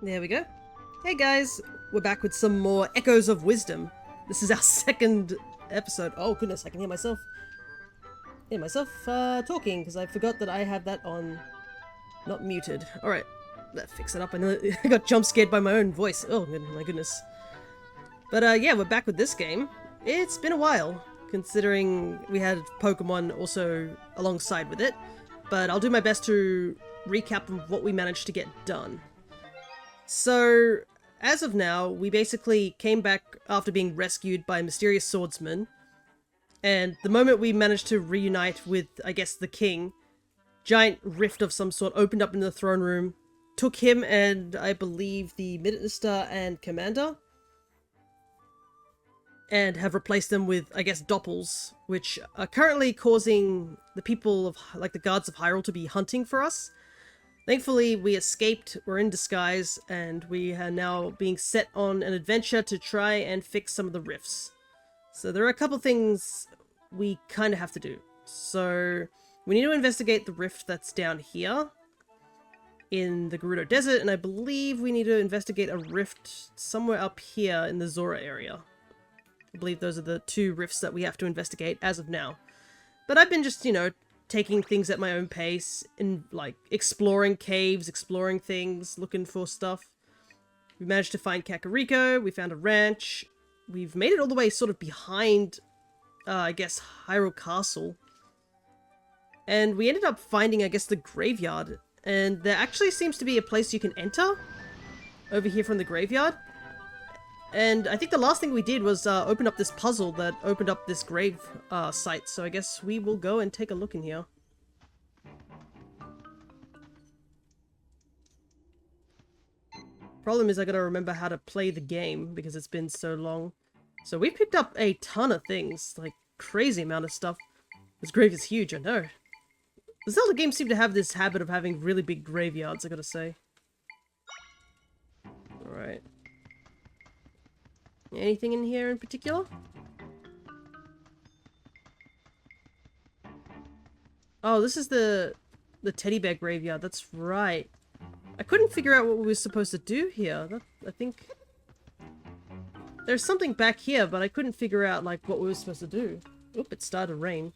There we go. Hey guys, we're back with some more Echoes of Wisdom. This is our second episode. Oh goodness, I can hear myself. Talking, because I forgot that I have that on not muted. Alright, let's fix it up. I got jump scared by my own voice. Oh my goodness. But yeah, we're back with this game. It's been a while, considering we had Pokemon also alongside with it. But I'll do my best to recap of what we managed to get done. So, as of now, we basically came back after being rescued by a mysterious swordsman, and the moment we managed to reunite with, I guess, the king, giant rift of some sort opened up in the throne room, took him and, I believe, the minister and commander, and have replaced them with, I guess, doppels, which are currently causing the people of, like, the guards of Hyrule to be hunting for us. Thankfully, we escaped, we're in disguise, and we are now being set on an adventure to try and fix some of the rifts. So there are a couple things we kind of have to do. So we need to investigate the rift that's down here in the Gerudo Desert, and I believe we need to investigate a rift somewhere up here in the Zora area. I believe those are the two rifts that we have to investigate as of now. But I've been just, you know, taking things at my own pace, and like exploring caves, exploring things, looking for stuff. We managed to find Kakariko, we found a ranch, we've made it all the way sort of behind, I guess, Hyrule Castle. And we ended up finding, I guess, the graveyard. And there actually seems to be a place you can enter over here from the graveyard. And I think the last thing we did was open up this puzzle that opened up this grave site, so I guess we will go and take a look in here. Problem is I gotta remember how to play the game because it's been so long. So we picked up a ton of things, like crazy amount of stuff. This grave is huge, I know. The Zelda games seem to have this habit of having really big graveyards, I gotta say. Alright. Anything in here in particular? Oh, this is the teddy bear graveyard, that's right. I couldn't figure out what we were supposed to do here. I think there's something back here, but I couldn't figure out like what we were supposed to do. Oop, it started to rain.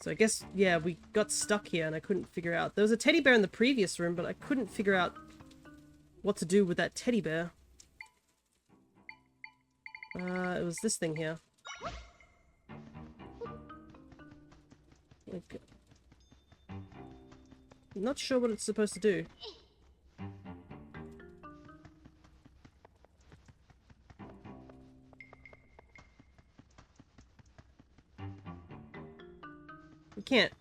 So I guess, yeah, we got stuck here and I couldn't figure out. There was a teddy bear in the previous room, but I couldn't figure out what to do with that teddy bear. It was this thing here. Okay. I'm not sure what it's supposed to do. We can't.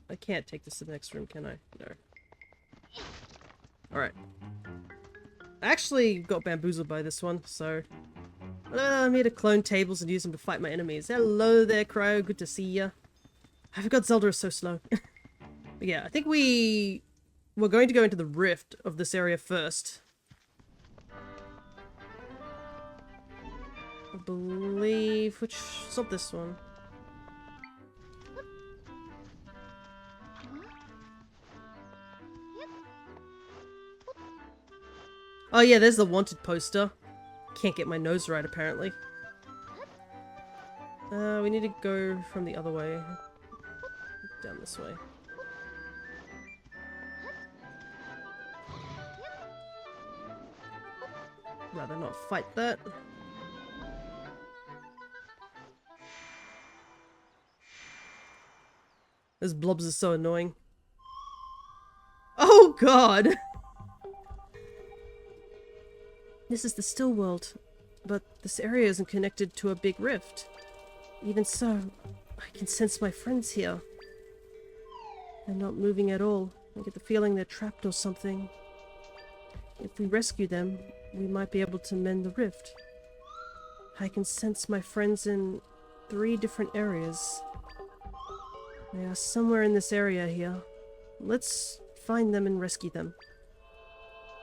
I can't take this to the next room, can I? No. Alright. I actually got bamboozled by this one, so I'm here to clone tables and use them to fight my enemies. Hello there, Crow. Good to see ya. I forgot Zelda is so slow. But yeah, I think we're going to go into the rift of this area first. I believe... it's not this one. Oh yeah, there's the wanted poster. Can't get my nose right, apparently. We need to go from the other way. Down this way. Rather not fight that. Those blobs are so annoying. Oh god! This is the still world, but this area isn't connected to a big rift. Even so, I can sense my friends here. They're not moving at all. I get the feeling they're trapped or something. If we rescue them, we might be able to mend the rift. I can sense my friends in 3 different areas. They are somewhere in this area here. Let's find them and rescue them.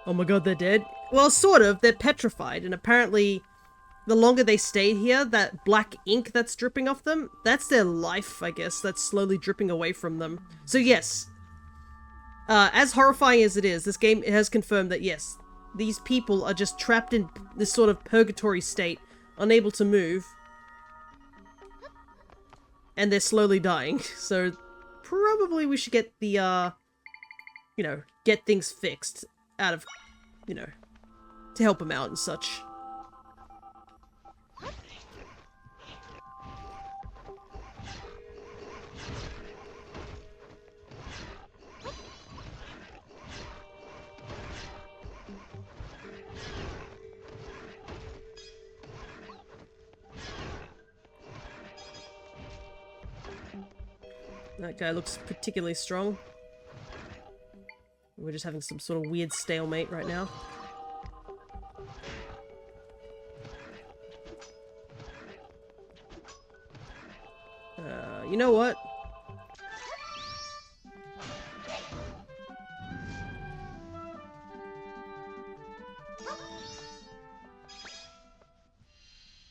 Oh my god, they're dead? Well, sort of. They're petrified, and apparently the longer they stay here, that black ink that's dripping off them, that's their life, I guess, that's slowly dripping away from them. So yes, As horrifying as it is, this game has confirmed that yes, these people are just trapped in this sort of purgatory state, unable to move, and they're slowly dying. So probably we should get the, you know, get things fixed out of, you know, to help them out and such. That guy looks particularly strong. We're just having some sort of weird stalemate right now. You know what?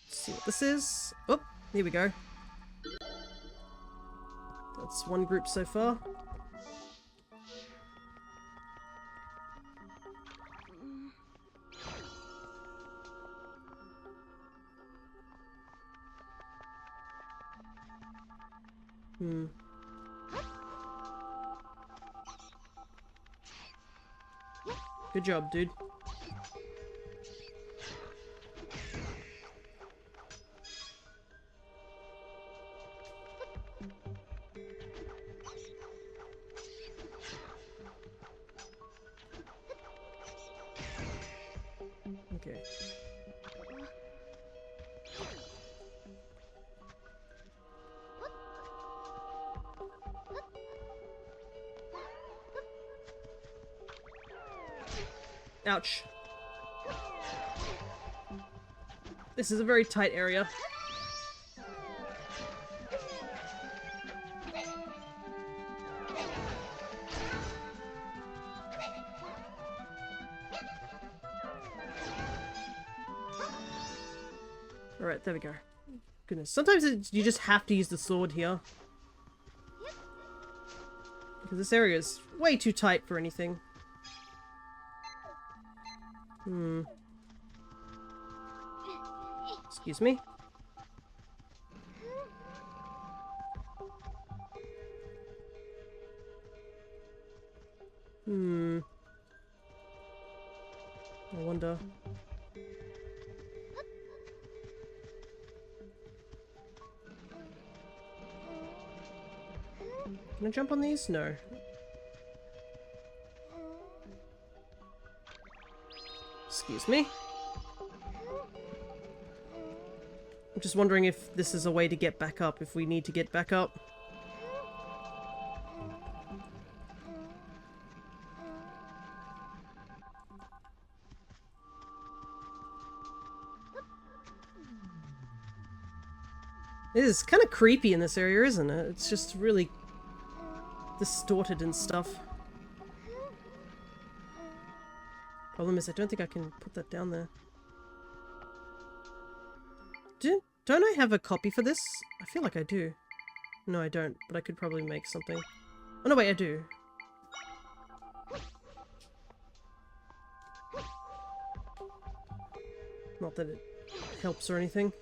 Let's see what this is. Oh, here we go. That's one group so far. Good job, dude. Okay. Ouch. This is a very tight area. Alright, there we go. Goodness. Sometimes you just have to use the sword here. Because this area is way too tight for anything. Excuse me. I wonder. Can I jump on these? No. Excuse me. I'm just wondering if this is a way to get back up, if we need to get back up. It is kind of creepy in this area, isn't it? It's just really distorted and stuff. Problem is, I don't think I can put that down there. Don't I have a copy for this? I feel like I do. No, I don't, but I could probably make something. Oh no, wait, I do. Not that it helps or anything.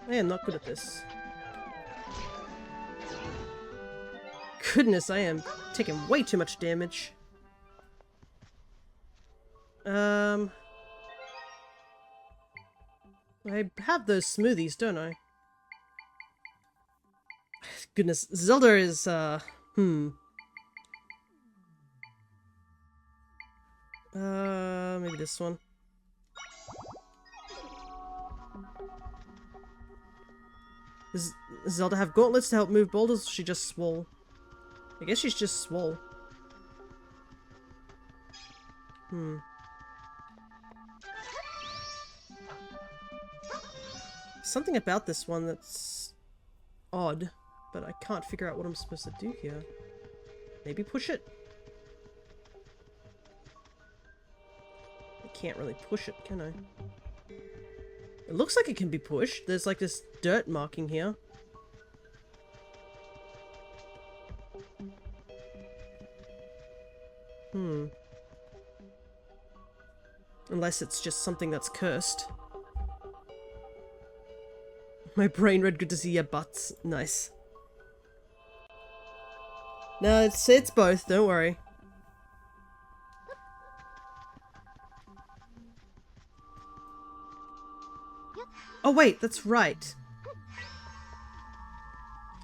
I am not good at this. Goodness, I am taking way too much damage. I have those smoothies, don't I? Goodness, Zelda is, maybe this one. Does Zelda have gauntlets to help move boulders, or she just swole? I guess she's just swole. Something about this one that's odd, but I can't figure out what I'm supposed to do here. Maybe push it? can't really push it, can I? It looks like it can be pushed. There's like this dirt marking here. Unless it's just something that's cursed. My brain read good to see your butts. Nice. No, it's both, don't worry. Oh wait, that's right.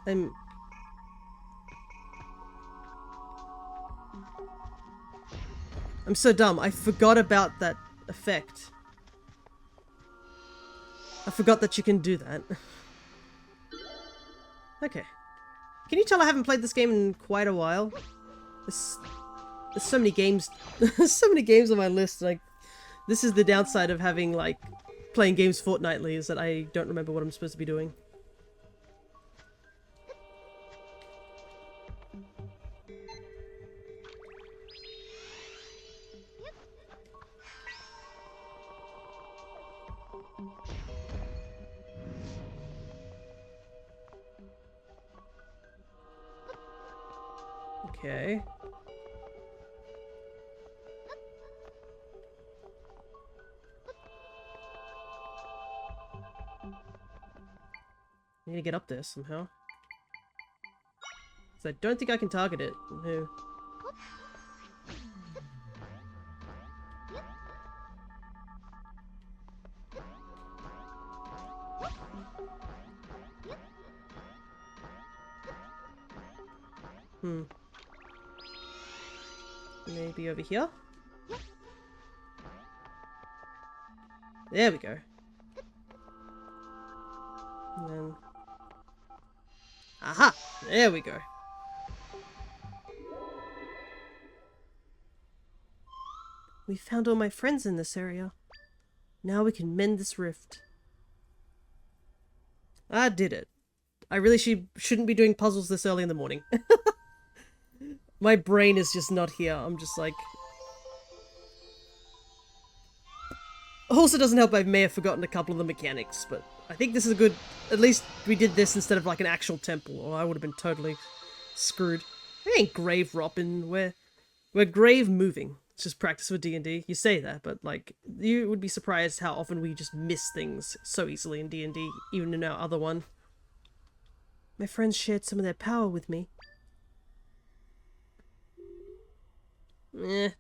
I'm so dumb. I forgot about that effect. I forgot that you can do that. Okay. Can you tell I haven't played this game in quite a while? There's so many games. There's so many games on my list. Like, this is the downside of having, like, playing games fortnightly, is that I don't remember what I'm supposed to be doing. Okay. I need to get up there somehow. So I don't think I can target it. No. Maybe over here? There we go. And then... Aha! There we go. We found all my friends in this area. Now we can mend this rift. I did it. I really shouldn't be doing puzzles this early in the morning. My brain is just not here. I'm just like... Also doesn't help I may have forgotten a couple of the mechanics, but I think this is a good... At least we did this instead of like an actual temple, or I would have been totally screwed. It ain't grave ropping. We're grave moving. It's just practice for D&D. You say that, but like, you would be surprised how often we just miss things so easily in D&D, even in our other one. My friends shared some of their power with me.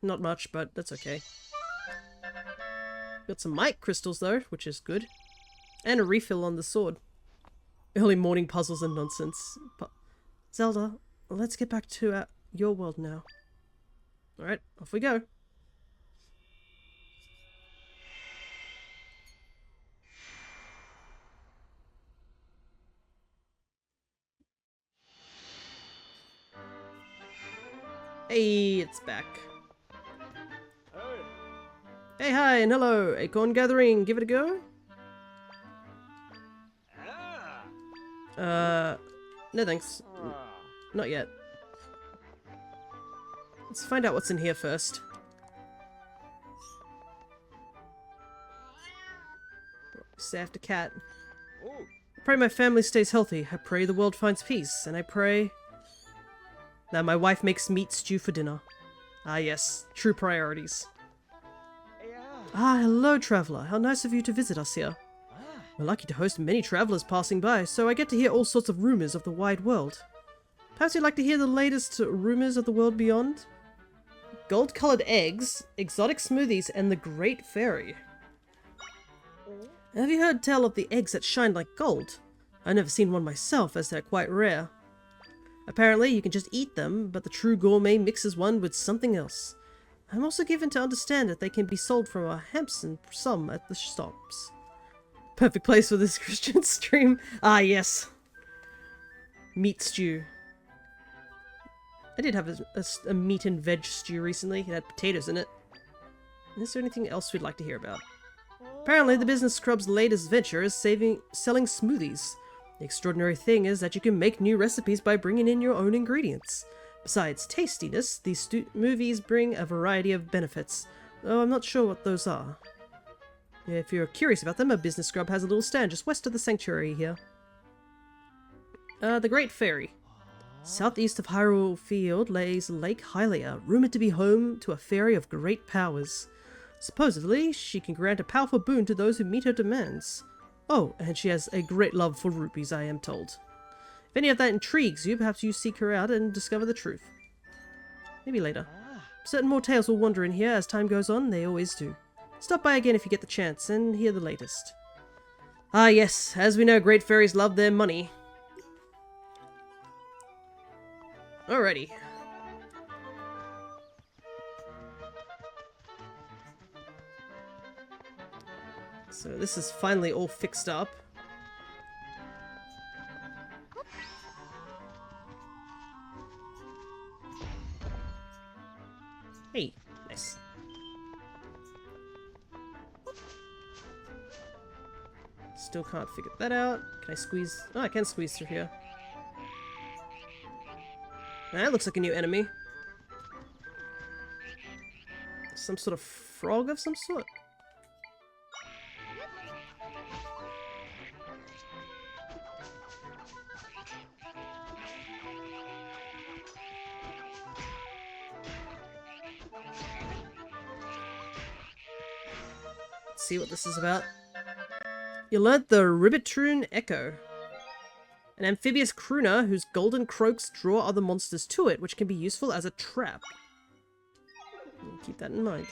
Not much, but that's okay. Got some mic crystals though, which is good. And a refill on the sword. Early morning puzzles and nonsense. Zelda, let's get back to your world now. Alright, off we go. Hey, it's back. Hey, hi, and hello. Acorn Gathering, give it a go? No thanks. Not yet. Let's find out what's in here first. Saved a cat. I pray my family stays healthy. I pray the world finds peace. And I pray that my wife makes meat stew for dinner. Ah yes, true priorities. Ah, hello traveller. How nice of you to visit us here. We're lucky to host many travellers passing by, so I get to hear all sorts of rumours of the wide world. Perhaps you'd like to hear the latest rumours of the world beyond? Gold-coloured eggs, exotic smoothies, and the Great Fairy. Have you heard tell of the eggs that shine like gold? I've never seen one myself, as they're quite rare. Apparently, you can just eat them, but the true gourmet mixes one with something else. I'm also given to understand that they can be sold for a handsome sum at the shops. Perfect place for this Christian stream. Ah, yes. Meat stew. I did have a meat and veg stew recently. It had potatoes in it. Is there anything else we'd like to hear about? Apparently, the business scrub's latest venture is selling smoothies. The extraordinary thing is that you can make new recipes by bringing in your own ingredients. Besides tastiness, these smoothies bring a variety of benefits. Oh, I'm not sure what those are. Yeah, if you're curious about them, a business scrub has a little stand just west of the sanctuary here. The Great Fairy. Southeast of Hyrule Field lays Lake Hylia, rumored to be home to a fairy of great powers. Supposedly, she can grant a powerful boon to those who meet her demands. Oh, and she has a great love for rupees, I am told. If any of that intrigues you, perhaps you seek her out and discover the truth. Maybe later. Certain more tales will wander in here as time goes on, they always do. Stop by again if you get the chance, and hear the latest. Ah yes, as we know, great fairies love their money. Alrighty. So this is finally all fixed up. Hey, nice. Still can't figure that out. Can I squeeze? Oh, I can squeeze through here. That looks like a new enemy. Some sort of frog of some sort. Let's see what this is about. You learnt the Ribbitroon Echo. An amphibious crooner whose golden croaks draw other monsters to it, which can be useful as a trap. Keep that in mind.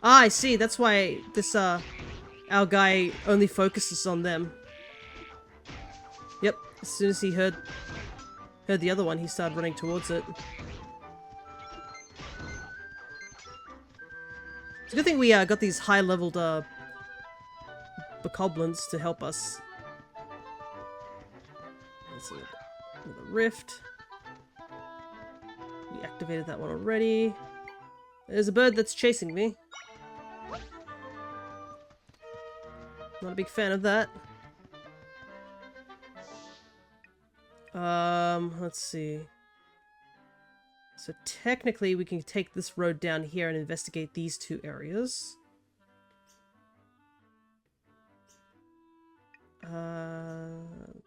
Ah, I see. That's why this, our guy only focuses on them. Yep. As soon as he heard the other one, he started running towards it. It's a good thing we got these high-leveled bokoblins to help us. Let's see. Another rift. We activated that one already. There's a bird that's chasing me. Not a big fan of that. Let's see. So technically we can take this road down here and investigate these two areas.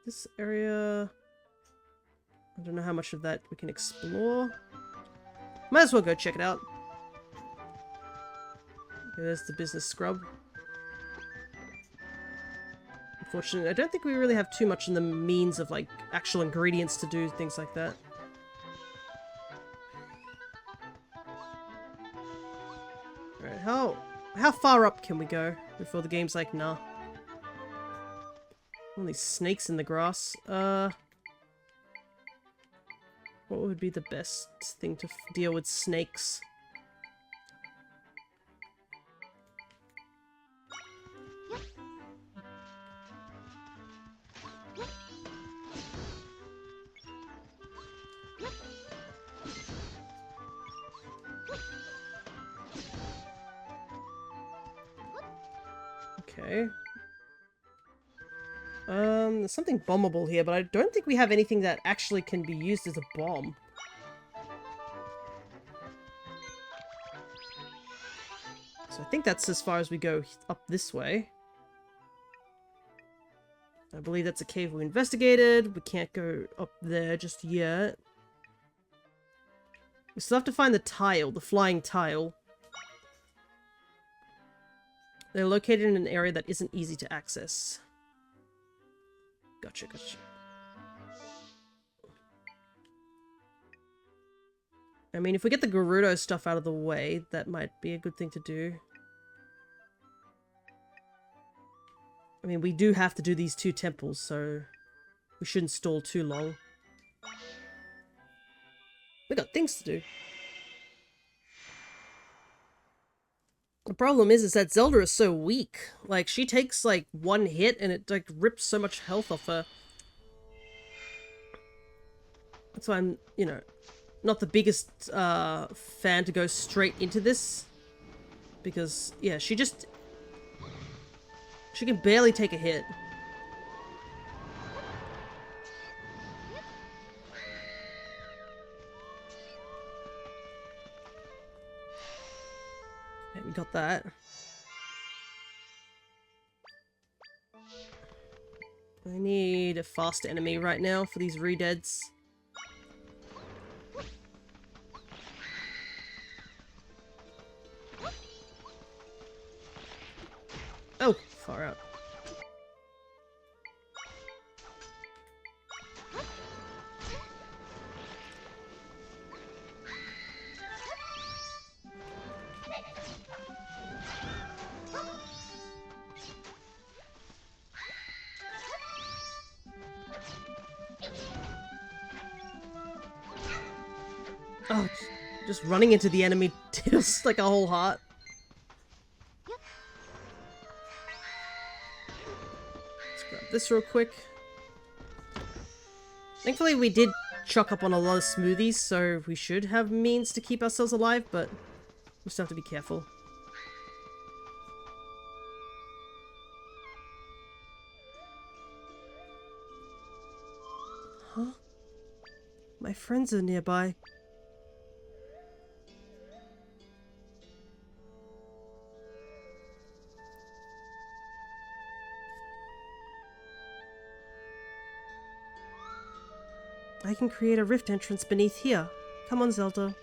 This area... I don't know how much of that we can explore. Might as well go check it out. Okay, there's the business scrub. Unfortunately, I don't think we really have too much in the means of, like, actual ingredients to do things like that. Alright, how far up can we go before the game's like, nah? All these snakes in the grass. What would be the best thing to deal with snakes? Okay. There's something bombable here, but I don't think we have anything that actually can be used as a bomb. So I think that's as far as we go up this way. I believe that's a cave we investigated. We can't go up there just yet. We still have to find the tile, the flying tile. They're located in an area that isn't easy to access. Gotcha, gotcha. I mean, if we get the Gerudo stuff out of the way, that might be a good thing to do. I mean, we do have to do these two temples, so we shouldn't stall too long. We got things to do. The problem is that Zelda is so weak. Like, she takes, like, one hit and it, like, rips so much health off her. That's why I'm, you know, not the biggest fan to go straight into this. Because, yeah, she can barely take a hit. Okay, we got that. I need a fast enemy right now for these redeads. Oh, far out. Oh, just running into the enemy deals like a whole heart. Let's grab this real quick. Thankfully we did chuck up on a lot of smoothies, so we should have means to keep ourselves alive, but we still have to be careful. Huh? My friends are nearby. I can create a rift entrance beneath here. Come on, Zelda.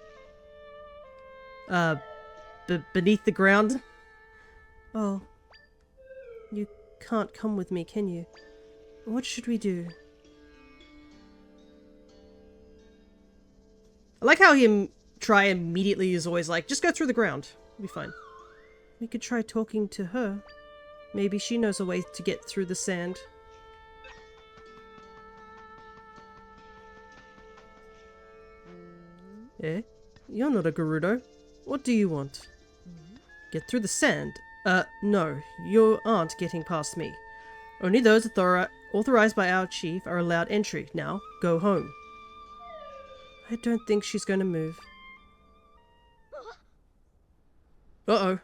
Beneath the ground? Oh. You can't come with me, can you? What should we do? I like how Try immediately is always like, just go through the ground. It'll be fine. We could try talking to her. Maybe she knows a way to get through the sand. Eh? You're not a Gerudo. What do you want? Get through the sand? No. You aren't getting past me. Only those authorized by our chief are allowed entry. Now, go home. I don't think she's going to move. Uh-oh.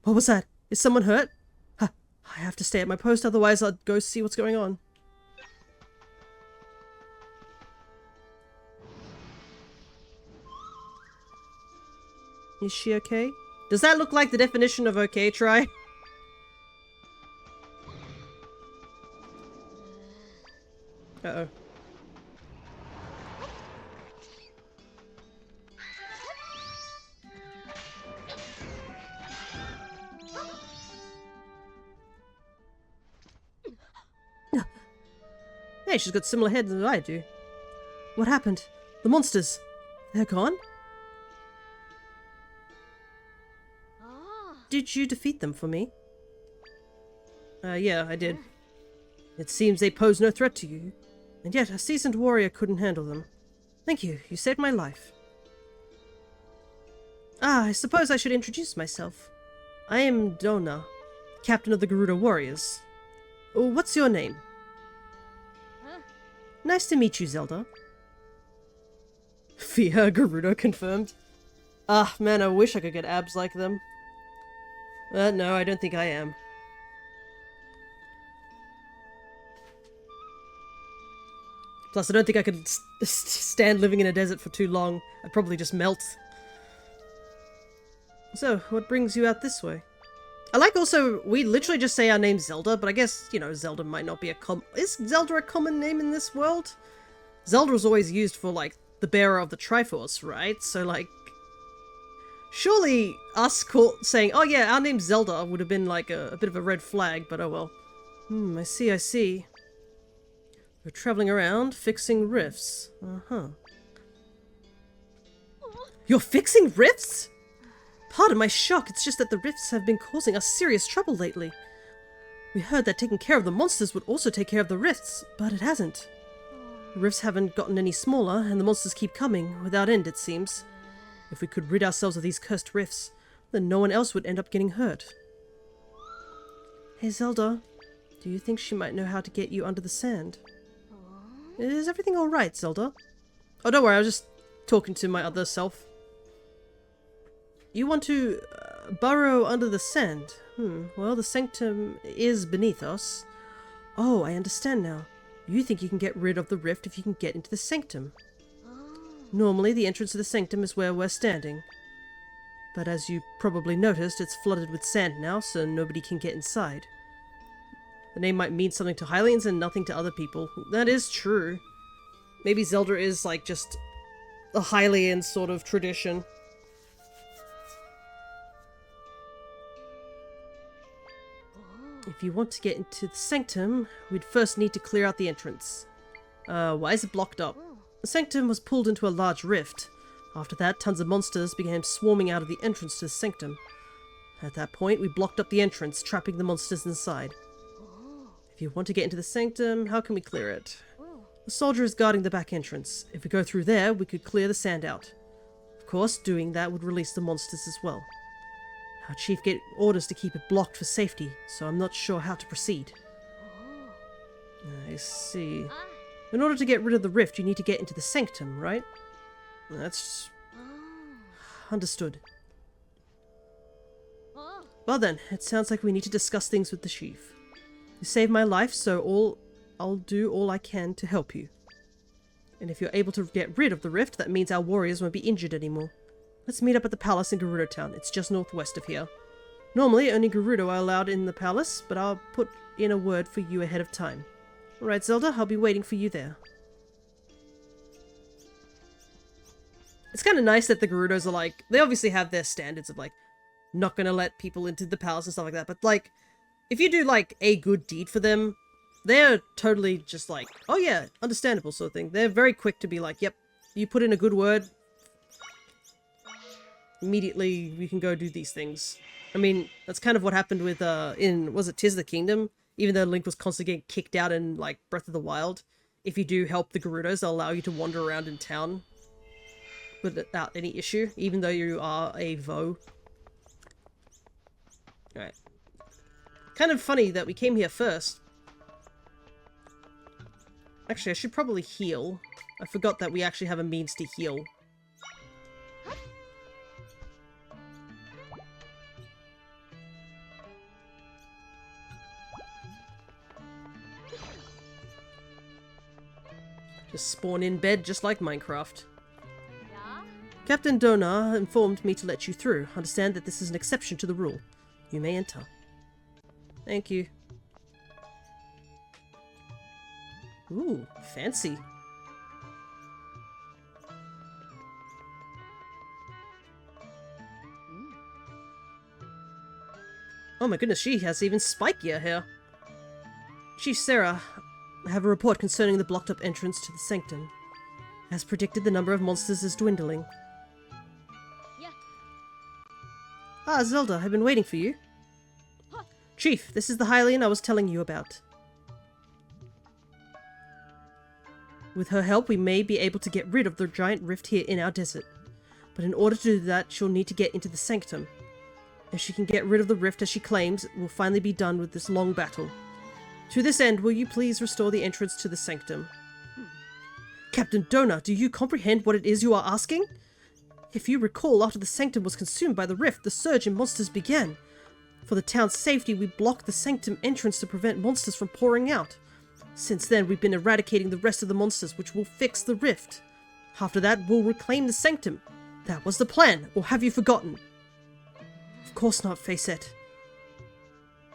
What was that? Is someone hurt? Huh. I have to stay at my post, otherwise I'll go see what's going on. Is she okay? Does that look like the definition of okay, Try? Uh-oh. Hey, she's got similar heads than I do. What happened? The monsters. They're gone? Did you defeat them for me? Yeah, I did. It seems they pose no threat to you. And yet, a seasoned warrior couldn't handle them. Thank you, you saved my life. Ah, I suppose I should introduce myself. I am Dona, captain of the Gerudo Warriors. Oh, what's your name? Nice to meet you, Zelda. Fia Gerudo confirmed. Ah, man, I wish I could get abs like them. No, I don't think I am. Plus, I don't think I could stand living in a desert for too long. I'd probably just melt. So, what brings you out this way? I like also, we literally just say our name's Zelda, but I guess, you know, Zelda might not be a Is Zelda a common name in this world? Zelda was always used for, like, the bearer of the Triforce, right? So, like, surely us saying, oh yeah, our name's Zelda would have been, like, a bit of a red flag, but oh well. I see, I see. We're traveling around, fixing rifts. Uh-huh. You're fixing rifts? Pardon my shock, it's just that the rifts have been causing us serious trouble lately. We heard that taking care of the monsters would also take care of the rifts, but it hasn't. The rifts haven't gotten any smaller, and the monsters keep coming, without end it seems. If we could rid ourselves of these cursed rifts, then no one else would end up getting hurt. Hey Zelda, do you think she might know how to get you under the sand? Is everything alright, Zelda? Oh, don't worry, I was just talking to my other self. You want to burrow under the sand? Well, the sanctum is beneath us. Oh, I understand now. You think you can get rid of the rift if you can get into the sanctum. Normally, the entrance to the sanctum is where we're standing. But as you probably noticed, it's flooded with sand now, so nobody can get inside. The name might mean something to Hylians and nothing to other people. That is true. Maybe Zelda is like just a Hylian sort of tradition. If you want to get into the sanctum, we'd first need to clear out the entrance. Why is it blocked up? The sanctum was pulled into a large rift. After that, tons of monsters began swarming out of the entrance to the sanctum. At that point, we blocked up the entrance, trapping the monsters inside. If you want to get into the sanctum, how can we clear it? The soldier is guarding the back entrance. If we go through there, we could clear the sand out. Of course, doing that would release the monsters as well. Our chief gave orders to keep it blocked for safety, so I'm not sure how to proceed. I see. In order to get rid of the rift, you need to get into the sanctum, right? That's understood. Well then, it sounds like we need to discuss things with the chief. You saved my life, so I'll do all I can to help you. And if you're able to get rid of the rift, that means our warriors won't be injured anymore. Let's meet up at the palace in Gerudo Town. It's just northwest of here. Normally, only Gerudo are allowed in the palace, but I'll put in a word for you ahead of time. Alright, Zelda, I'll be waiting for you there. It's kind of nice that the Gerudos are like, they obviously have their standards of like, not gonna let people into the palace and stuff like that, but like, if you do like a good deed for them, they're totally just like, oh yeah, understandable sort of thing. They're very quick to be like, yep, you put in a good word, immediately we can go do these things. I mean, that's kind of what happened with, was it Tears of the Kingdom? Even though Link was constantly getting kicked out in, like, Breath of the Wild, if you do help the Gerudos, they'll allow you to wander around in town without any issue, even though you are a Vo. Alright. Kind of funny that we came here first. Actually, I should probably heal. I forgot that we actually have a means to heal. Just spawn in bed just like Minecraft. Yeah? Captain Donar informed me to let you through. Understand that this is an exception to the rule. You may enter. Thank you. Ooh, fancy. Oh my goodness, she has even spikier hair. Chief Sarah, I have a report concerning the blocked-up entrance to the sanctum. As predicted, the number of monsters is dwindling. Yeah. Ah, Zelda, I've been waiting for you. Huh. Chief, this is the Hylian I was telling you about. With her help, we may be able to get rid of the giant rift here in our desert. But in order to do that, she'll need to get into the sanctum. If she can get rid of the rift as she claims, we'll finally be done with this long battle. To this end, will you please restore the entrance to the sanctum? Captain Donar, do you comprehend what it is you are asking? If you recall, after the sanctum was consumed by the rift, the surge in monsters began. For the town's safety, we blocked the sanctum entrance to prevent monsters from pouring out. Since then, we've been eradicating the rest of the monsters, which will fix the rift. After that, we'll reclaim the sanctum. That was the plan, or have you forgotten? Of course not, Facet.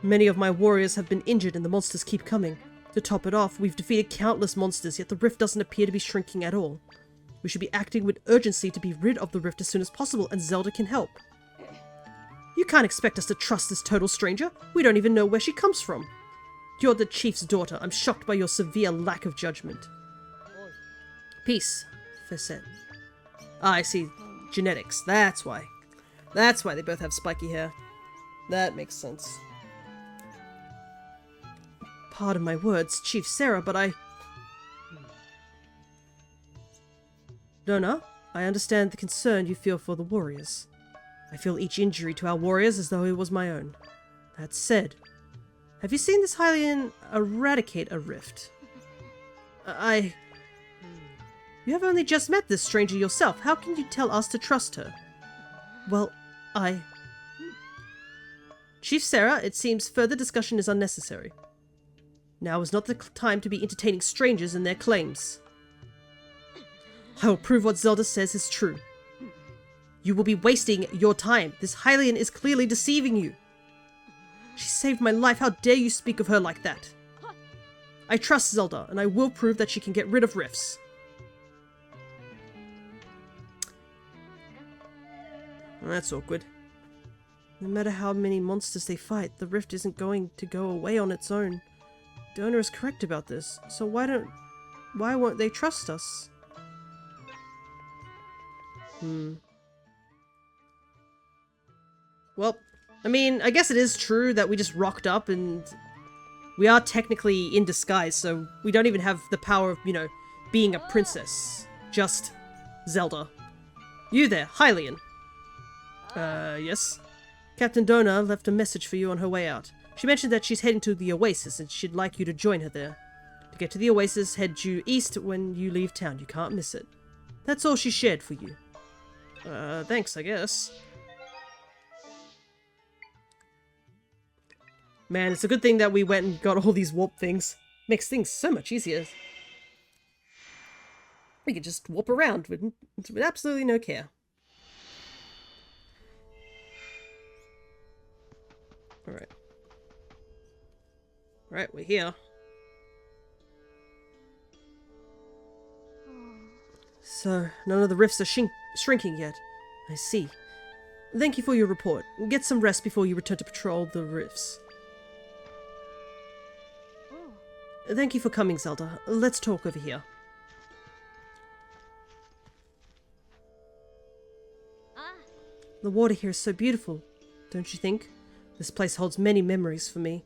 Many of my warriors have been injured and the monsters keep coming. To top it off, we've defeated countless monsters, yet the rift doesn't appear to be shrinking at all. We should be acting with urgency to be rid of the rift as soon as possible, and Zelda can help. You can't expect us to trust this total stranger. We don't even know where she comes from. You're the chief's daughter. I'm shocked by your severe lack of judgment. Peace, Facet. Ah, I see. Genetics. That's why. That's why they both have spiky hair. That makes sense. Pardon my words, Chief Sarah, but Dona, I understand the concern you feel for the warriors. I feel each injury to our warriors as though it was my own. That said, have you seen this Hylian eradicate a rift? You have only just met this stranger yourself. How can you tell us to trust her? Well, Chief Sarah, it seems further discussion is unnecessary. Now is not the time to be entertaining strangers and their claims. I will prove what Zelda says is true. You will be wasting your time. This Hylian is clearly deceiving you. She saved my life. How dare you speak of her like that? I trust Zelda, and I will prove that she can get rid of rifts. That's awkward. No matter how many monsters they fight, the rift isn't going to go away on its own. The owner is correct about this, so why won't they trust us? Well, I mean, I guess it is true that we just rocked up and we are technically in disguise, so we don't even have the power of, you know, being a princess. Just Zelda. You there, Hylian. Yes? Captain Dona left a message for you on her way out. She mentioned that she's heading to the Oasis and she'd like you to join her there. To get to the Oasis, head due east when you leave town. You can't miss it. That's all she shared for you. Thanks, I guess. Man, it's a good thing that we went and got all these warp things. Makes things so much easier. We could just warp around with absolutely no care. Alright. Right, we're here. So, none of the rifts are shrinking yet. I see. Thank you for your report. Get some rest before you return to patrol the rifts. Thank you for coming, Zelda. Let's talk over here. The water here is so beautiful, don't you think? This place holds many memories for me.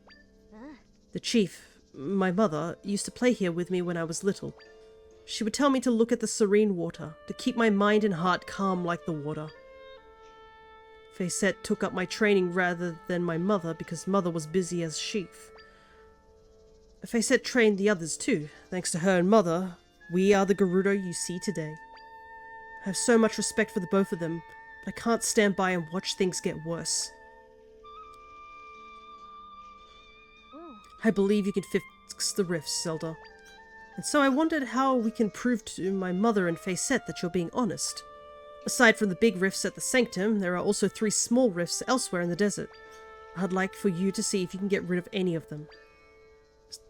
The chief, my mother, used to play here with me when I was little. She would tell me to look at the serene water, to keep my mind and heart calm like the water. Facette took up my training rather than my mother because mother was busy as chief. Facette trained the others too. Thanks to her and mother, we are the Gerudo you see today. I have so much respect for the both of them, but I can't stand by and watch things get worse. I believe you can fix the rifts, Zelda. And so I wondered how we can prove to my mother and Facette that you're being honest. Aside from the big rifts at the Sanctum, there are also 3 small rifts elsewhere in the desert. I'd like for you to see if you can get rid of any of them.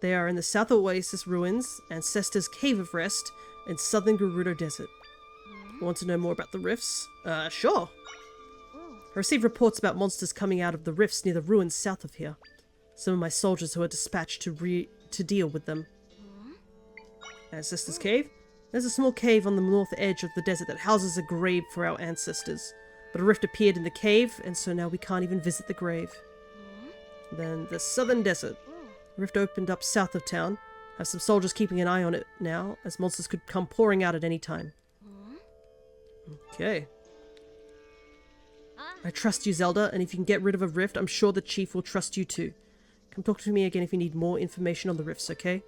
They are in the South Oasis Ruins, Ancestor's Cave of Rest, and Southern Gerudo Desert. Want to know more about the rifts? Sure. I received reports about monsters coming out of the rifts near the ruins south of here. Some of my soldiers who are dispatched to deal with them. Ancestor's Cave? There's a small cave on the north edge of the desert that houses a grave for our ancestors. But a rift appeared in the cave, and so now we can't even visit the grave. Then the Southern Desert. A rift opened up south of town. Have some soldiers keeping an eye on it now, as monsters could come pouring out at any time. Okay. I trust you, Zelda, and if you can get rid of a rift, I'm sure the chief will trust you too. Come talk to me again if you need more information on the rifts, okay?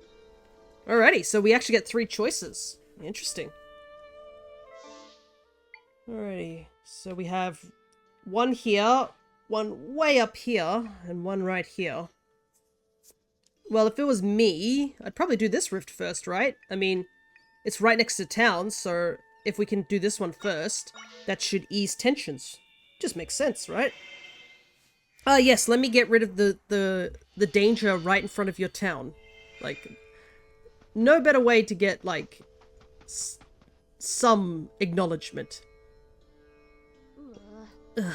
Alrighty, so we actually get 3 choices. Interesting. Alrighty, so we have one here, one way up here, and one right here. Well, if it was me, I'd probably do this rift first, right? I mean, it's right next to town, so if we can do this one first, that should ease tensions. Just makes sense, right? Yes, let me get rid of the danger right in front of your town. Like, no better way to get, like, some acknowledgement. Ugh.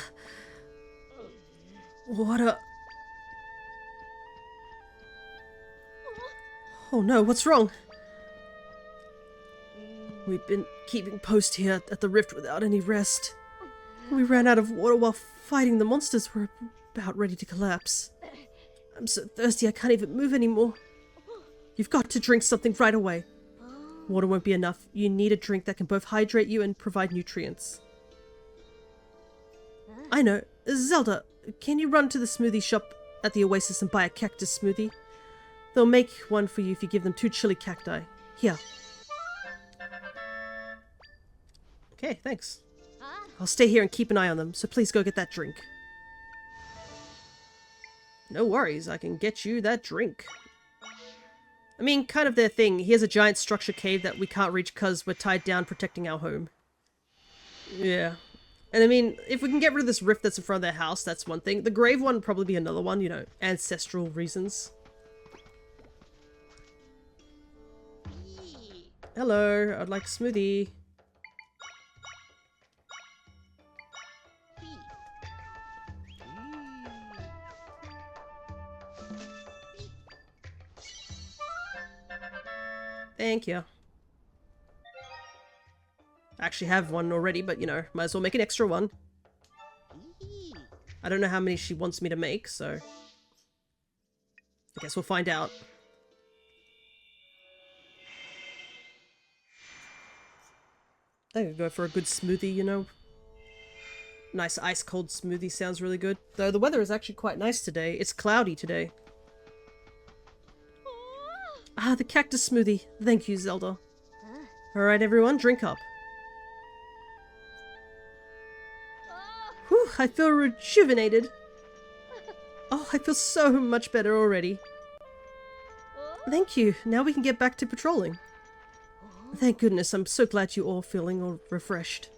What a... Oh no, what's wrong? We've been keeping post here at the rift without any rest. We ran out of water while fighting the monsters. We're about ready to collapse. I'm so thirsty I can't even move anymore. You've got to drink something right away. Water won't be enough. You need a drink that can both hydrate you and provide nutrients. I know. Zelda, can you run to the smoothie shop at the Oasis and buy a cactus smoothie? They'll make one for you if you give them 2 chili cacti. Here. Okay, thanks. I'll stay here and keep an eye on them, so please go get that drink. No worries, I can get you that drink. I mean, kind of their thing. Here's a giant structure cave that we can't reach because we're tied down protecting our home. Yeah. And I mean, if we can get rid of this rift that's in front of their house, that's one thing. The grave one would probably be another one, you know, ancestral reasons. Hello, I'd like a smoothie. Thank you. I actually have one already, but you know, might as well make an extra one. I don't know how many she wants me to make, so I guess we'll find out. I could go for a good smoothie, you know. Nice ice cold smoothie sounds really good. Though the weather is actually quite nice today. It's cloudy today. Ah, the cactus smoothie. Thank you, Zelda. Alright everyone, drink up. Whew, I feel rejuvenated. Oh, I feel so much better already. Thank you. Now we can get back to patrolling. Thank goodness, I'm so glad you all feeling all refreshed.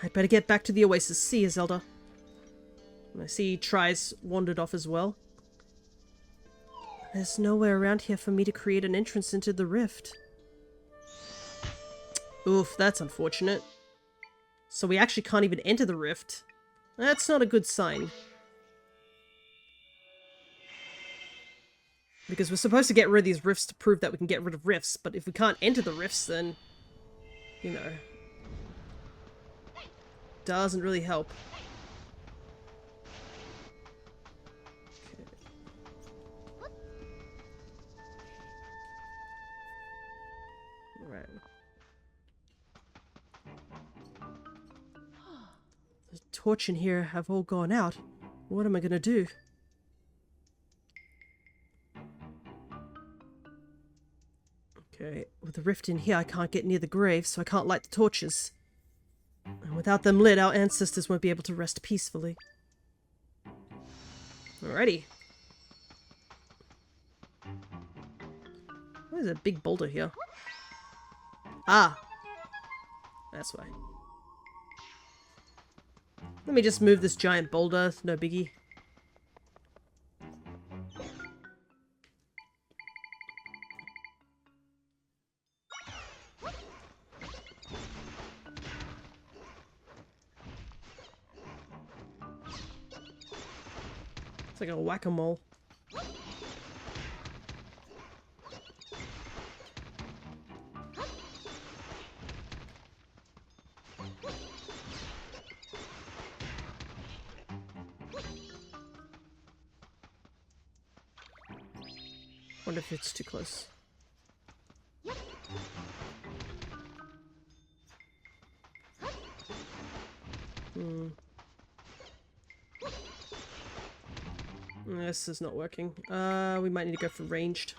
I'd better get back to the oasis. See you, Zelda. I see Tri's wandered off as well. There's nowhere around here for me to create an entrance into the rift. Oof, that's unfortunate. So we actually can't even enter the rift. That's not a good sign. Because we're supposed to get rid of these rifts to prove that we can get rid of rifts, but if we can't enter the rifts, then, you know, doesn't really help. Okay. Right. The torch in here have all gone out. What am I gonna do? Okay, with the rift in here, I can't get near the grave, so I can't light the torches. And without them lit, our ancestors won't be able to rest peacefully. Alrighty. Why is there a big boulder here? Ah! That's why. Let me just move this giant boulder, no biggie. It's like a whack-a-mole. Wonder if it's too close. This is not working. We might need to go for ranged.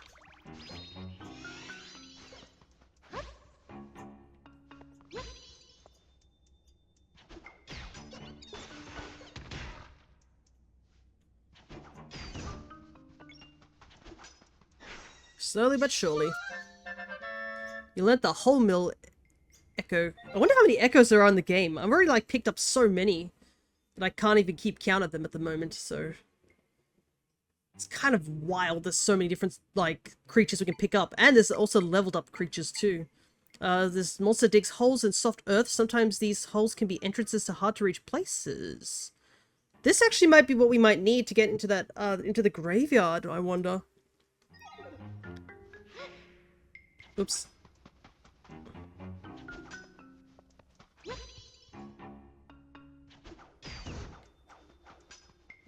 Slowly but surely. You learnt the whole mill echo. I wonder how many echoes there are in the game. I've already like picked up so many that I can't even keep count of them at the moment, so it's kind of wild. There's so many different like creatures we can pick up, and there's also leveled up creatures too. This monster digs holes in soft earth. Sometimes these holes can be entrances to hard to reach places. This actually might be what we might need to get into that into the graveyard, I wonder. Oops.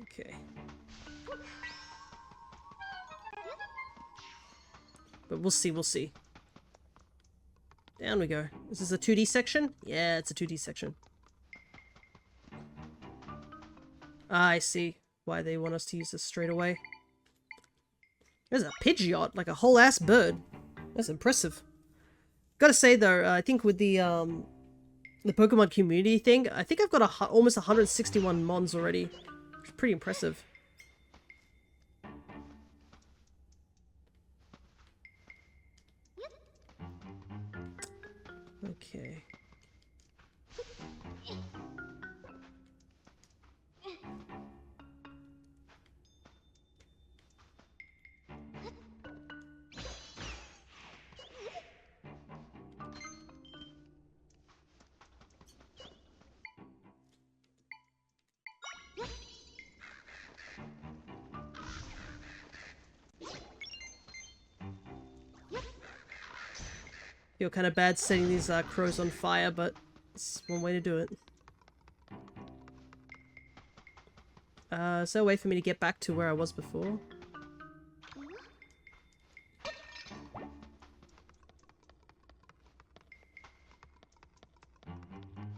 Okay. But we'll see, we'll see. Down we go. Is this a 2D section? Yeah, it's a 2D section. Ah, I see why they want us to use this straight away. There's a Pidgeot, like a whole ass bird. That's impressive. Gotta say though, I think with the Pokemon community thing, I think I've got almost 161 mons already. Which is pretty impressive. Okay. Feel kind of bad setting these crows on fire, but it's one way to do it. Is there a way for me to get back to where I was before?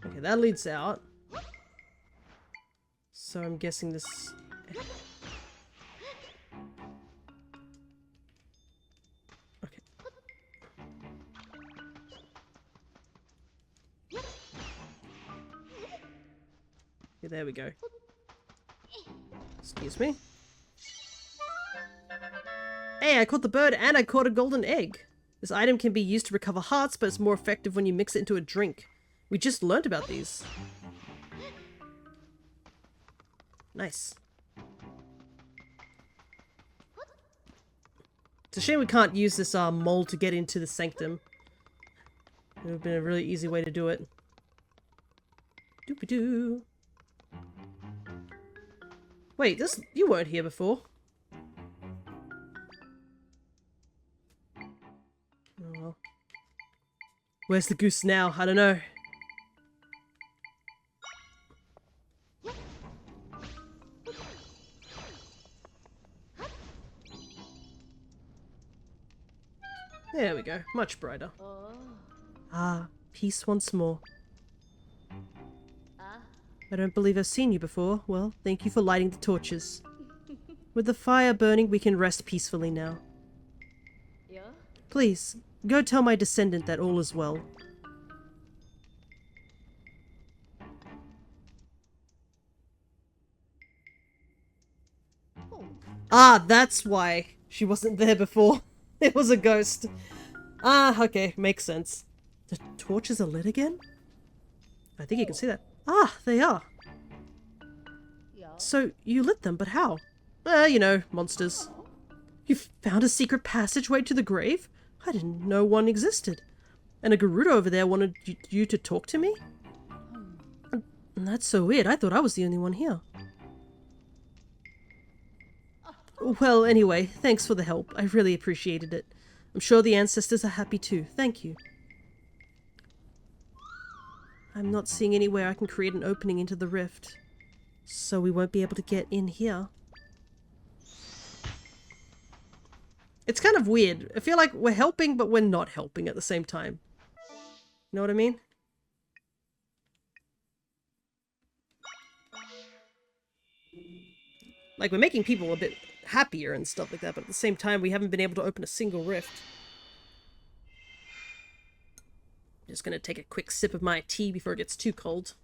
Okay, that leads out. So I'm guessing this... Okay. Okay, there we go. Excuse me. Hey, I caught the bird and I caught a golden egg. This item can be used to recover hearts, but it's more effective when you mix it into a drink. We just learned about these. Nice. It's a shame we can't use this mole to get into the sanctum. It would have been a really easy way to do it. Doopy-doo. Wait, you weren't here before. Oh well. Where's the goose now? I don't know. There we go. Much brighter. Ah, peace once more. I don't believe I've seen you before. Well, thank you for lighting the torches. With the fire burning, we can rest peacefully now. Please, go tell my descendant that all is well. Ah, that's why she wasn't there before. It was a ghost. Ah, okay, makes sense. The torches are lit again? I think you can see that. Ah, they are. So, you lit them, but how? You know, monsters. You found a secret passageway to the grave? I didn't know one existed. And a Gerudo over there wanted you to talk to me? And that's so weird. I thought I was the only one here. Well, anyway, thanks for the help. I really appreciated it. I'm sure the ancestors are happy too. Thank you. I'm not seeing anywhere I can create an opening into the rift. So we won't be able to get in here. It's kind of weird. I feel like we're helping, but we're not helping at the same time. You know what I mean? Like, we're making people a bit happier and stuff like that, but at the same time, we haven't been able to open a single rift. Just gonna take a quick sip of my tea before it gets too cold.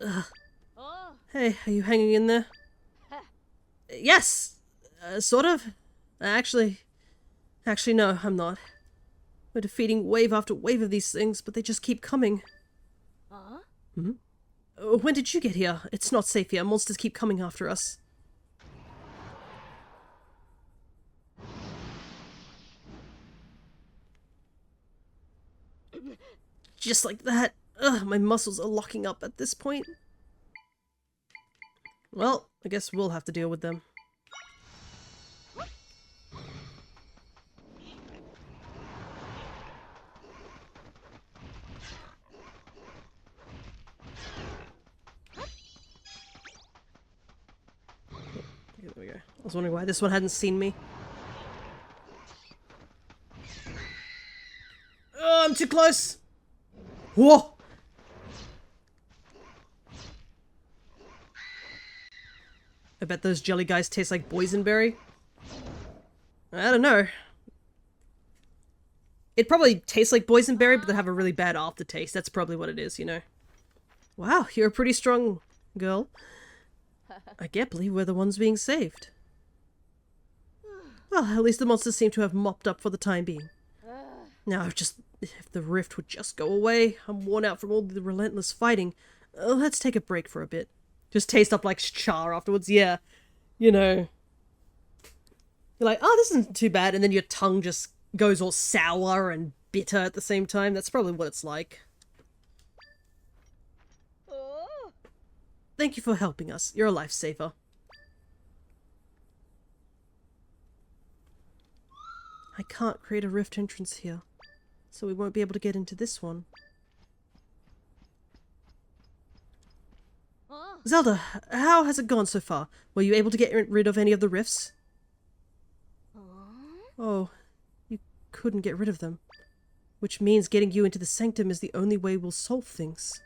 Ugh. Hey, are you hanging in there? Yes! Sort of. Actually, no, I'm not. We're defeating wave after wave of these things, but they just keep coming. Hmm? When did you get here? It's not safe here. Monsters keep coming after us. Just like that. Ugh, my muscles are locking up at this point. Well, I guess we'll have to deal with them. There we go. I was wondering why this one hadn't seen me. Oh, I'm too close! Whoa! I bet those jelly guys taste like boysenberry. I don't know. It probably tastes like boysenberry, but they have a really bad aftertaste. That's probably what it is, you know. Wow, you're a pretty strong girl. I can't believe we're the ones being saved. Well, at least the monsters seem to have mopped up for the time being. Now, if the rift would just go away. I'm worn out from all the relentless fighting. Let's take a break for a bit. Just taste up like char afterwards, yeah. You know. You're like, oh, this isn't too bad, and then your tongue just goes all sour and bitter at the same time. That's probably what it's like. thank you for helping us. You're a lifesaver. I can't create a rift entrance here, so we won't be able to get into this one. Zelda, how has it gone so far? Were you able to get rid of any of the rifts? Oh, you couldn't get rid of them. Which means getting you into the sanctum is the only way we'll solve things.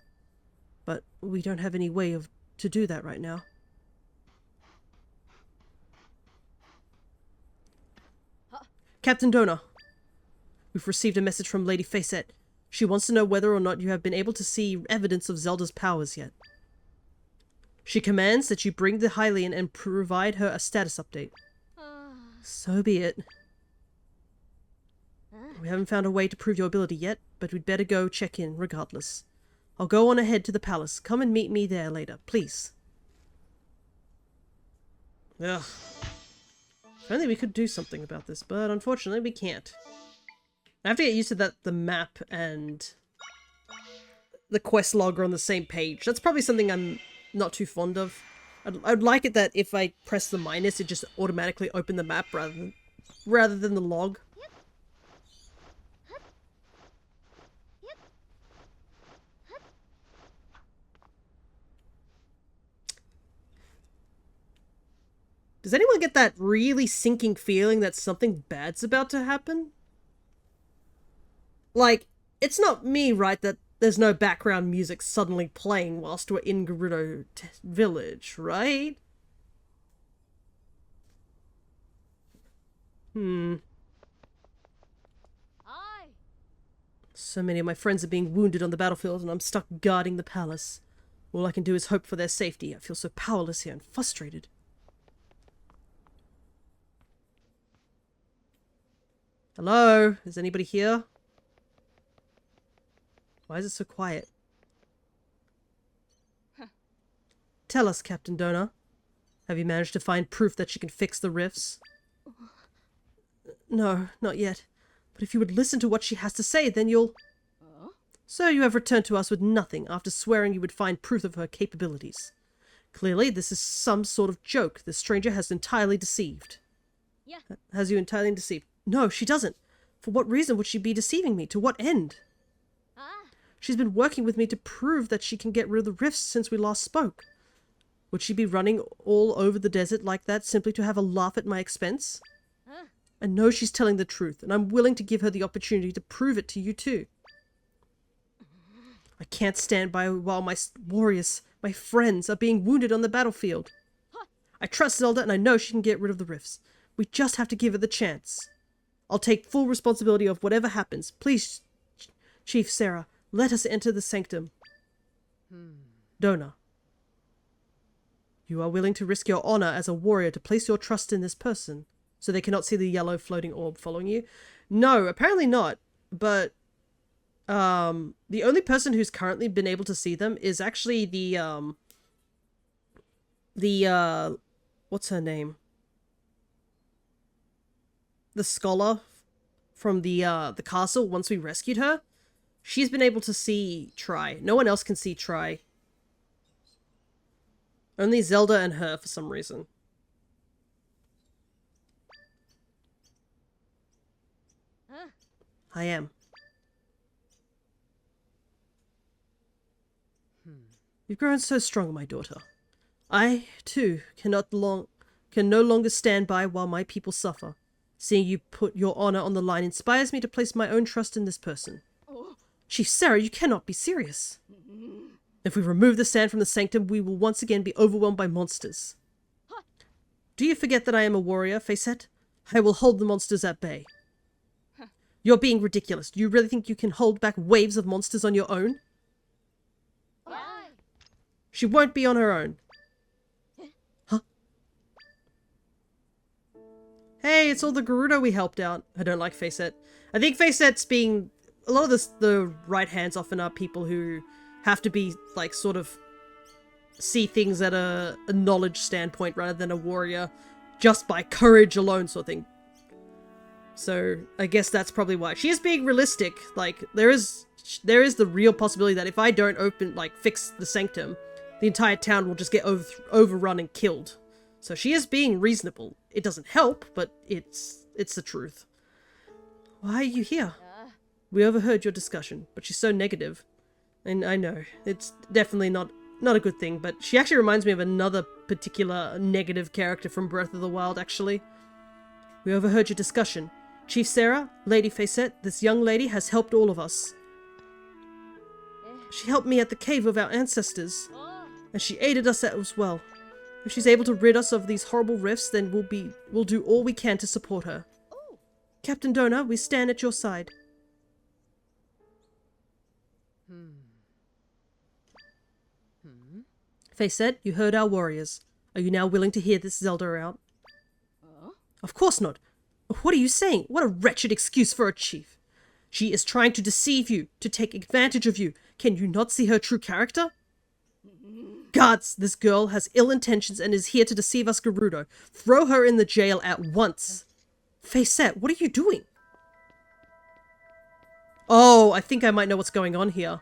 But we don't have any way to do that right now. Captain Dona, we've received a message from Lady Facette. She wants to know whether or not you have been able to see evidence of Zelda's powers yet. She commands that you bring the Hylian and provide her a status update. So be it. We haven't found a way to prove your ability yet, but we'd better go check in regardless. I'll go on ahead to the palace. Come and meet me there later, please. Ugh. If only we could do something about this, but unfortunately we can't. I have to get used to the map and the quest log are on the same page. That's probably something I'm not too fond of. I'd like it that if I press the minus, it just automatically open the map rather than the log. Does anyone get that really sinking feeling that something bad's about to happen? Like, it's not me, right, that there's no background music suddenly playing whilst we're in Gerudo Village, right? So many of my friends are being wounded on the battlefield and I'm stuck guarding the palace. All I can do is hope for their safety. I feel so powerless here and frustrated. Hello? Is anybody here? Why is it so quiet? Tell us, Captain Dona. Have you managed to find proof that she can fix the rifts? No, not yet. But if you would listen to what she has to say, then you'll... So you have returned to us with nothing after swearing you would find proof of her capabilities. Clearly, this is some sort of joke. The stranger has entirely deceived. Yeah. Has you entirely deceived? No, she doesn't. For what reason would she be deceiving me? To what end? She's been working with me to prove that she can get rid of the rifts since we last spoke. Would she be running all over the desert like that simply to have a laugh at my expense? I know she's telling the truth, and I'm willing to give her the opportunity to prove it to you too. I can't stand by while my warriors, my friends, are being wounded on the battlefield. I trust Zelda, and I know she can get rid of the rifts. We just have to give her the chance. I'll take full responsibility of whatever happens. Please, Chief Sarah, let us enter the sanctum. Dona. You are willing to risk your honor as a warrior to place your trust in this person, so they cannot see the yellow floating orb following you? No, apparently not. But, the only person who's currently been able to see them is actually what's her name? The scholar from the castle once we rescued her. She's been able to see Tri. No one else can see Tri. Only Zelda and her for some reason. I am. You've grown so strong, my daughter. I, too, can no longer stand by while my people suffer. Seeing you put your honor on the line inspires me to place my own trust in this person. Chief Sarah, you cannot be serious. If we remove the sand from the sanctum, we will once again be overwhelmed by monsters. Do you forget that I am a warrior, Facette? I will hold the monsters at bay. You're being ridiculous. Do you really think you can hold back waves of monsters on your own? She won't be on her own. Huh? Hey, it's all the Gerudo we helped out. I don't like Facette. I think Facette's being... A lot of the right hands often are people who have to be, like, sort of see things at a knowledge standpoint rather than a warrior just by courage alone sort of thing. So, I guess that's probably why. She is being realistic. Like, there is the real possibility that if I don't fix the sanctum, the entire town will just get overrun and killed. So she is being reasonable. It doesn't help, but it's the truth. Why are you here? We overheard your discussion, but she's so negative. And I know, it's definitely not a good thing, but she actually reminds me of another particular negative character from Breath of the Wild, actually. We overheard your discussion. Chief Sarah, Lady Facette, this young lady has helped all of us. She helped me at the cave of our ancestors, and she aided us as well. If she's able to rid us of these horrible rifts, then we'll do all we can to support her. Captain Dona, we stand at your side. Facette, you heard our warriors. Are you now willing to hear this Zelda out? Of course not. What are you saying? What a wretched excuse for a chief. She is trying to deceive you, to take advantage of you. Can you not see her true character? Guards, this girl has ill intentions and is here to deceive us, Gerudo. Throw her in the jail at once. Facette, what are you doing? Oh, I think I might know what's going on here.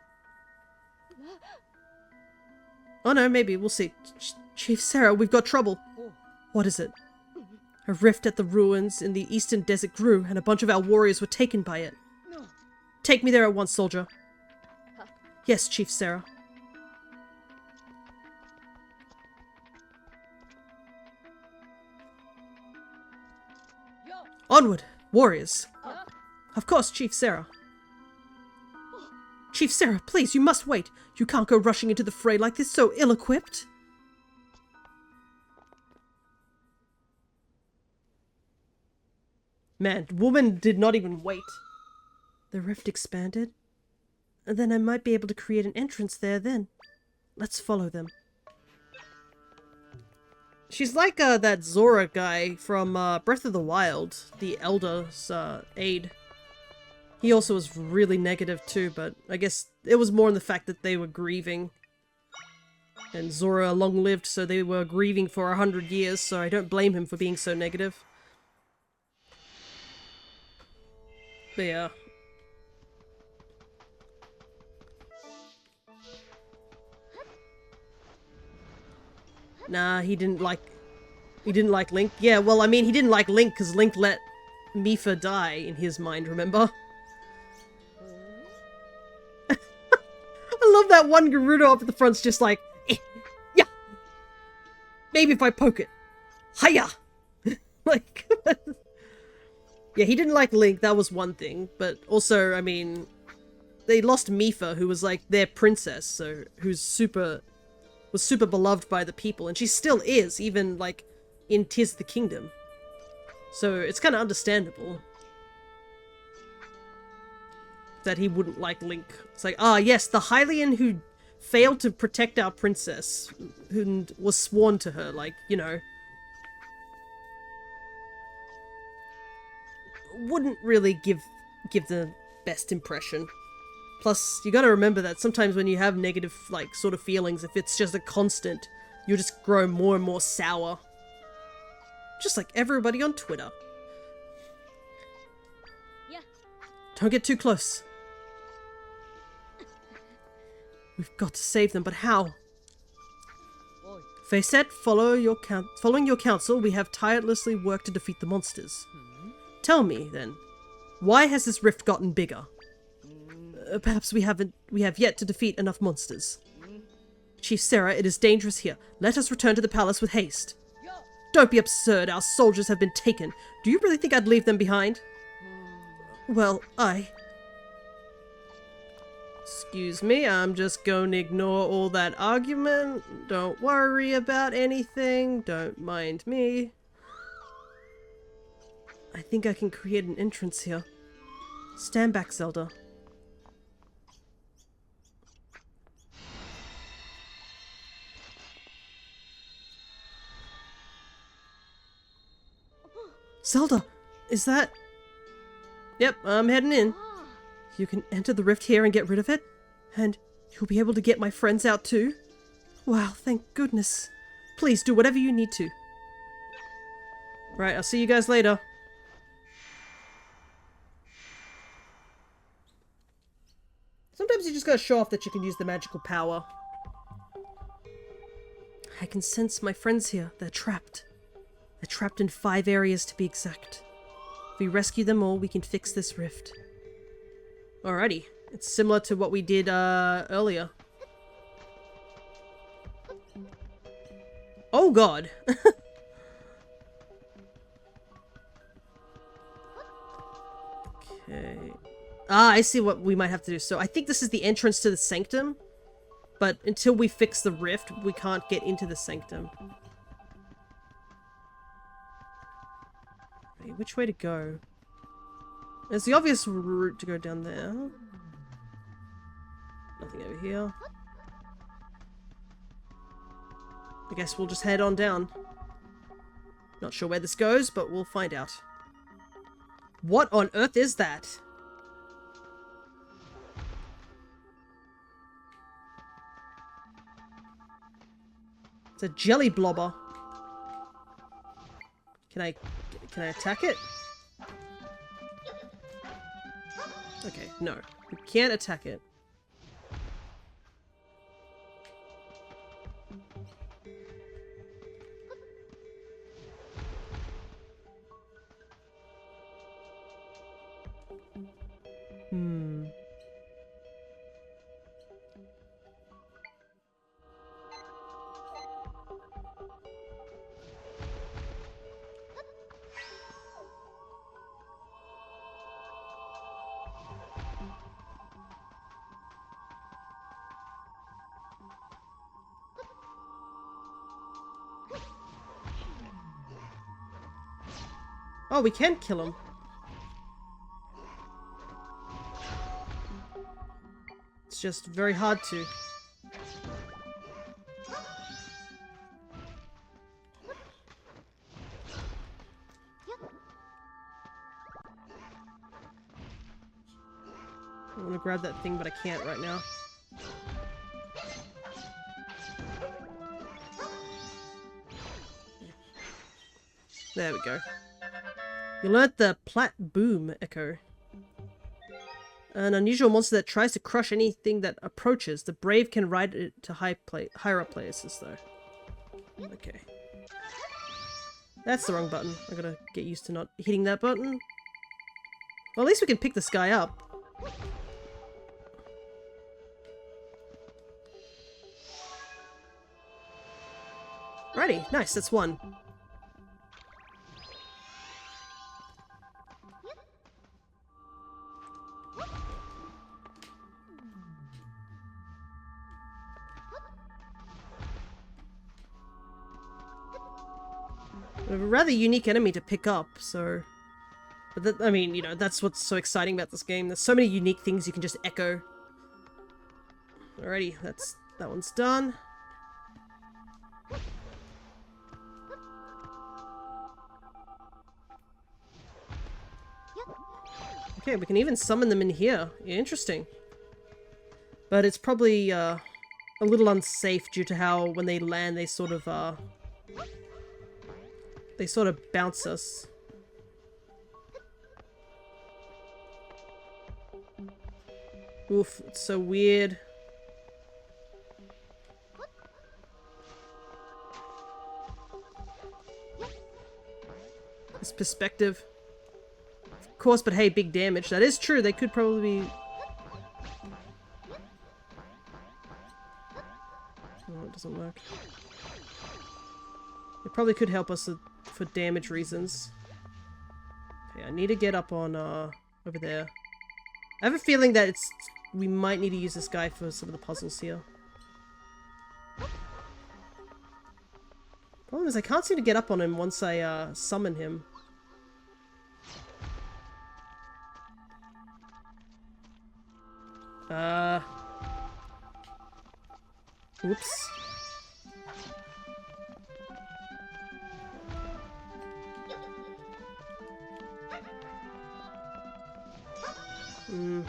Oh no, maybe. We'll see. Chief Sarah, we've got trouble. What is it? A rift at the ruins in the eastern desert grew, and a bunch of our warriors were taken by it. Take me there at once, soldier. Yes, Chief Sarah. Onward, warriors. Of course, Chief Sarah. Chief Sarah, please, you must wait. You can't go rushing into the fray like this, so ill-equipped. Man, woman did not even wait. The rift expanded. And then I might be able to create an entrance there then. Let's follow them. She's like that Zora guy from Breath of the Wild, the Elder's aide. He also was really negative too, but I guess it was more in the fact that they were grieving. And Zora long-lived, so they were grieving for 100 years, so I don't blame him for being so negative. But yeah. Nah, he didn't like Link. Yeah, well, I mean, he didn't like Link because Link let Mipha die in his mind, remember? I love that one Gerudo up at the front's just like, yeah. Maybe if I poke it. Hiya! Like, yeah, he didn't like Link, that was one thing. But also, I mean, they lost Mipha, who was like their princess, so was super beloved by the people, and she still is, even like in Tears of the Kingdom. So it's kind of understandable that he wouldn't like Link. It's like, ah, yes, the Hylian who failed to protect our princess, who was sworn to her, like, you know, wouldn't really give the best impression. Plus, you gotta remember that sometimes when you have negative, like, sort of feelings, if it's just a constant, you'll just grow more and more sour. Just like everybody on Twitter. Yeah. Don't get too close. We've got to save them, but how? Facette, following your counsel, we have tirelessly worked to defeat the monsters. Tell me, then, why has this rift gotten bigger? Perhaps we have yet to defeat enough monsters. Chief Sarah, it is dangerous here. Let us return to the palace with haste. Don't be absurd, our soldiers have been taken. Do you really think I'd leave them behind? Well, Excuse me, I'm just going to ignore all that argument. Don't worry about anything. Don't mind me. I think I can create an entrance here. Stand back, Zelda. Zelda, is that... Yep, I'm heading in. You can enter the rift here and get rid of it? And you'll be able to get my friends out too? Wow, thank goodness. Please do whatever you need to. Right, I'll see you guys later. Sometimes you just gotta show off that you can use the magical power. I can sense my friends here. They're trapped. They're trapped in 5 areas to be exact. If we rescue them all, we can fix this rift. Alrighty. It's similar to what we did earlier. Oh god! Okay. Ah, I see what we might have to do. So I think this is the entrance to the sanctum. But until we fix the rift, we can't get into the sanctum. Wait, which way to go? There's the obvious route to go down there. Nothing over here. I guess we'll just head on down. Not sure where this goes, but we'll find out. What on earth is that? It's a jelly blobber. Can I attack it? Okay, no. We can't attack it. Oh, we can kill him. It's just very hard to. I want to grab that thing, but I can't right now. There we go. You learnt the Plat Boom Echo. An unusual monster that tries to crush anything that approaches. The brave can ride it to higher up places, though. Okay. That's the wrong button. I gotta get used to not hitting that button. Well, at least we can pick this guy up. Righty, nice, that's one. A rather unique enemy to pick up, so... But that, I mean, you know, that's what's so exciting about this game. There's so many unique things you can just echo. Alrighty, that one's done. Okay, we can even summon them in here. Interesting. But it's probably a little unsafe due to how when they land they sort of bounce us. Oof, it's so weird. This perspective. Of course, but hey, big damage. That is true, they could probably be... Oh, it doesn't work. It probably could help us for damage reasons. Okay, I need to get up on, over there. I have a feeling that we might need to use this guy for some of the puzzles here. Problem is I can't seem to get up on him once I, summon him. Oops.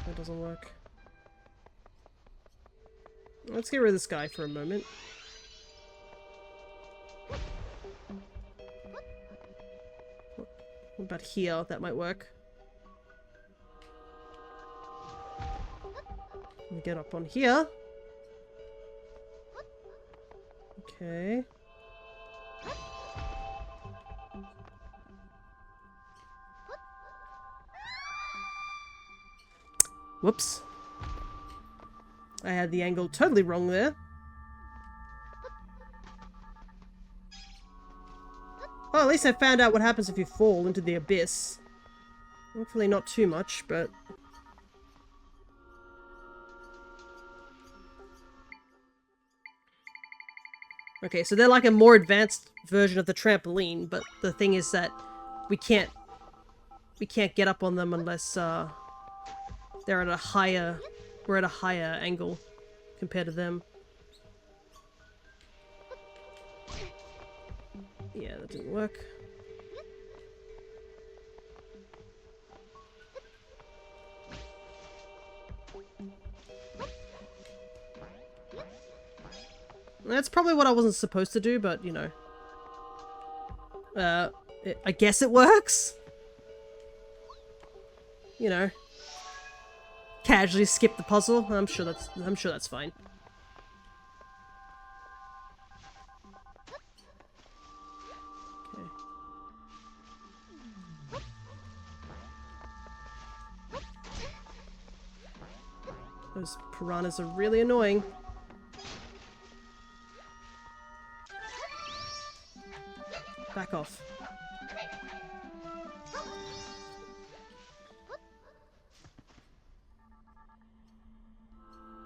That doesn't work. Let's get rid of this guy for a moment. What about here? That might work. Let me get up on here. Okay. Whoops. I had the angle totally wrong there. Well, at least I found out what happens if you fall into the abyss. Hopefully not too much, but... Okay, so they're like a more advanced version of the trampoline, but the thing is that we can't get up on them unless they're at a higher... we're at a higher angle compared to them. Yeah, that didn't work. That's probably what I wasn't supposed to do, but, you know. I guess it works? You know. Casually skip the puzzle. I'm sure that's fine. Okay. Those piranhas are really annoying. Back off.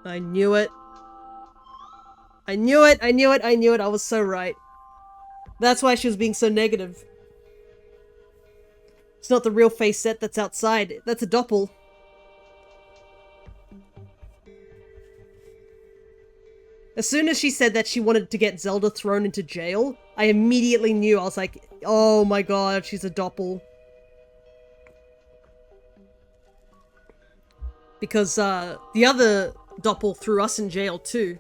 I knew it. I knew it, I knew it, I knew it. I was so right. That's why she was being so negative. It's not the real face set that's outside. That's a doppel. As soon as she said that she wanted to get Zelda thrown into jail, I immediately knew. I was like, oh my god, she's a doppel. Because, the other doppel threw us in jail too.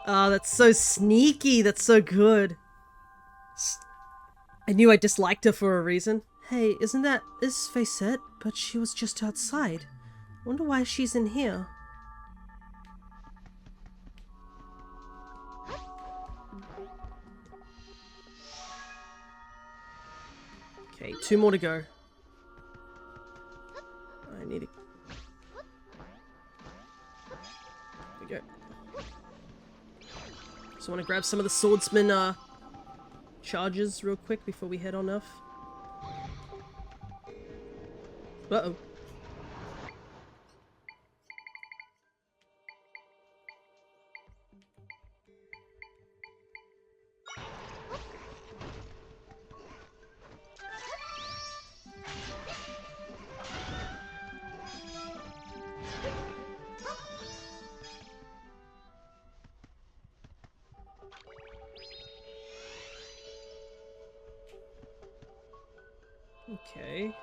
Ah, that's so sneaky. That's so good. I knew I disliked her for a reason. Hey, isn't that this Facette? But she was just outside. Wonder why she's in here. Okay, 2 more to go. I need to... There we go. Just want to grab some of the swordsman charges real quick before we head on off. Uh-oh. Okay.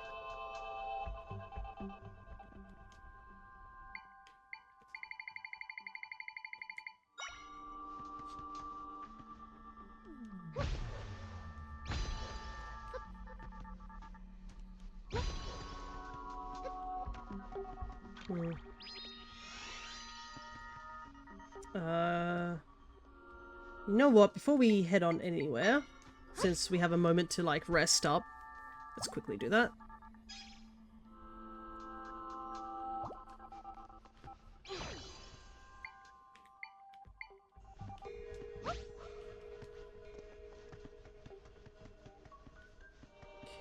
You know what? Before we head on anywhere, since we have a moment to, like, rest up, let's quickly do that.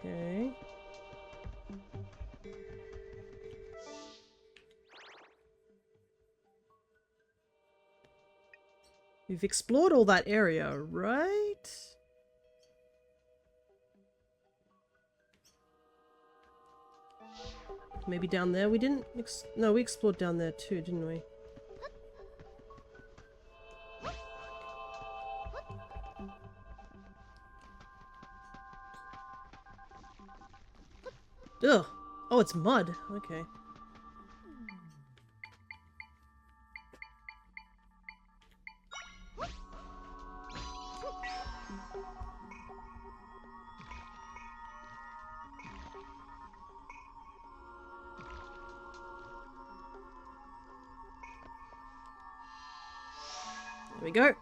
Okay. We've explored all that area, right? Maybe down there we didn't no, we explored down there too, didn't we? Ugh. Oh, it's mud. Okay. There we go.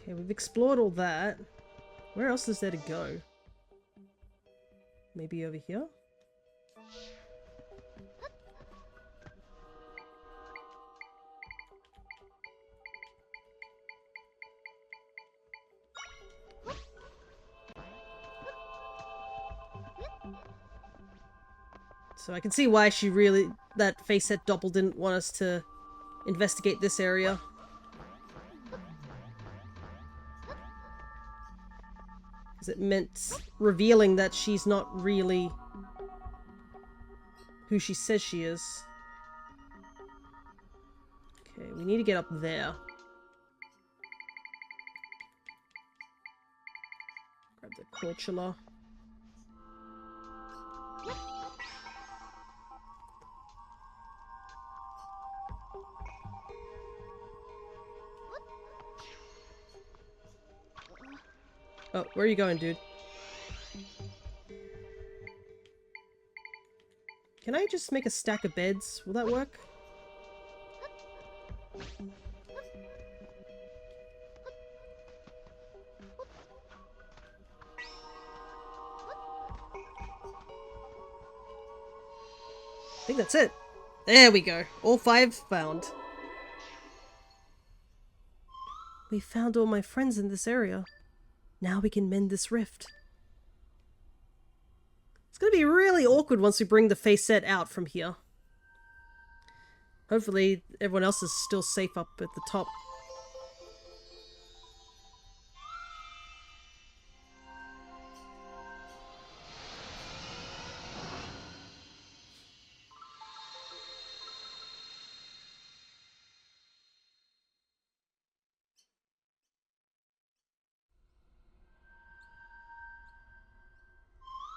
Okay, we've explored all that. Where else is there to go? Maybe over here? So I can see why that face set doppel didn't want us to investigate this area. Because it meant revealing that she's not really who she says she is. Okay, we need to get up there. Grab the Corchula. Oh, where are you going, dude? Can I just make a stack of beds? Will that work? I think that's it. There we go. All 5 found. We found all my friends in this area. Now we can mend this rift. It's gonna be really awkward once we bring the face set out from here. Hopefully everyone else is still safe up at the top.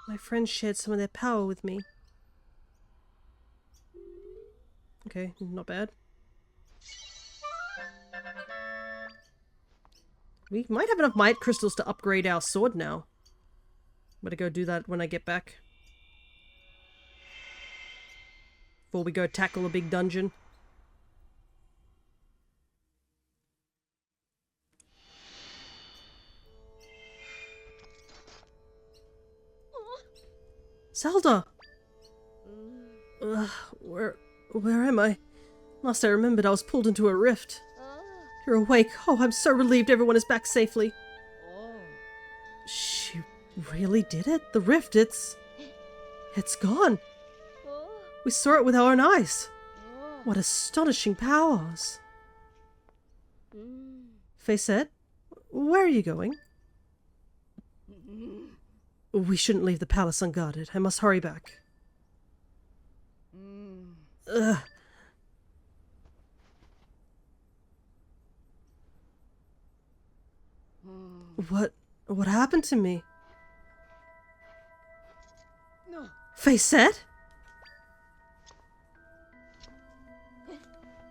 My friends shared some of their power with me. Okay, not bad. We might have enough might crystals to upgrade our sword now. Better go do that when I get back. Before we go tackle a big dungeon. Zelda! Where am I? Last I remembered, I was pulled into a rift. You're awake. Oh, I'm so relieved everyone is back safely. She really did it? The rift, it's gone. We saw it with our own eyes. What astonishing powers. Facette, where are you going? We shouldn't leave the palace unguarded. I must hurry back. Ugh. What happened to me? No. Facette?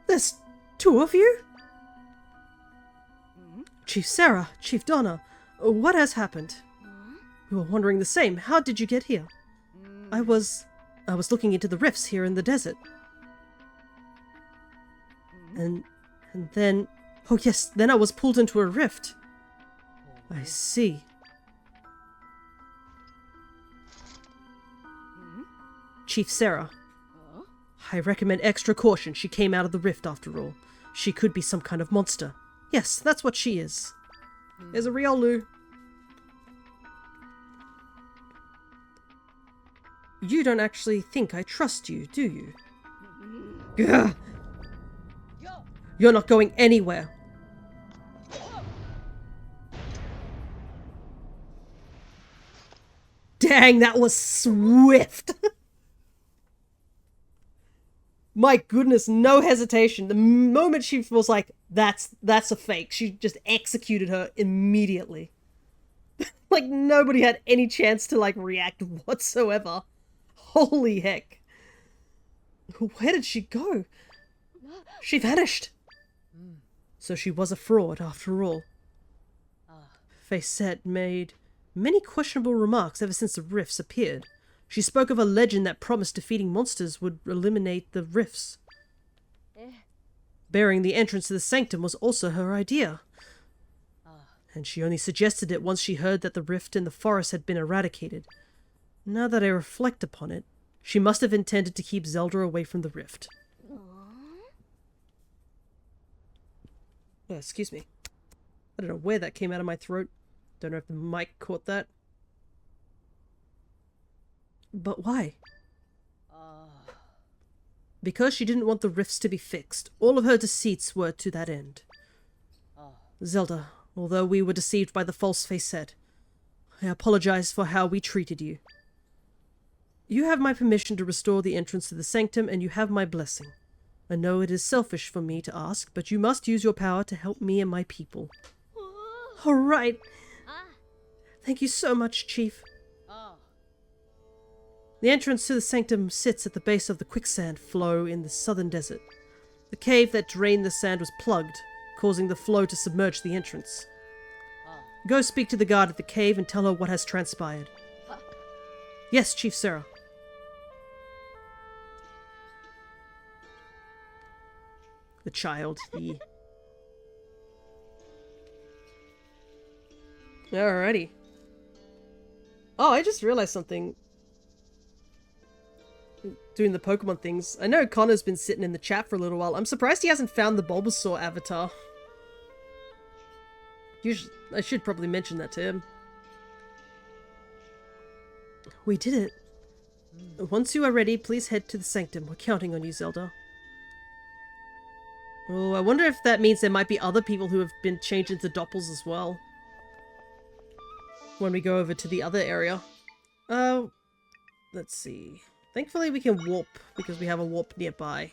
There's 2 of you? Chief Sarah, Chief Donna, what has happened? We were wondering the same. How did you get here? I was looking into the rifts here in the desert. And then... Oh yes, then I was pulled into a rift. I see. Chief Sarah. I recommend extra caution. She came out of the rift after all. She could be some kind of monster. Yes, that's what she is. There's a Riolu. You don't actually think I trust you, do you? Gah! You're not going anywhere. Dang, that was swift. My goodness, no hesitation. The moment she was like, that's a fake, she just executed her immediately. Like, nobody had any chance to, like, react whatsoever. Holy heck. Where did she go? She vanished! So she was a fraud after all. Facette made many questionable remarks ever since the rifts appeared. She spoke of a legend that promised defeating monsters would eliminate the rifts. Bearing the entrance to the sanctum was also her idea. And she only suggested it once she heard that the rift in the forest had been eradicated. Now that I reflect upon it, she must have intended to keep Zelda away from the rift. Oh, excuse me. I don't know where that came out of my throat. Don't know if the mic caught that. But why? Because she didn't want the rifts to be fixed. All of her deceits were to that end. Zelda, although we were deceived by the false facette, I apologize for how we treated you. You have my permission to restore the entrance to the sanctum, and you have my blessing. I know it is selfish for me to ask, but you must use your power to help me and my people. All right. Thank you so much, Chief. The entrance to the sanctum sits at the base of the quicksand flow in the southern desert. The cave that drained the sand was plugged, causing the flow to submerge the entrance. Go speak to the guard at the cave and tell her what has transpired. Yes, Chief Sarah. The child, Alrighty. Oh, I just realized something. Doing the Pokemon things. I know Connor's been sitting in the chat for a little while. I'm surprised he hasn't found the Bulbasaur avatar. I should probably mention that to him. We did it. Once you are ready, please head to the sanctum. We're counting on you, Zelda. Oh, I wonder if that means there might be other people who have been changed into doppels as well. When we go over to the other area. Let's see. Thankfully we can warp, because we have a warp nearby.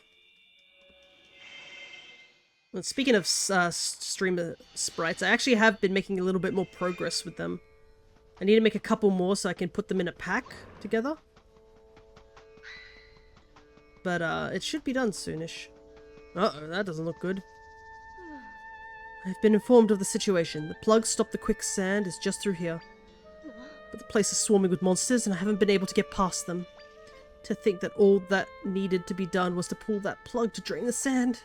Well, speaking of streamer sprites, I actually have been making a little bit more progress with them. I need to make a couple more so I can put them in a pack together. But it should be done soonish. Uh-oh, that doesn't look good. I've been informed of the situation. The plug stop the quicksand is just through here. But the place is swarming with monsters and I haven't been able to get past them. To think that all that needed to be done was to pull that plug to drain the sand.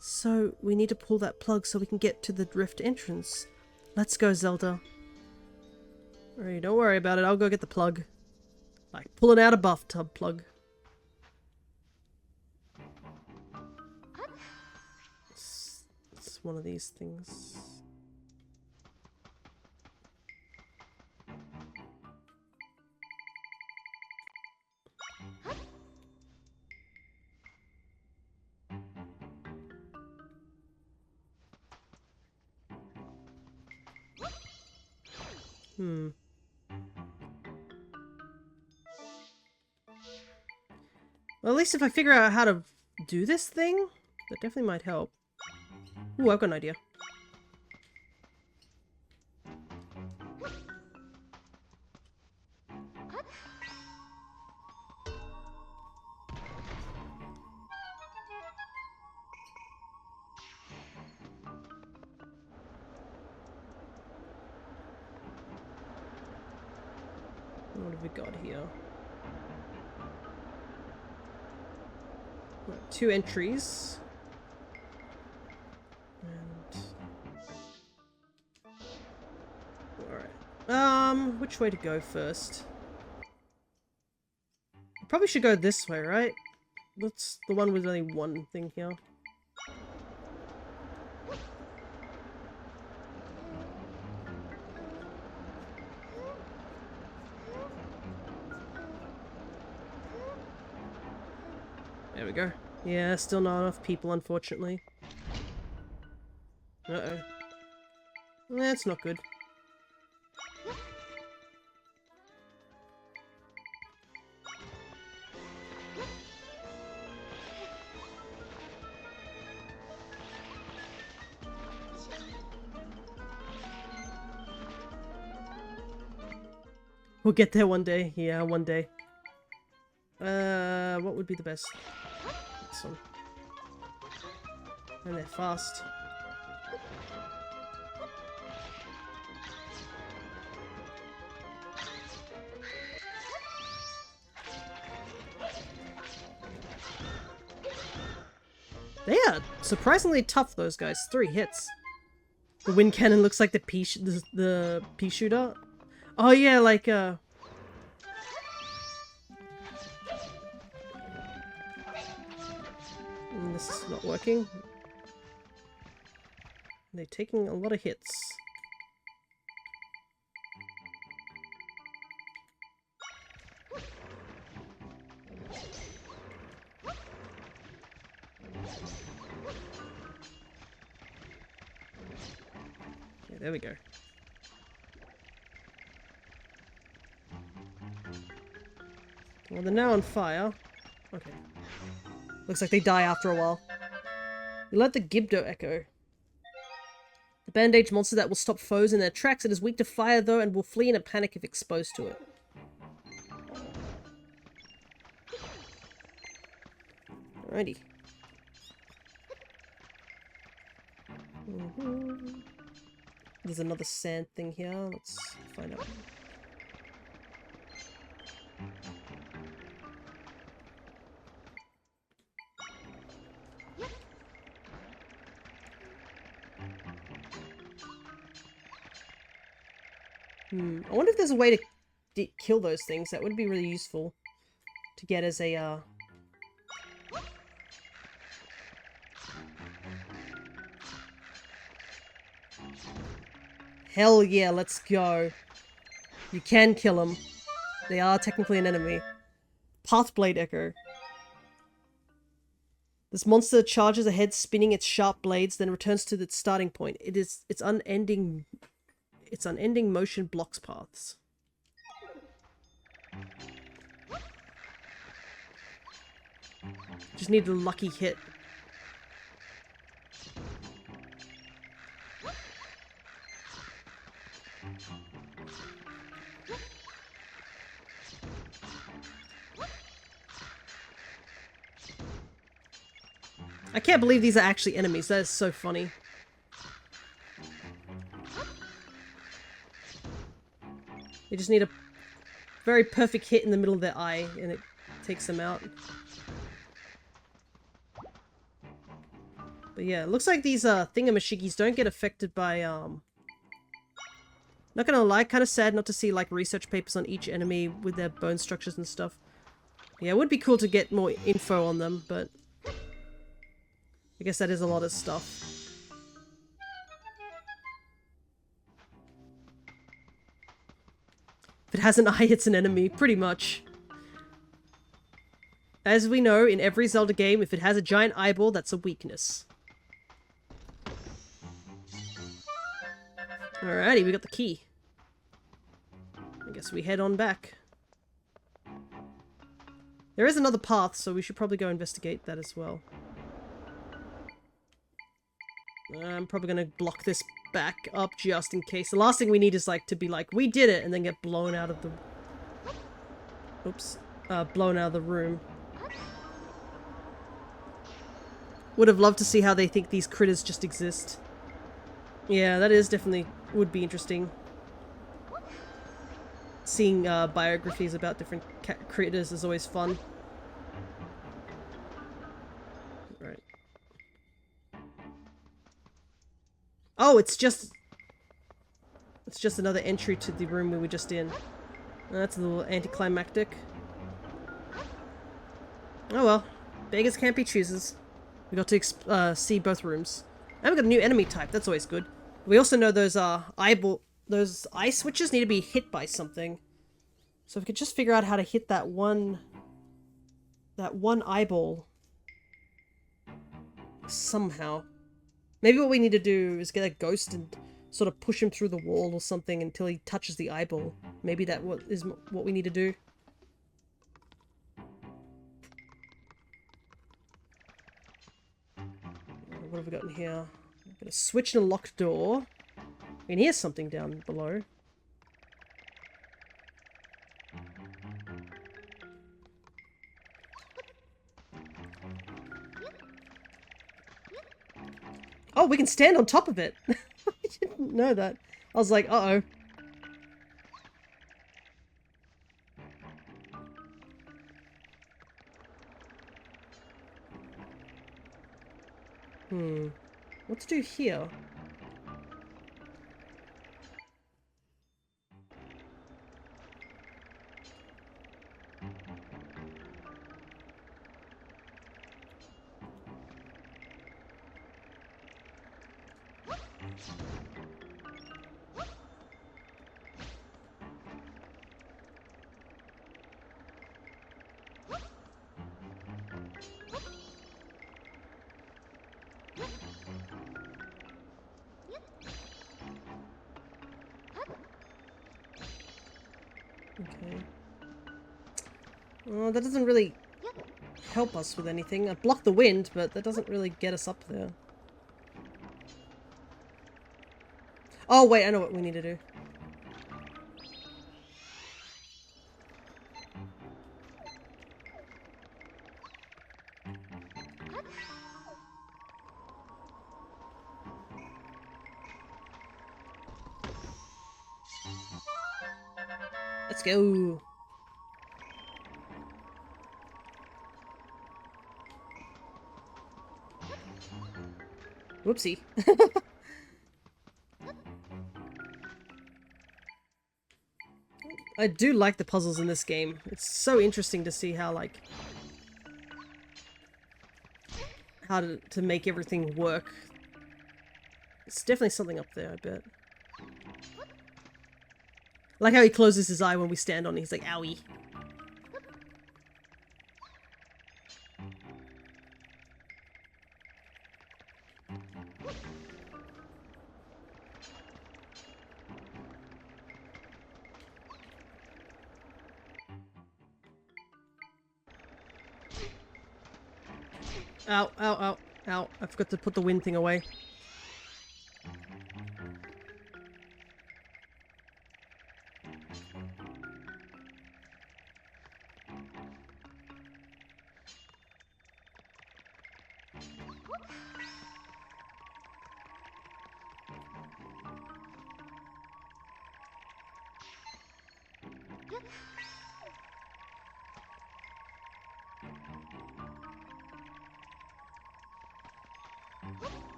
So, we need to pull that plug so we can get to the rift entrance. Let's go, Zelda. Alright, don't worry about it. I'll go get the plug. Like pulling out a bathtub plug. It's one of these things. Well, at least if I figure out how to do this thing, that definitely might help. Ooh, I've got an idea. What have we got here? Right, 2 entries. And... Alright. Which way to go first? Probably should go this way, right? That's the one with only one thing here. There we go. Yeah, still not enough people, unfortunately. Uh-oh. That's not good. We'll get there one day. Yeah, one day. What would be the best? This one. And they're fast. They are surprisingly tough, those guys. 3 hits. The wind cannon looks like the pea shooter. Oh yeah, like this is not working. They're taking a lot of hits. Yeah, there we go. Well, they're now on fire. Okay. Looks like they die after a while. We let the Gibdo echo. The bandage monster that will stop foes in their tracks. It is weak to fire though and will flee in a panic if exposed to it. Alrighty. There's another sand thing here. Let's find out. I wonder if there's a way to kill those things. That would be really useful to get as a, Hell yeah, let's go. You can kill them. They are technically an enemy. Pathblade Echo. This monster charges ahead, spinning its sharp blades, then returns to its starting point. Its unending motion blocks paths. Just need a lucky hit. I can't believe these are actually enemies. That is so funny. They just need a very perfect hit in the middle of their eye, and it takes them out. But yeah, it looks like these thingamashiggies don't get affected by not gonna lie, kind of sad not to see like research papers on each enemy with their bone structures and stuff. Yeah, it would be cool to get more info on them, but I guess that is a lot of stuff. If it has an eye, it's an enemy, pretty much. As we know, in every Zelda game, if it has a giant eyeball, that's a weakness. Alrighty, we got the key. I guess we head on back. There is another path, so we should probably go investigate that as well. I'm probably gonna block this back up just in case. The last thing we need is like to be like, we did it, and then get blown out of the... Oops. Blown out of the room. Would have loved to see how they think these critters just exist. Yeah, that is definitely... would be interesting. Seeing biographies about different critters is always fun. Right. Oh, it's just another entry to the room we were just in. That's a little anticlimactic. Oh well. Beggars can't be choosers. We got to see both rooms. And we got a new enemy type, that's always good. We also know those those eye switches need to be hit by something. So if we could just figure out how to hit that one eyeball somehow. Maybe what we need to do is get a ghost and sort of push him through the wall or something until he touches the eyeball. Maybe that is what we need to do. What have we got in here? We've got a switch and a locked door. We can hear something down below. Oh, we can stand on top of it. I didn't know that. I was like, uh-oh. What to do here? Okay. Well, that doesn't really help us with anything. I block the wind, but that doesn't really get us up there. Oh, wait, I know what we need to do. Let's go. Whoopsie. I do like the puzzles in this game. It's so interesting to see how, like, how to make everything work. It's definitely something up there, I bet. I like how he closes his eye when we stand on it. He's like, owie. Ow, ow, ow, ow. I forgot to put the wind thing away.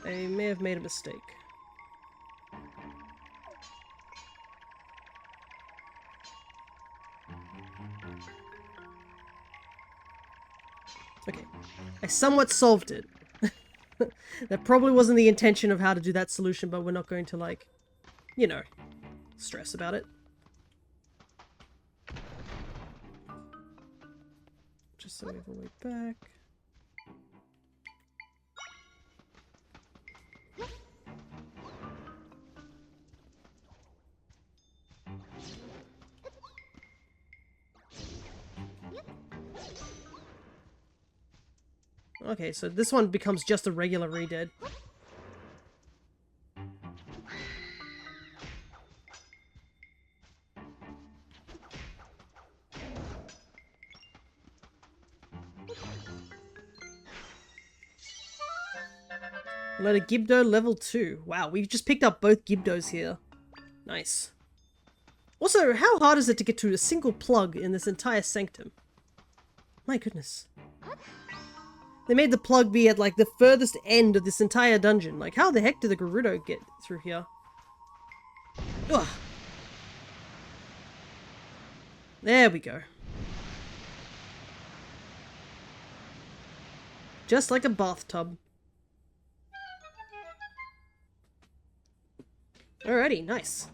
I may have made a mistake. Okay. I somewhat solved it. That probably wasn't the intention of how to do that solution, but we're not going to, like, you know, stress about it. Just so we have a way back. Okay, so this one becomes just a regular redead. Load a Gibdo level 2. Wow, we've just picked up both Gibdos here. Nice. Also, how hard is it to get to a single plug in this entire sanctum? My goodness. They made the plug be at, like, the furthest end of this entire dungeon. Like, how the heck did the Gerudo get through here? Ugh. There we go. Just like a bathtub. Alrighty, nice.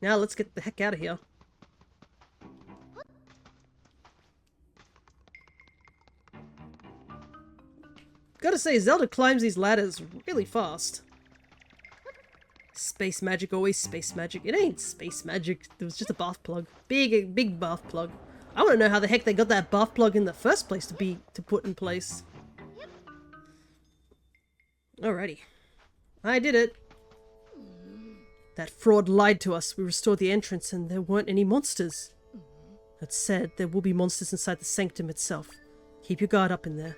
Now let's get the heck out of here. Gotta say, Zelda climbs these ladders really fast. Space magic, always space magic. It ain't space magic. It was just a bath plug. Big bath plug. I want to know how the heck they got that bath plug in the first place to put in place. Alrighty. I did it. That fraud lied to us. We restored the entrance and there weren't any monsters. That said, there will be monsters inside the sanctum itself. Keep your guard up in there.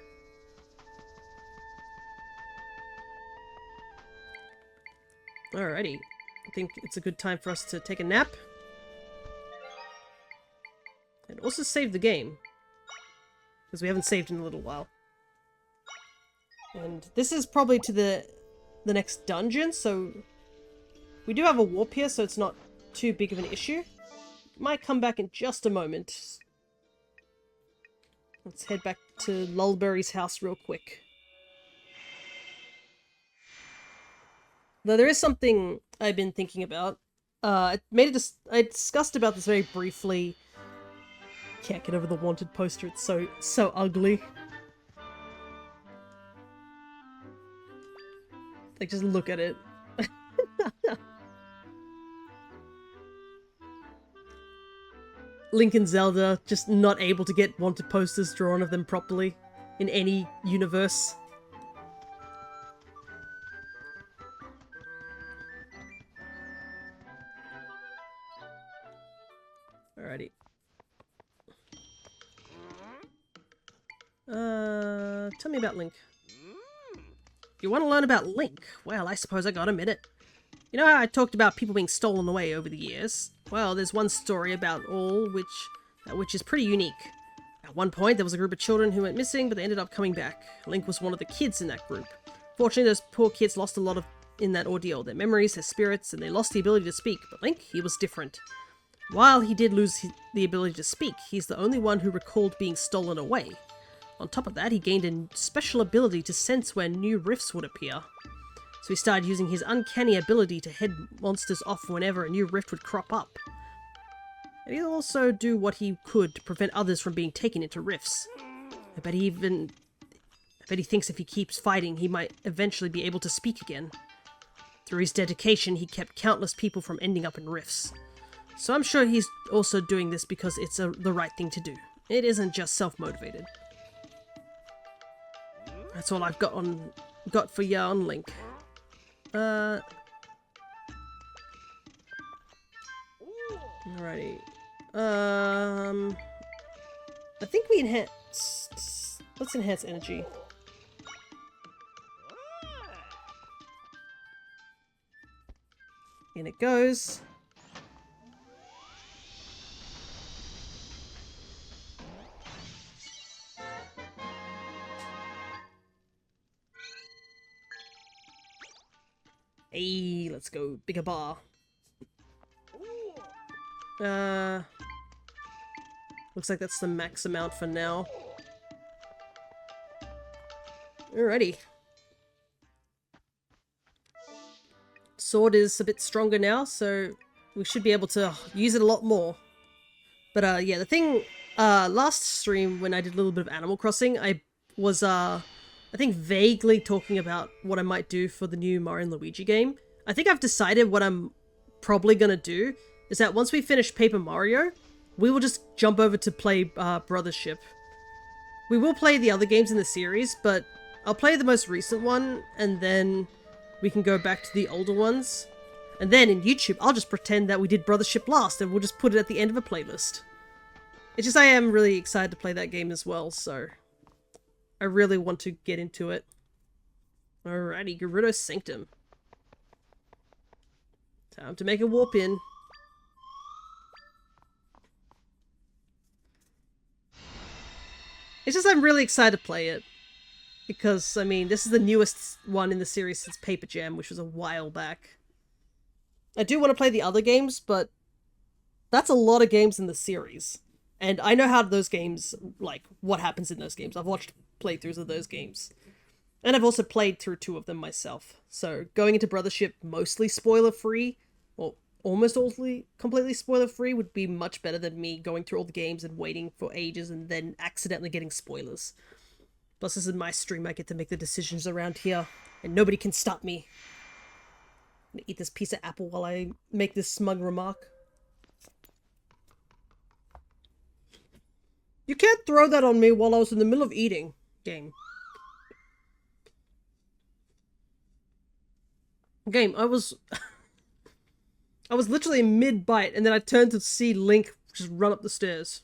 Alrighty. I think it's a good time for us to take a nap. And also save the game. Because we haven't saved in a little while. And this is probably to the next dungeon, so... We do have a warp here, so it's not too big of an issue. Might come back in just a moment. Let's head back to Lulberry's house real quick. Though there is something I've been thinking about. I discussed about this very briefly. Can't get over the wanted poster, it's so ugly. Like, just look at it. Link and Zelda just not able to get wanted posters drawn of them properly in any universe. Alrighty. Tell me about Link. You want to learn about Link? Well, I suppose I got a minute. You know how I talked about people being stolen away over the years? Well, there's one story about all which is pretty unique. At one point, there was a group of children who went missing, but they ended up coming back. Link was one of the kids in that group. Fortunately, those poor kids lost a lot in that ordeal. Their memories, their spirits, and they lost the ability to speak. But Link, he was different. While he did lose the ability to speak, he's the only one who recalled being stolen away. On top of that, he gained a special ability to sense where new rifts would appear. So he started using his uncanny ability to head monsters off whenever a new rift would crop up. And he'll also do what he could to prevent others from being taken into rifts. I bet he thinks if he keeps fighting, he might eventually be able to speak again. Through his dedication, he kept countless people from ending up in rifts. So I'm sure he's also doing this because it's the right thing to do. It isn't just self-motivated. That's all I've got for ya on Link. Alrighty. I think we enhanced... Let's enhance energy. In it goes. Hey, let's go. Bigger bar. Looks like that's the max amount for now. Alrighty. Sword is a bit stronger now, so we should be able to use it a lot more. But yeah, the thing, last stream when I did a little bit of Animal Crossing, I was, I think vaguely talking about what I might do for the new Mario and Luigi game. I think I've decided what I'm probably gonna do is that once we finish Paper Mario, we will just jump over to play Brothership. We will play the other games in the series, but I'll play the most recent one, and then we can go back to the older ones. And then in YouTube, I'll just pretend that we did Brothership last, and we'll just put it at the end of a playlist. It's just I am really excited to play that game as well, so I really want to get into it. Alrighty, Gerudo Sanctum. Time to make a warp in. It's just I'm really excited to play it. Because, I mean, this is the newest one in the series since Paper Jam, which was a while back. I do want to play the other games, but that's a lot of games in the series. And I know how those games, like, what happens in those games. I've watched playthroughs of those games. And I've also played through 2 of them myself. So, going into Brothership mostly spoiler-free, or almost completely spoiler-free, would be much better than me going through all the games and waiting for ages and then accidentally getting spoilers. Plus, this is my stream, I get to make the decisions around here, and nobody can stop me. I'm gonna eat this piece of apple while I make this smug remark. You can't throw that on me while I was in the middle of eating. Game. Game, I was... I was literally mid-bite, and then I turned to see Link just run up the stairs.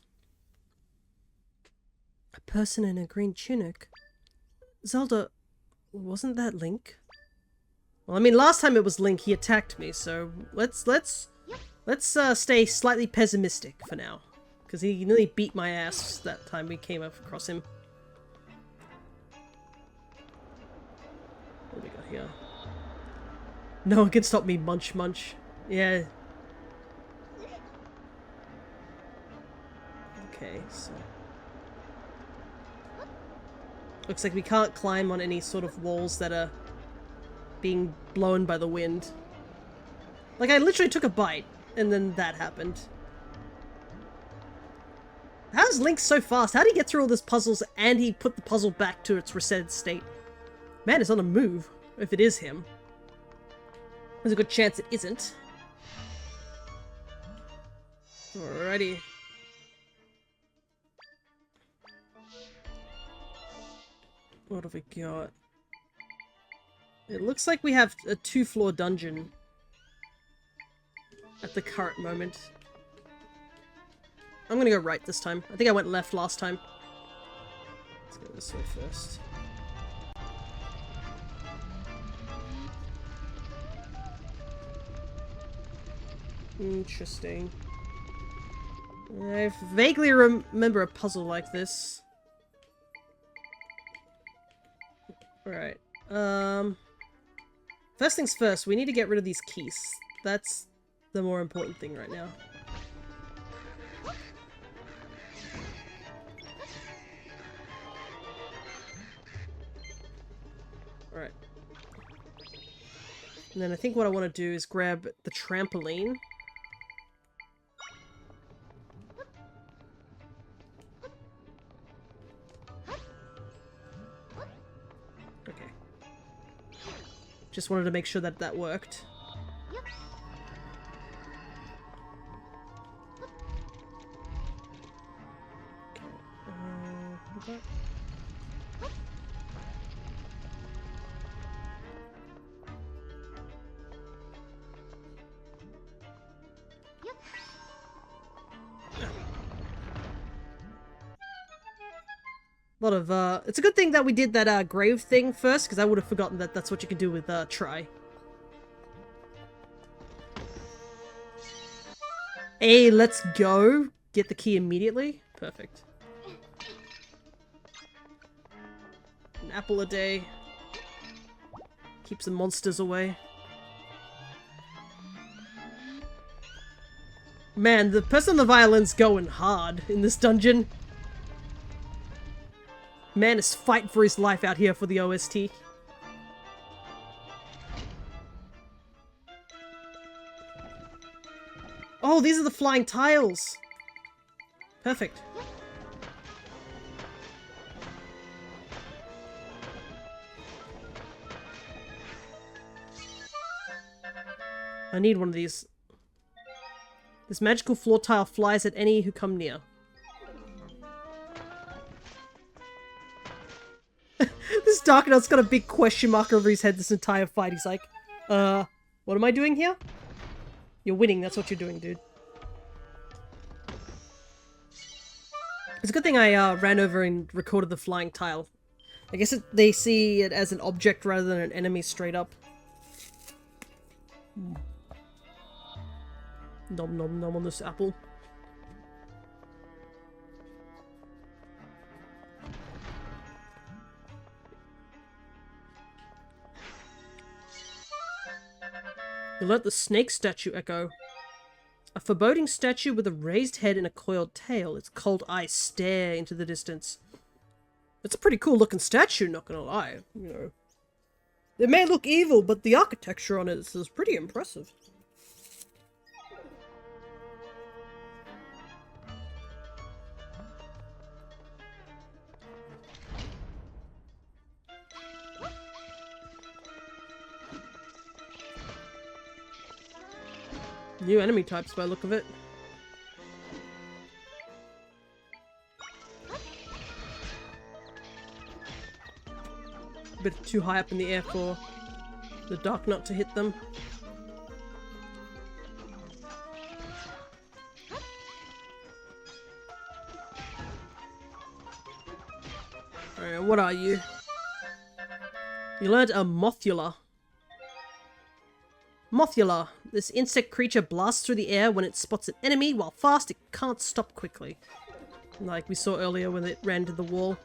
A person in a green tunic? Zelda, wasn't that Link? Well, I mean, last time it was Link, he attacked me, so let's stay slightly pessimistic for now. Because he nearly beat my ass that time we came across him. What do we got here? No one can stop me, Munch Munch. Yeah. Okay, so... looks like we can't climb on any sort of walls that are being blown by the wind. Like, I literally took a bite, and then that happened. How's Link so fast? How did he get through all these puzzles and he put the puzzle back to its reset state? Man, it's on a move, if it is him. There's a good chance it isn't. Alrighty. What have we got? It looks like we have a 2-floor dungeon at the current moment. I'm gonna go right this time. I think I went left last time. Let's go this way first. Interesting. I vaguely remember a puzzle like this. Alright. First things first, we need to get rid of these keys. That's the more important thing right now. Alright. And then I think what I want to do is grab the trampoline. Okay. Just wanted to make sure that that worked. Okay. Lot of, it's a good thing that we did that, grave thing first, because I would have forgotten that that's what you can do with, try. Hey, let's go! Get the key immediately. Perfect. An apple a day. Keeps the monsters away. Man, the person on the violin's going hard in this dungeon. Man is fighting for his life out here for the OST. Oh, these are the flying tiles! Perfect. I need one of these. This magical floor tile flies at any who come near. This Darknut's got a big question mark over his head this entire fight. He's like, what am I doing here? You're winning, that's what you're doing, dude. It's a good thing I ran over and recorded the flying tile. I guess they see it as an object rather than an enemy straight up. Nom nom nom on this apple. You let the snake statue echo. A foreboding statue with a raised head and a coiled tail. Its cold eyes stare into the distance. It's a pretty cool looking statue, not gonna lie. You know, it may look evil, but the architecture on it is pretty impressive. New enemy types by the look of it. A bit too high up in the air for the Darknut to hit them. what are you? You learned a Mothula. Mothula. This insect creature blasts through the air when it spots an enemy. While fast, it can't stop quickly. Like we saw earlier when it ran to the wall.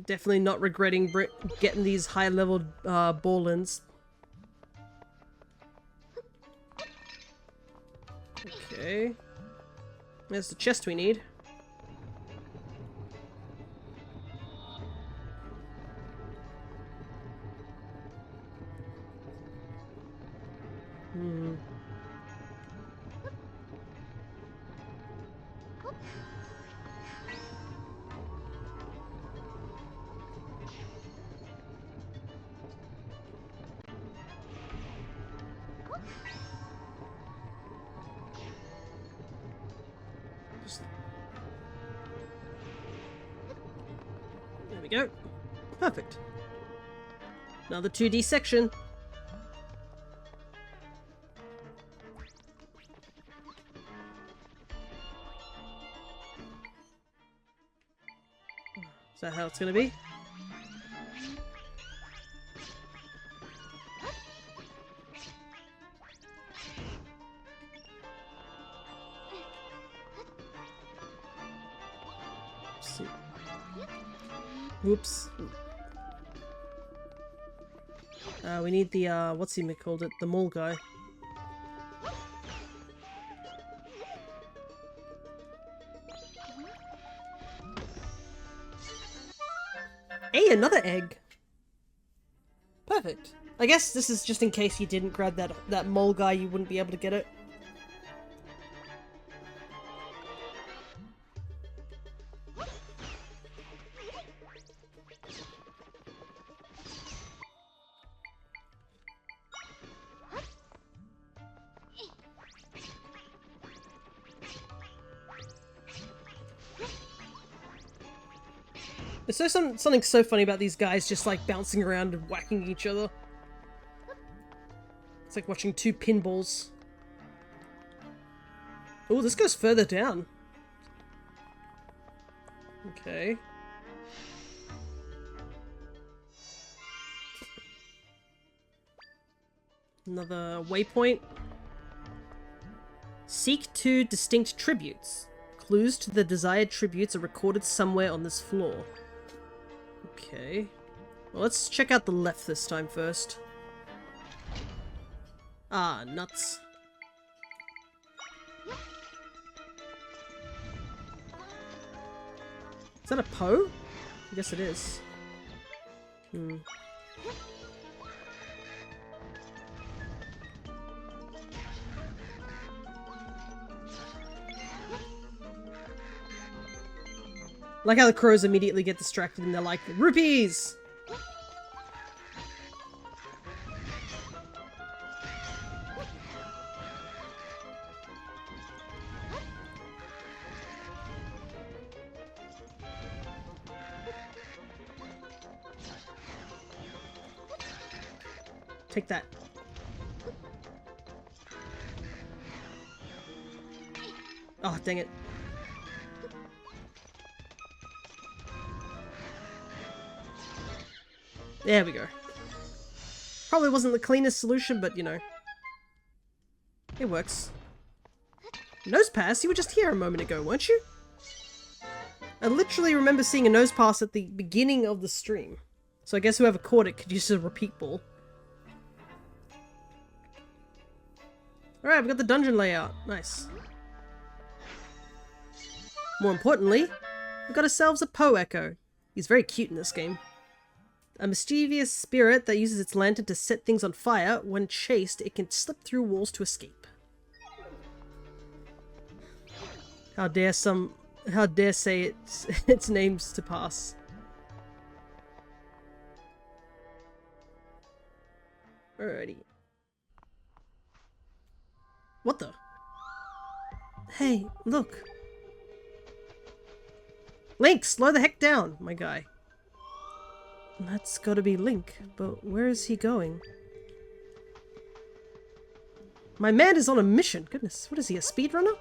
Definitely not regretting getting these high-level ball-ins. Okay. There's the chest we need. There we go. Perfect. Another 2D section. Is that how it's gonna be? Whoops. We need the, what's he called it? The mole guy. Hey, another egg! Perfect. I guess this is just in case you didn't grab that mole guy, you wouldn't be able to get it. There's something so funny about these guys just like bouncing around and whacking each other. It's like watching two pinballs. Oh, this goes further down. Okay. Another waypoint. Seek 2 distinct tributes. Clues to the desired tributes are recorded somewhere on this floor. Okay. Well, let's check out the left this time first. Ah, nuts. Is that a Poe? I guess it is. Like how the crows immediately get distracted and they're like, rupees! Take that. Oh, dang it. There we go. Probably wasn't the cleanest solution, but you know. It works. Nose pass? You were just here a moment ago, weren't you? I literally remember seeing a nose pass at the beginning of the stream. So I guess whoever caught it could use a repeat ball. Alright, we got the dungeon layout. Nice. More importantly, we got ourselves a Poe Echo. He's very cute in this game. A mischievous spirit that uses its lantern to set things on fire. When chased, it can slip through walls to escape. How dare say its names to pass. Alrighty. What the? Hey, look. Link, slow the heck down, my guy. That's gotta be Link, but where is he going? My man is on a mission. Goodness, what is he, a speedrunner?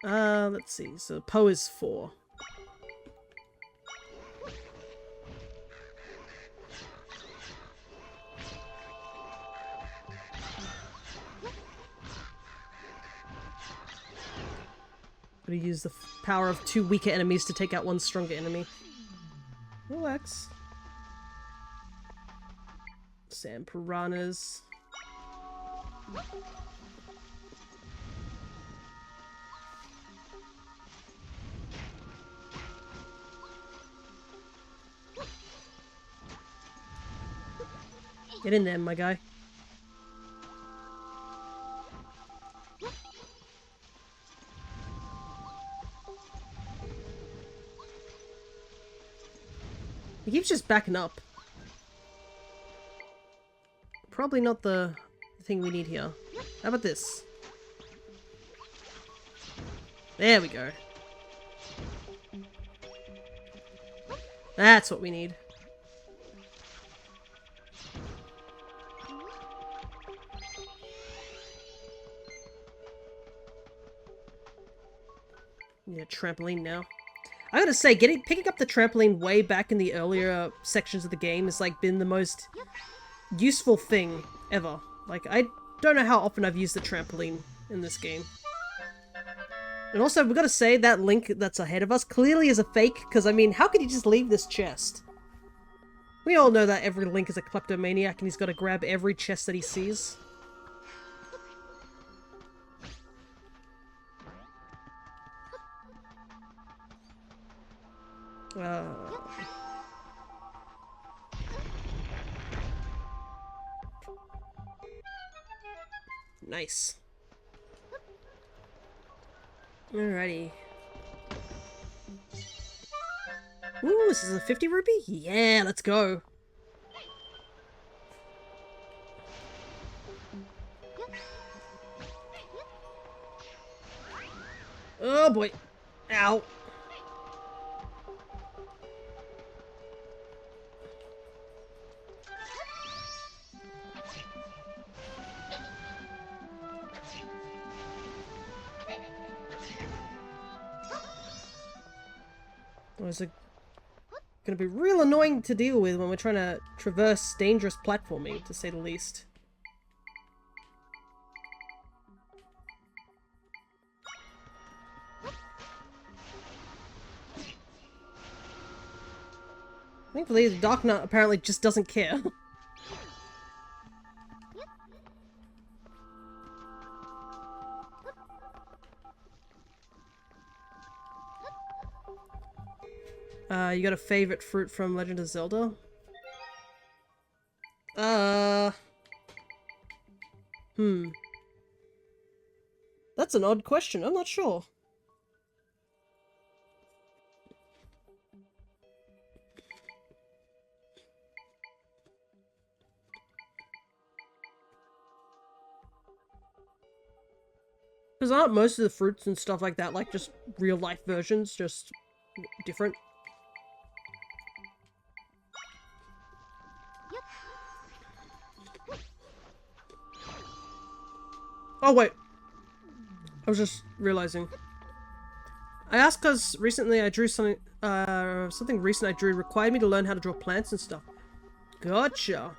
Let's see. So Poe is 4. Gotta use the power of 2 weaker enemies to take out 1 stronger enemy. Relax. Sand piranhas. Get in there, my guy. He keeps just backing up. Probably not the thing we need here. How about this? There we go. That's what we need. Yeah, trampoline now. I gotta say, picking up the trampoline way back in the earlier sections of the game has like been the most useful thing ever. Like, I don't know how often I've used the trampoline in this game. And also, we've got to say, that Link that's ahead of us clearly is a fake, because I mean, how could he just leave this chest? We all know that every Link is a kleptomaniac and he's got to grab every chest that he sees. Nice. Alrighty. Ooh, this is a 50 rupee? Yeah, let's go. Oh boy. Ow. Is it gonna be real annoying to deal with when we're trying to traverse dangerous platforming, to say the least. Thankfully, the Dark Knight apparently just doesn't care. You got a favorite fruit from Legend of Zelda? That's an odd question. I'm not sure. Because aren't most of the fruits and stuff like that like just real life versions, just different? Oh wait, I was just realizing. I asked because recently I drew something, something recent I drew required me to learn how to draw plants and stuff. Gotcha.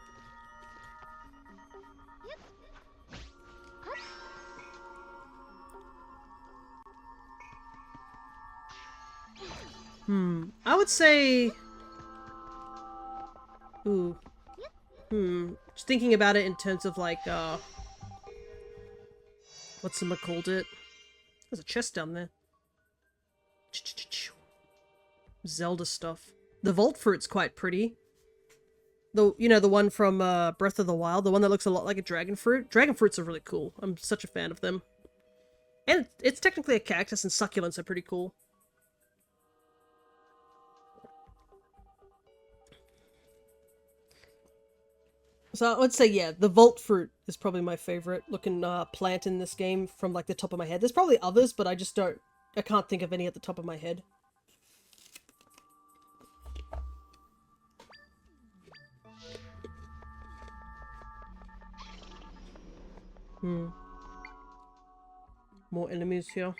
I would say... Ooh. Just thinking about it in terms of like, what's it called it? There's a chest down there. Zelda stuff. The Vault Fruit's quite pretty. You know, the one from Breath of the Wild, the one that looks a lot like a dragon fruit. Dragon fruits are really cool. I'm such a fan of them. And it's technically a cactus, and succulents are pretty cool. So I would say, yeah, the Vault Fruit is probably my favorite looking plant in this game from like the top of my head. There's probably others, but I can't think of any at the top of my head. Hmm. More enemies here.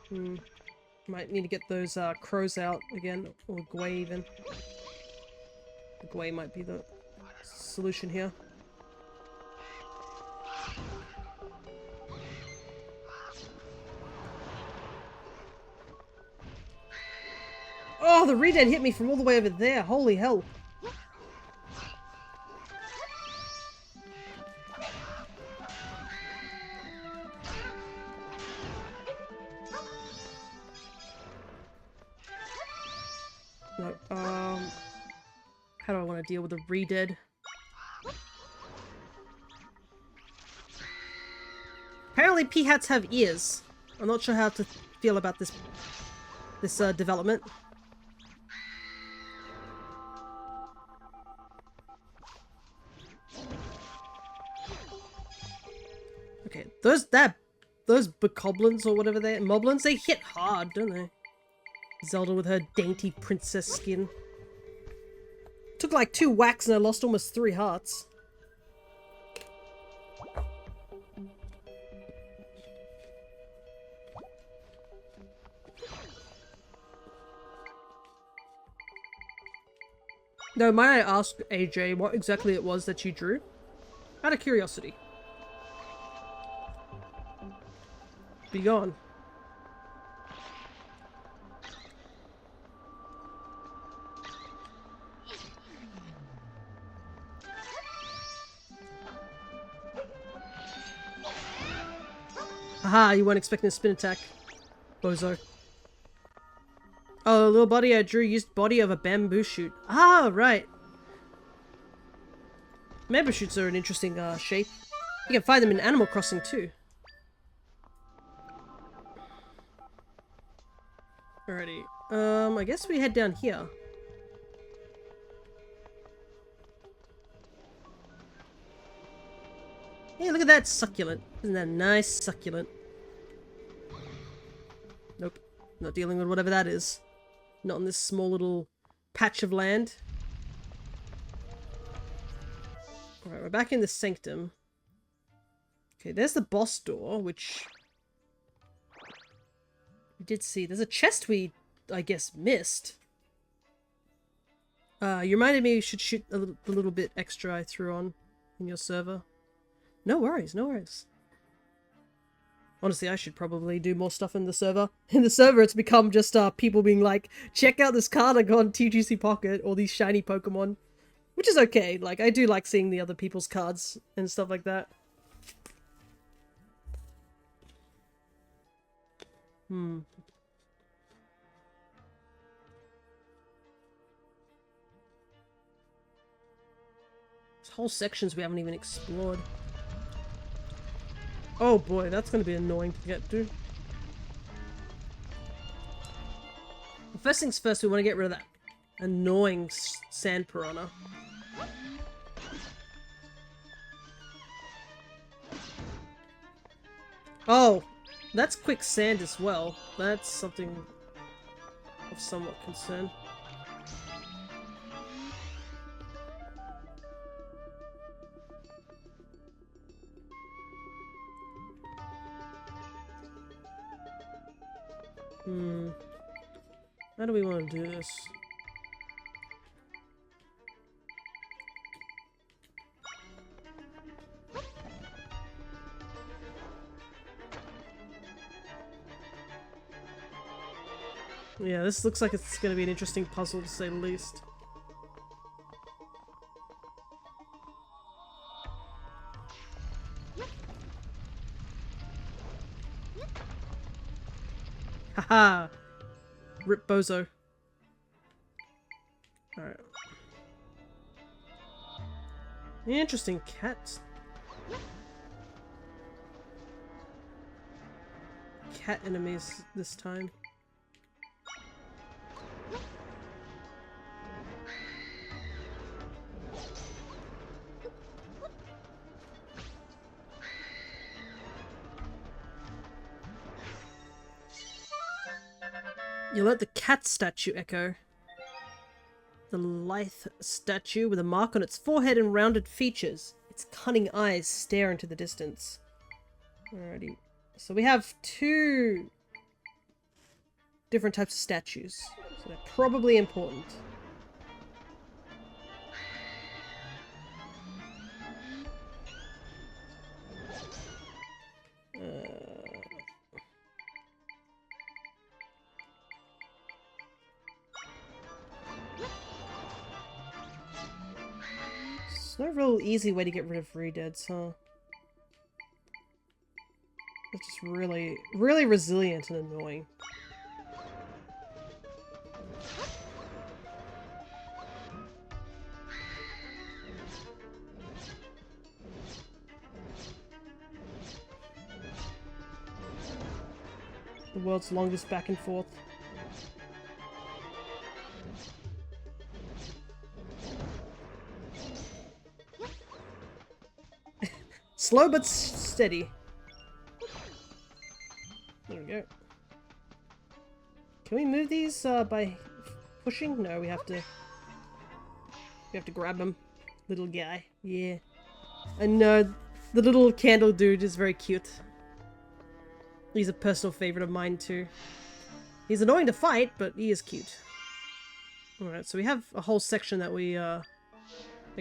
Hmm. Might need to get those crows out again, or Gwei even. Gwei might be the solution here. Oh, the Redead hit me from all the way over there. Holy hell. No, how do I want to deal with the Redead? Apparently peahats have ears. I'm not sure how to feel about this development. Okay, those bokoblins or whatever they moblins, they hit hard, don't they? Zelda with her dainty princess skin. Took like 2 whacks and I lost almost 3 hearts. No, might I ask AJ what exactly it was that you drew? Out of curiosity. Be gone. Haha, you weren't expecting a spin attack. Bozo. Oh, the little body I drew used body of a bamboo shoot. Ah, right. Bamboo shoots are an interesting shape. You can find them in Animal Crossing too. Alrighty. I guess we head down here. Hey, look at that succulent. Isn't that a nice succulent? Nope. Not dealing with whatever that is. Not in this small little patch of land. Alright, we're back in the sanctum. Okay, there's the boss door, which we did see. There's a chest we, I guess, missed. You reminded me you should shoot a little bit extra I threw on in your server. No worries, no worries. Honestly, I should probably do more stuff in the server. In the server, it's become just people being like, check out this card I got on TGC Pocket, or these shiny Pokemon. Which is okay, like, I do like seeing the other people's cards and stuff like that. Hmm. There's whole sections we haven't even explored. Oh boy, that's gonna be annoying to get to. Well, first things first, we want to get rid of that annoying sand piranha. Oh, that's quicksand as well. That's something of somewhat concern. How do we want to do this? Yeah, this looks like it's going to be an interesting puzzle to say the least. Haha! Rip Bozo. Alright. Interesting cat Cat enemies this time. You let the cat statue echo. The lithe statue with a mark on its forehead and rounded features. Its cunning eyes stare into the distance. Alrighty. So we have two different types of statues. So they're probably important. There's no real easy way to get rid of redeads, huh? It's just really, really resilient and annoying. The world's longest back and forth. Slow but steady. There we go. Can we move these by pushing? No, we have to grab him. Little guy. Yeah. I know the little candle dude is very cute. He's a personal favorite of mine too. He's annoying to fight, but he is cute. Alright, so we have a whole section that we I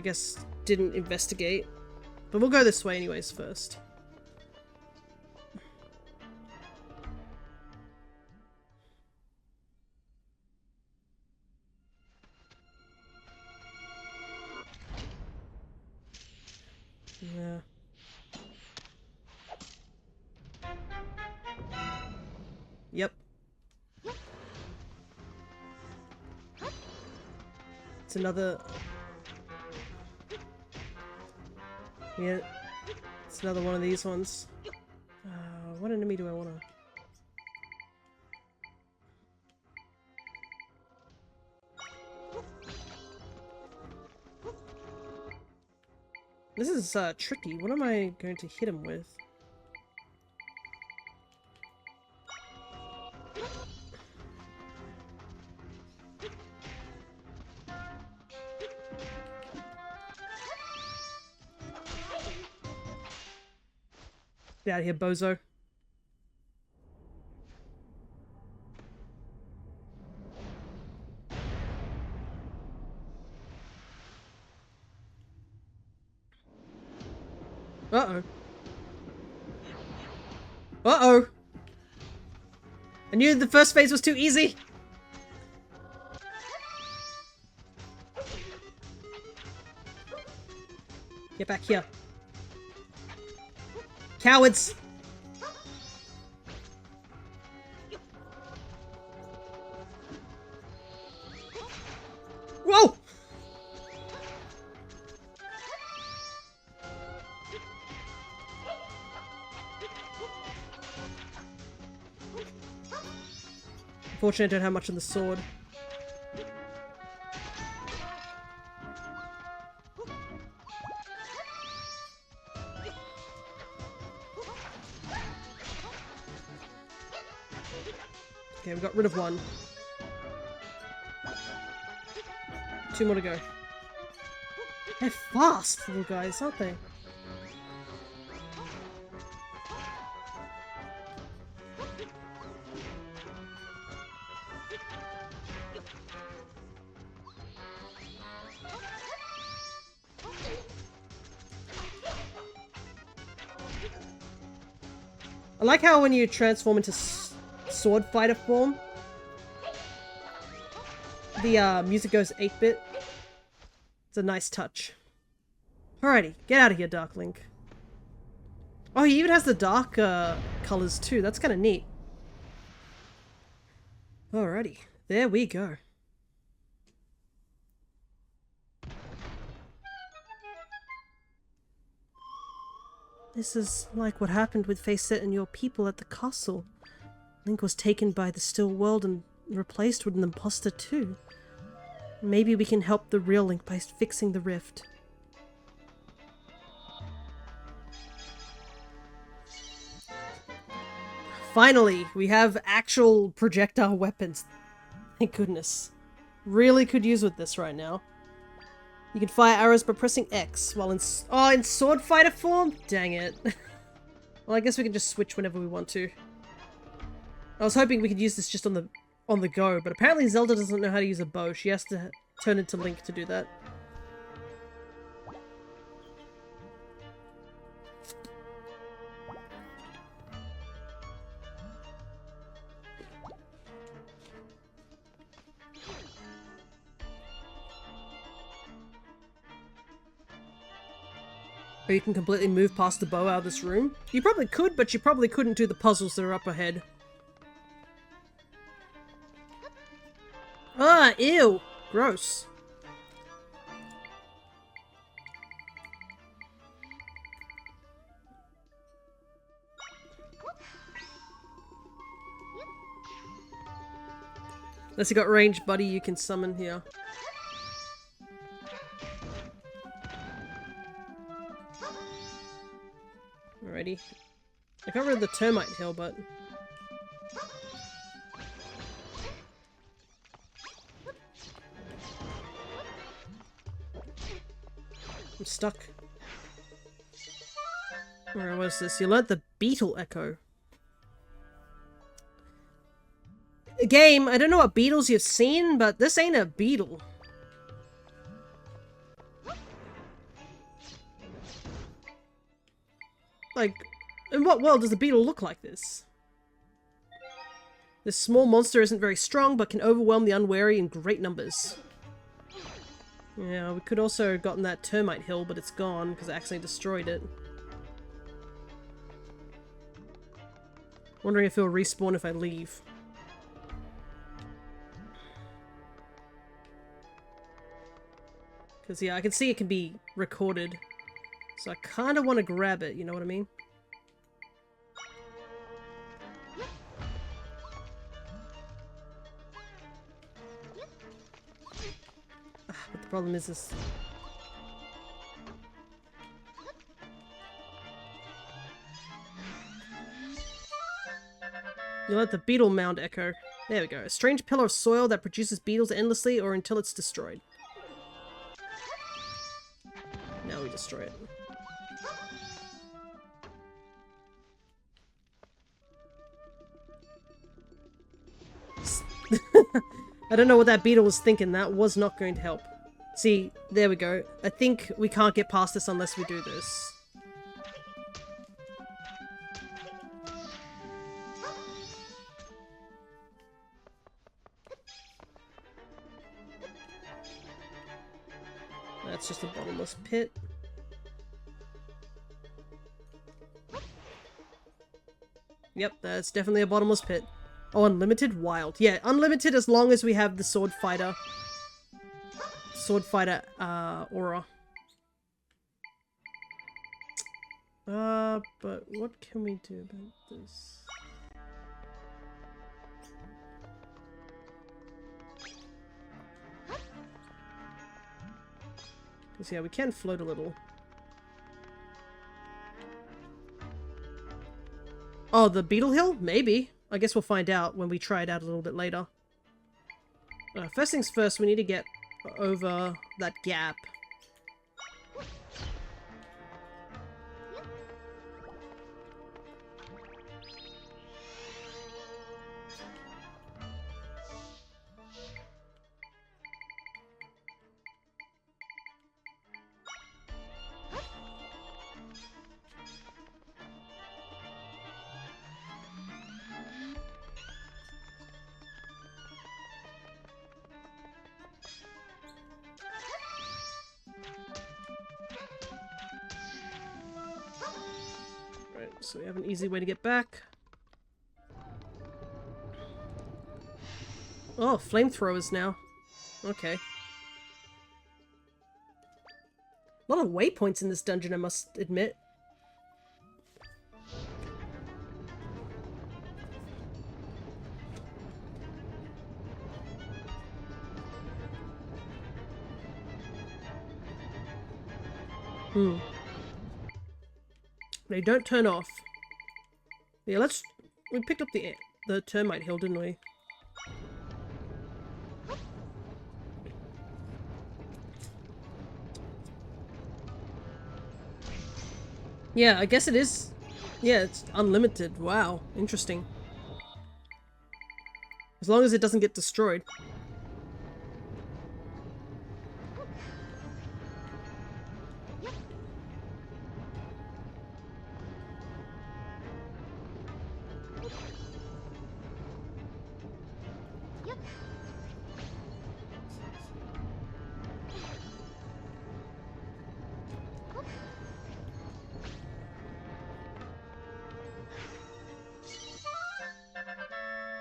guess didn't investigate. But we'll go this way anyways first. Yeah. Yep. It's another... Yeah. It's another one of these ones. What enemy do I want to... This is tricky. What am I going to hit him with? Get out of here, bozo. Uh-oh. Uh-oh! I knew the first phase was too easy! Get back here. Cowards! Whoa! Unfortunately, I don't have much on the sword. Okay, we got rid of one. Two more to go. They're fast, little guys, aren't they? I like how when you transform into sword fighter form, the music goes 8-bit. It's a nice touch. Alrighty, get out of here, Dark Link. Oh, he even has the dark colors too. That's kind of neat. Alrighty, there we go. This is like what happened with Facet and your people at the castle. Link was taken by the still world and replaced with an imposter too. Maybe we can help the real Link by fixing the rift. Finally, we have actual projectile weapons. Thank goodness. Really could use with this right now. You can fire arrows by pressing X while in sword fighter form? Dang it. Well, I guess we can just switch whenever we want to. I was hoping we could use this just on the go, but apparently Zelda doesn't know how to use a bow. She has to turn into Link to do that. Or you can completely move past the bow out of this room. You probably could, but you probably couldn't do the puzzles that are up ahead. Ah, ew! Gross. Unless you got ranged buddy you can summon here. Alrighty. I got rid of the termite hill, but... I'm stuck. Alright, what is this? You learnt the beetle echo. Game, I don't know what beetles you've seen, but this ain't a beetle. Like, in what world does the beetle look like this? This small monster isn't very strong, but can overwhelm the unwary in great numbers. Yeah, we could also have gotten that termite hill, but it's gone because I accidentally destroyed it. Wondering if it'll respawn if I leave. Because, yeah, I can see it can be recorded. So I kind of want to grab it, you know what I mean? But the problem is this. You let the beetle mound echo. There we go. A strange pillar of soil that produces beetles endlessly or until it's destroyed. Now we destroy it. I don't know what that beetle was thinking. That was not going to help. See, there we go. I think we can't get past this unless we do this. That's just a bottomless pit. Yep, that's definitely a bottomless pit. Oh, unlimited? Wild. Yeah, unlimited as long as we have the sword fighter. Aura. But what can we do about this? Because, yeah, we can float a little. Oh, the Beetle Hill? Maybe. I guess we'll find out when we try it out a little bit later. First things first, we need to get over that gap. So we have an easy way to get back. Oh, flamethrowers now. Okay. A lot of waypoints in this dungeon, I must admit. Hmm. They don't turn off. Yeah, let's... We picked up the termite hill, didn't we? Yeah, I guess it is. Yeah, it's unlimited. Wow, interesting. As long as it doesn't get destroyed.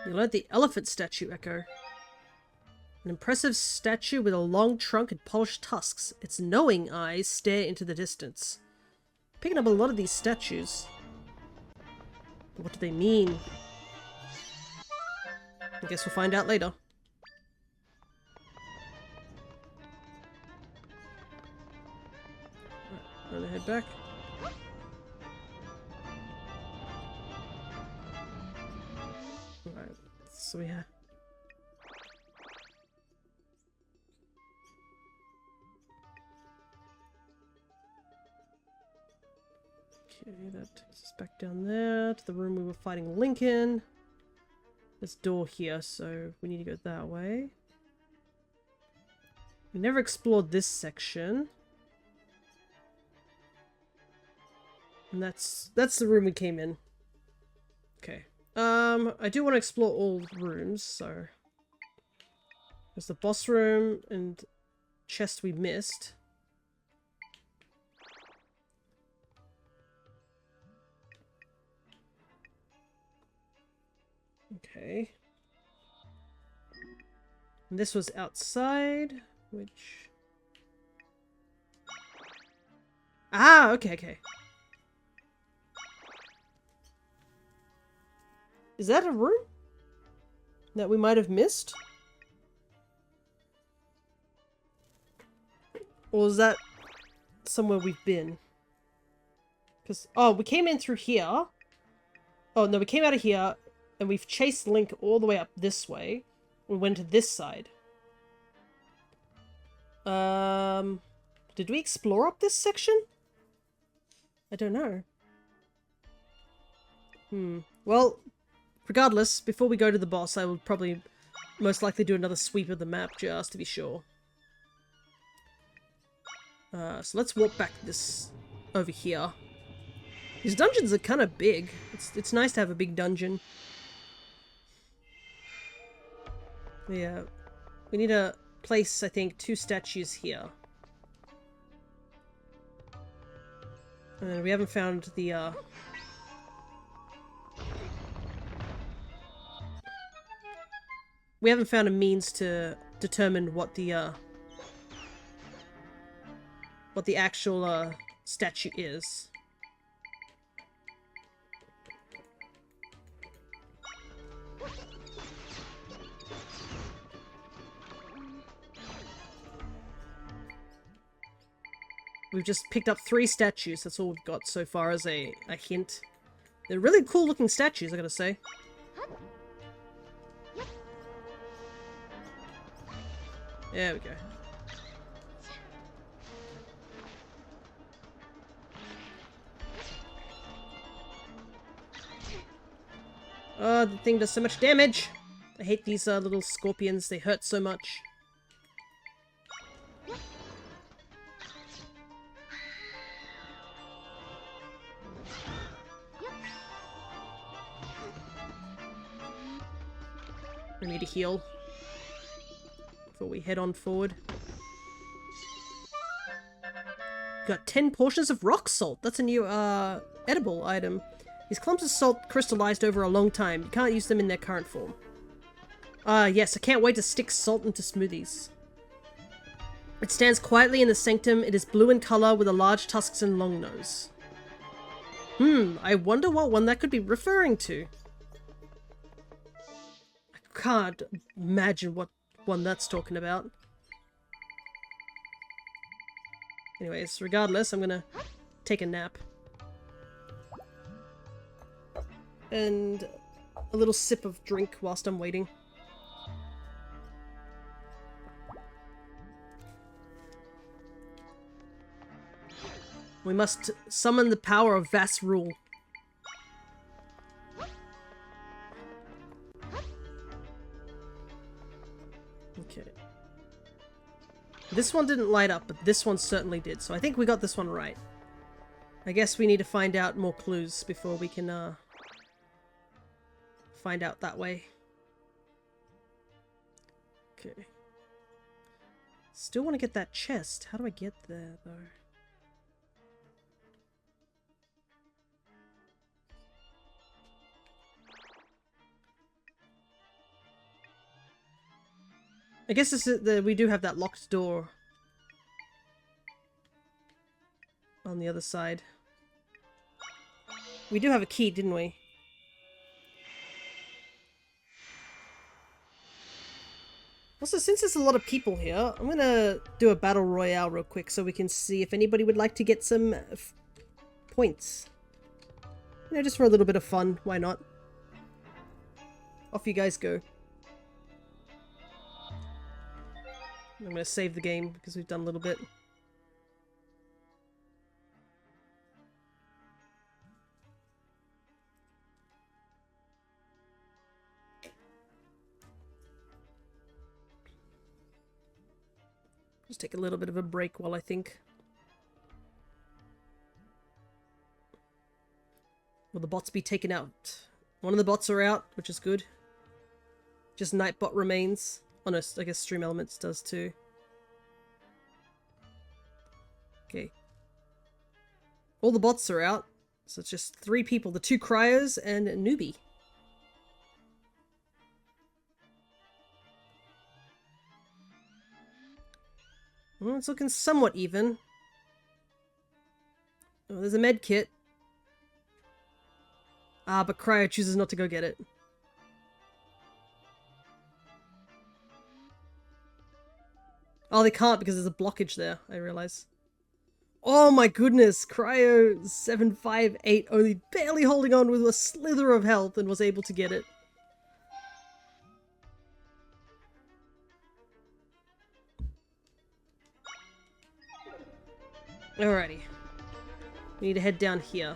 You learned the elephant statue, Echo. An impressive statue with a long trunk and polished tusks. Its knowing eyes stare into the distance. Picking up a lot of these statues. But what do they mean? I guess we'll find out later. Right, I'm gonna head back. Alright, so we have... Okay, that takes us back down there to the room we were fighting Link in. There's a door here, so we need to go that way. We never explored this section. And that's the room we came in. Okay. I do want to explore all rooms, so... There's the boss room and chest we missed. Okay. And this was outside, which... Ah, okay, okay. Is that a room that we might have missed? Or is that somewhere we've been? Because, oh, we came in through here. Oh, no, we came out of here, and we've chased Link all the way up this way. We went to this side. Did we explore up this section? I don't know. Well, regardless, before we go to the boss, I will probably most likely do another sweep of the map just to be sure. So let's walk back this over here. These dungeons are kind of big. It's nice to have a big dungeon. Yeah, we need to place, I think, 2 statues here. And we haven't found the, we haven't found a means to determine what the actual, statue is. We've just picked up 3 statues, that's all we've got so far as a hint. They're really cool looking statues, I gotta say. There we go. Oh, the thing does so much damage! I hate these little scorpions, they hurt so much. We need to heal before we head on forward. Got 10 portions of rock salt. That's a new edible item. These clumps of salt crystallized over a long time. You can't use them in their current form. Yes, I can't wait to stick salt into smoothies. It stands quietly in the sanctum. It is blue in color with a large tusks and long nose. I wonder what one that could be referring to. I can't imagine what one that's talking about. Anyways, regardless, I'm gonna take a nap. And a little sip of drink whilst I'm waiting. We must summon the power of Hyrule. Okay. This one didn't light up, but this one certainly did, so I think we got this one right. I guess we need to find out more clues before we can, find out that way. Okay. Still want to get that chest. How do I get there, though? I guess this is we do have that locked door on the other side. We do have a key, didn't we? Also, since there's a lot of people here, I'm gonna do a battle royale real quick so we can see if anybody would like to get some points. You know, just for a little bit of fun. Why not? Off you guys go. I'm gonna save the game because we've done a little bit. Just take a little bit of a break while I think. Will the bots be taken out? One of the bots are out, which is good. Just Nightbot remains. Oh no, I guess Stream Elements does too. Okay. All the bots are out. So it's just 3 people. The 2 cryos and a newbie. Well, it's looking somewhat even. Oh, there's a med kit. Ah, but Cryo chooses not to go get it. Oh, they can't because there's a blockage there, I realize. Oh my goodness, Cryo 758 only barely holding on with a slither of health and was able to get it. Alrighty. We need to head down here.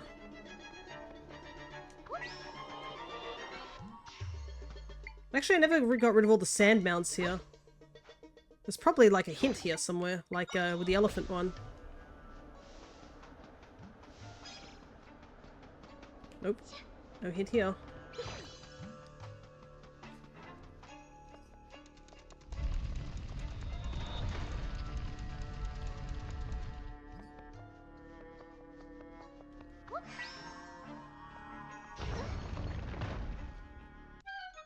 Actually, I never got rid of all the sand mounds here. There's probably like a hint here somewhere, like with the elephant one. Nope. No hint here.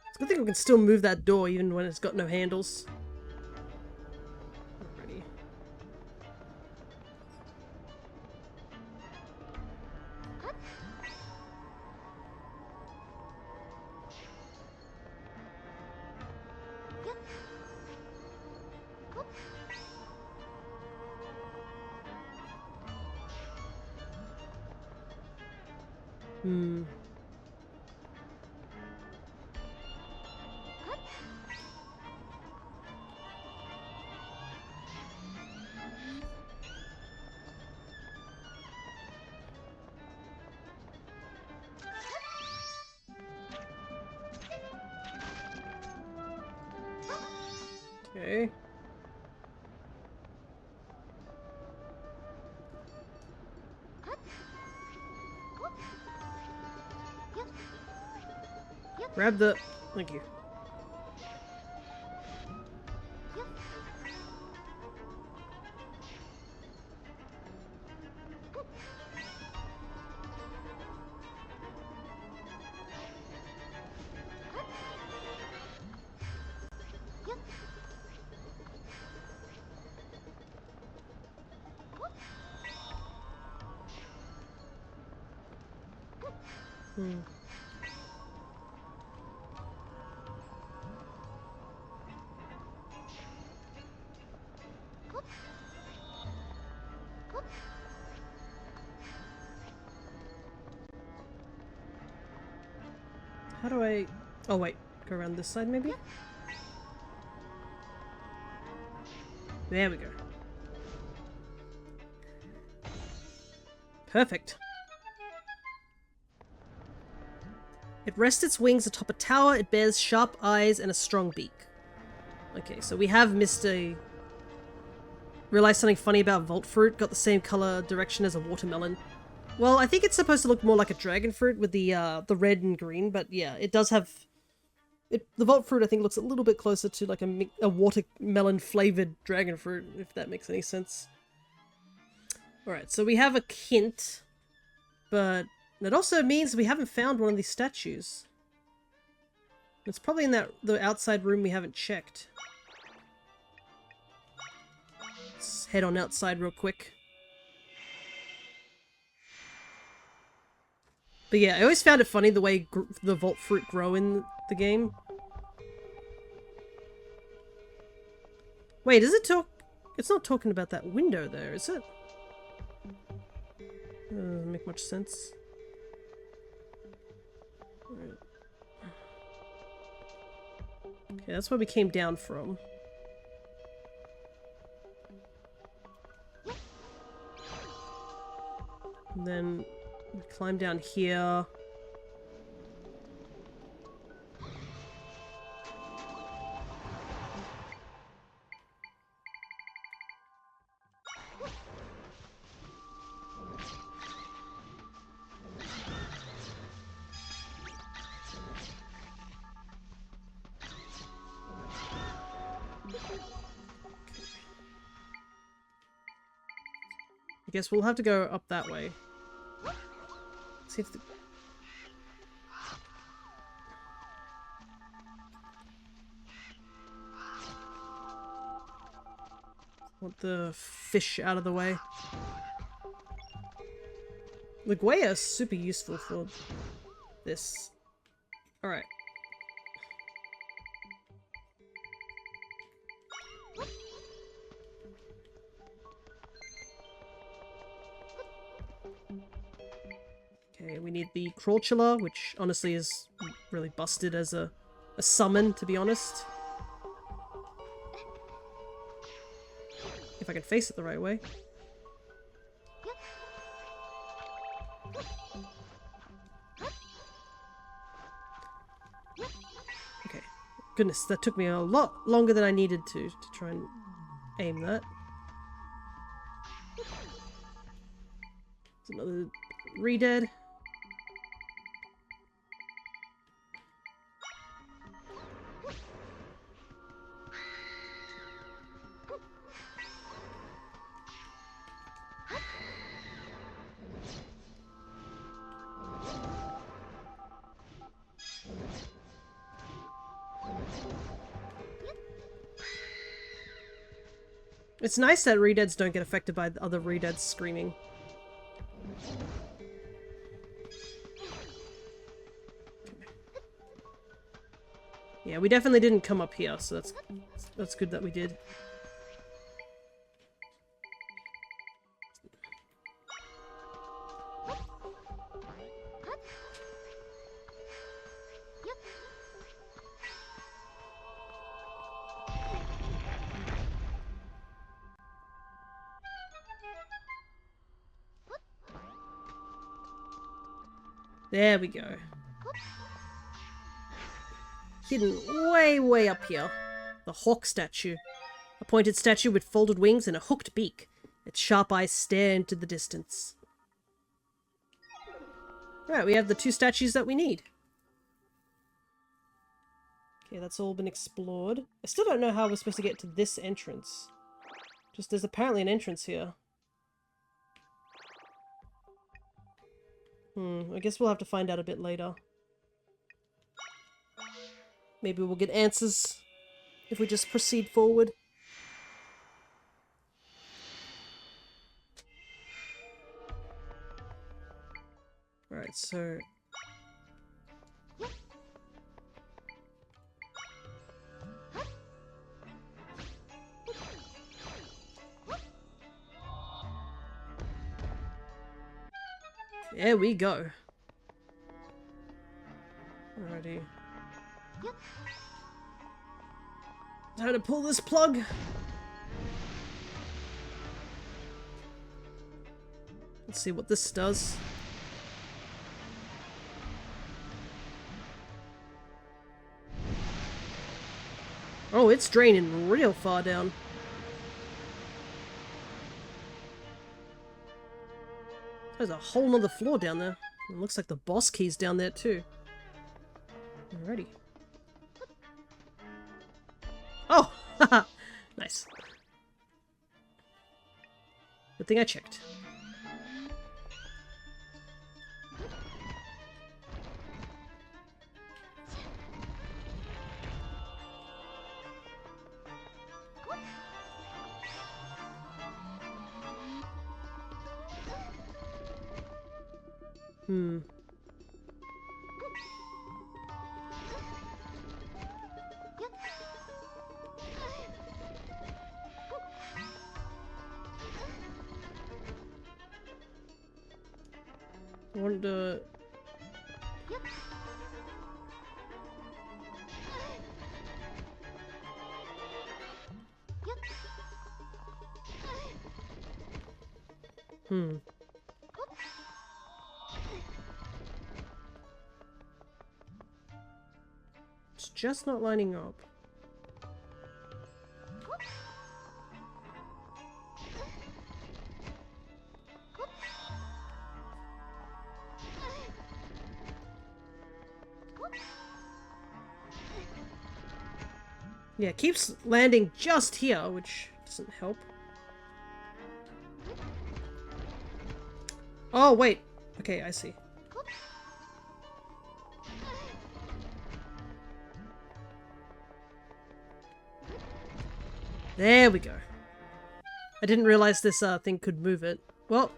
It's a good thing we can still move that door even when it's got no handles. Alrighty. Hmm. Okay. Grab the... Thank you. Hmm. How do I... Oh wait, go around this side maybe? There we go. Perfect. It rests its wings atop a tower, it bears sharp eyes and a strong beak. Okay, so we have missed a... Realized something funny about Vault Fruit, got the same color direction as a watermelon. Well, I think it's supposed to look more like a dragon fruit with the red and green, but yeah, it does have... the Vault Fruit, I think, looks a little bit closer to like a watermelon-flavored dragon fruit, if that makes any sense. Alright, so we have a hint, but that also means we haven't found one of these statues. It's probably in the outside room we haven't checked. Let's head on outside real quick. But yeah, I always found it funny the way the Vault Fruit grow in the game. Wait, is it talk... It's not talking about that window there, is it? Doesn't make much sense. Right. Okay, that's where we came down from. And then we climb down here. I guess we'll have to go up that way. See if the... Want the fish out of the way. The Guaya is super useful for this. Alright. Okay, we need the Crawchula, which honestly is really busted as a summon, to be honest. If I can face it the right way. Okay. Goodness, that took me a lot longer than I needed to try and aim that. There's another re-dead. It's nice that re-deads don't get affected by the other re-deads screaming. Yeah, we definitely didn't come up here, so that's good that we did. There we go. Hidden way, way up here. The hawk statue. A pointed statue with folded wings and a hooked beak. Its sharp eyes stare into the distance. Right, we have the two statues that we need. Okay, that's all been explored. I still don't know how we're supposed to get to this entrance. Just there's apparently an entrance here. I guess we'll have to find out a bit later. Maybe we'll get answers if we just proceed forward. Alright, so... There we go. Alrighty. Time to pull this plug. Let's see what this does. Oh, it's draining real far down. There's a whole nother floor down there. It looks like the boss key's down there too. Alrighty. Oh! Haha! Nice. Good thing I checked. Hmm. I wonder... Hmm. It's just not lining up. Yeah, it keeps landing just here, which doesn't help. Oh, wait. Okay, I see. There we go. I didn't realize this thing could move it. Well.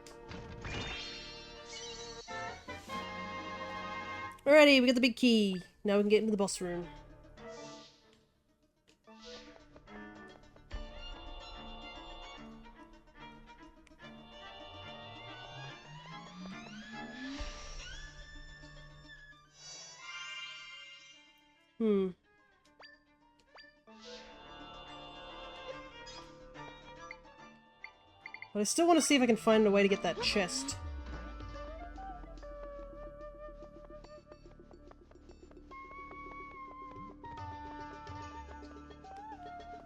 Alrighty, we got the big key. Now we can get into the boss room. Hmm. But I still want to see if I can find a way to get that chest.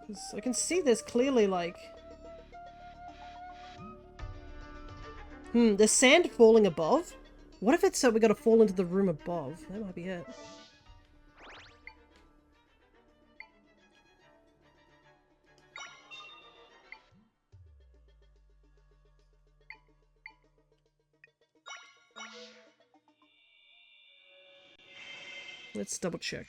'Cause I can see this clearly, like... there's sand falling above? What if it's so we gotta fall into the room above? That might be it. Let's double check.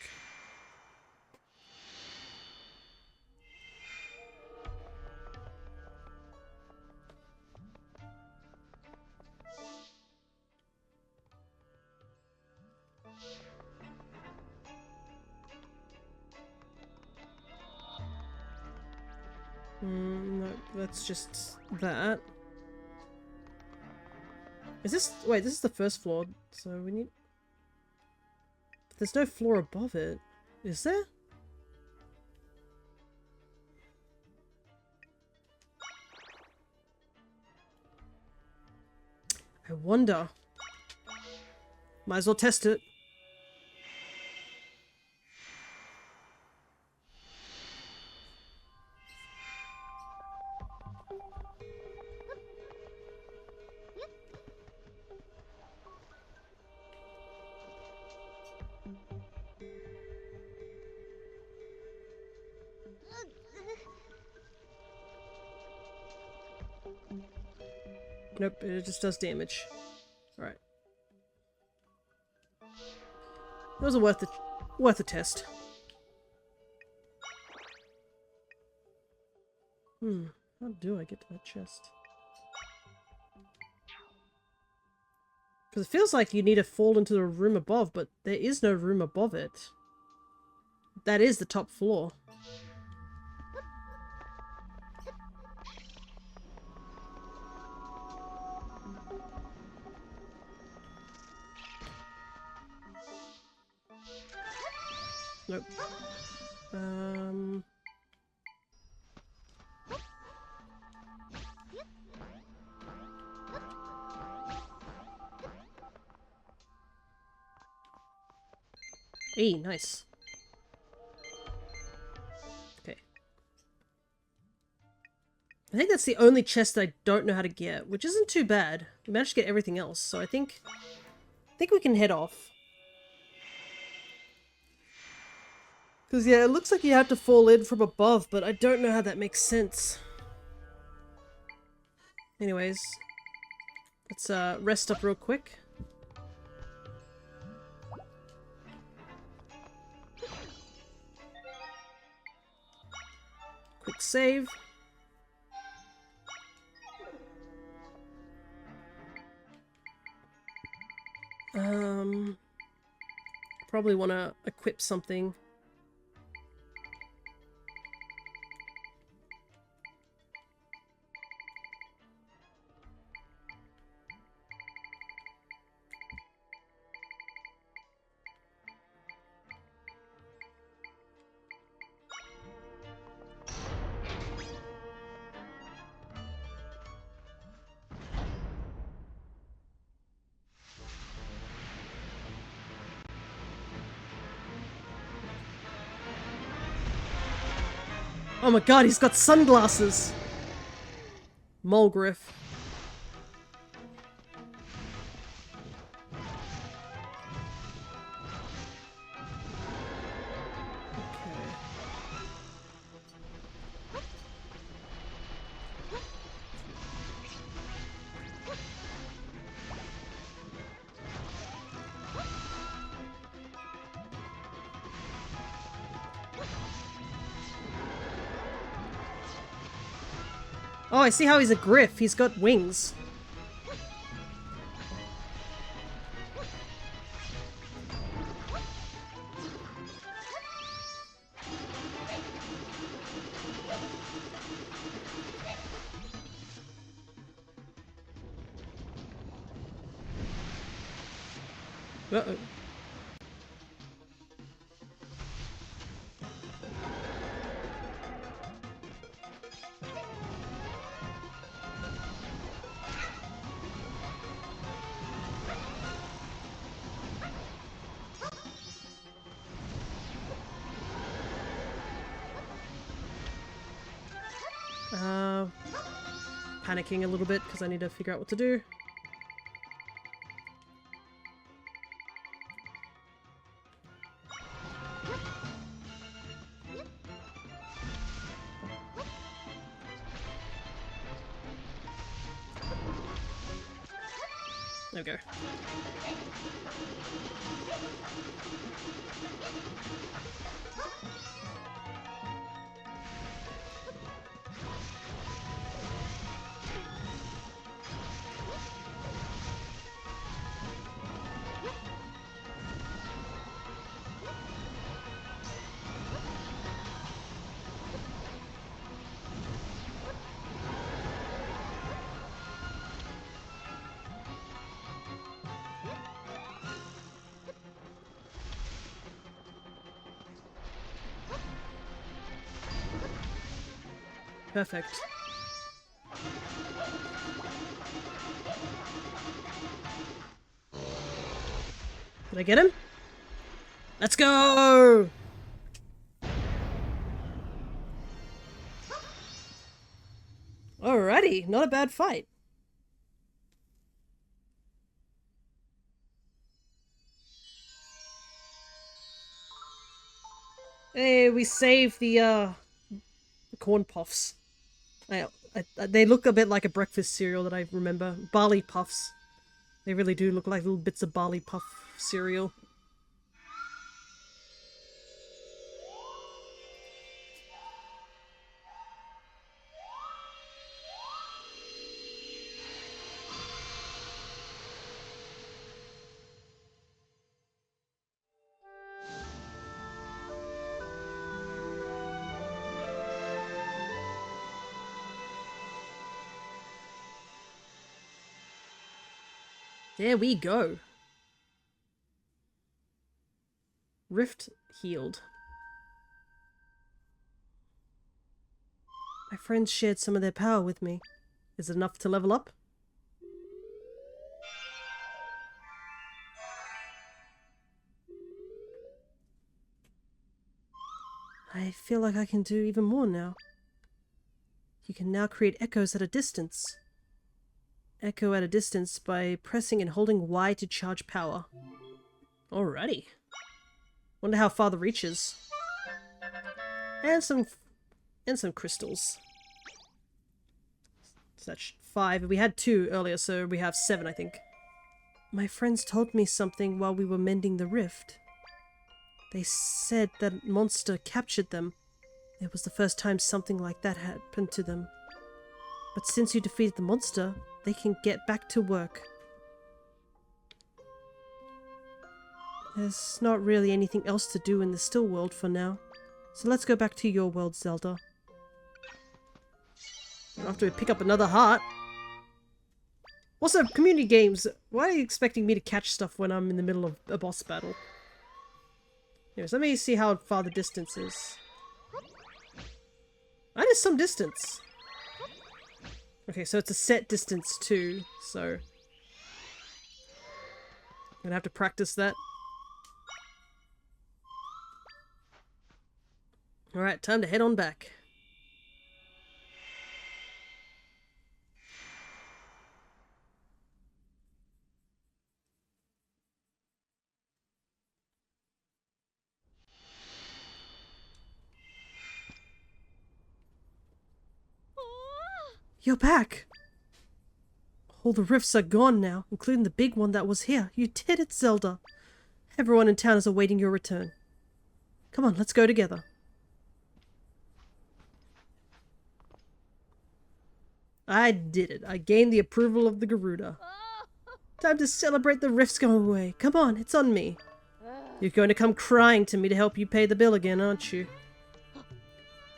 No, that's just that. Is this... Wait, this is the first floor, so we need... But there's no floor above it. Is there? I wonder. Might as well test it. Nope, it just does damage. Alright. It was worth a test. How do I get to that chest? Because it feels like you need to fall into the room above, but there is no room above it. That is the top floor. Nope. Hey, nice. Okay. I think that's the only chest I don't know how to get, which isn't too bad. We managed to get everything else, so I think we can head off. Because, yeah, it looks like you have to fall in from above, but I don't know how that makes sense. Anyways, let's rest up real quick. Quick save. Probably want to equip something. Oh my god, he's got sunglasses! Mulgriff. Oh, I see how he's a griff. He's got wings. Uh-oh. Panicking a little bit because I need to figure out what to do. There we go. Perfect. Did I get him? Let's go! Alrighty, not a bad fight. Hey, we saved the corn puffs. They look a bit like a breakfast cereal that I remember. Barley puffs. They really do look like little bits of barley puff cereal. There we go. Rift healed. My friends shared some of their power with me. Is it enough to level up? I feel like I can do even more now. You can now create echoes at a distance. Echo at a distance by pressing and holding Y to charge power. Alrighty. Wonder how far the reach is. And some crystals. So that's 5. We had 2 earlier, so we have 7, I think. My friends told me something while we were mending the rift. They said that monster captured them. It was the first time something like that happened to them. But since you defeated the monster, they can get back to work. There's not really anything else to do in the still world for now. So let's go back to your world, Zelda. After we pick up another heart. Also, community games, why are you expecting me to catch stuff when I'm in the middle of a boss battle? Anyways, let me see how far the distance is. That is some distance. Okay, so it's a set distance too, so... I'm gonna have to practice that. Alright, time to head on back. You're back! All the rifts are gone now, including the big one that was here. You did it, Zelda! Everyone in town is awaiting your return. Come on, let's go together. I did it. I gained the approval of the Garuda. Time to celebrate the rifts going away. Come on, it's on me. You're going to come crying to me to help you pay the bill again, aren't you?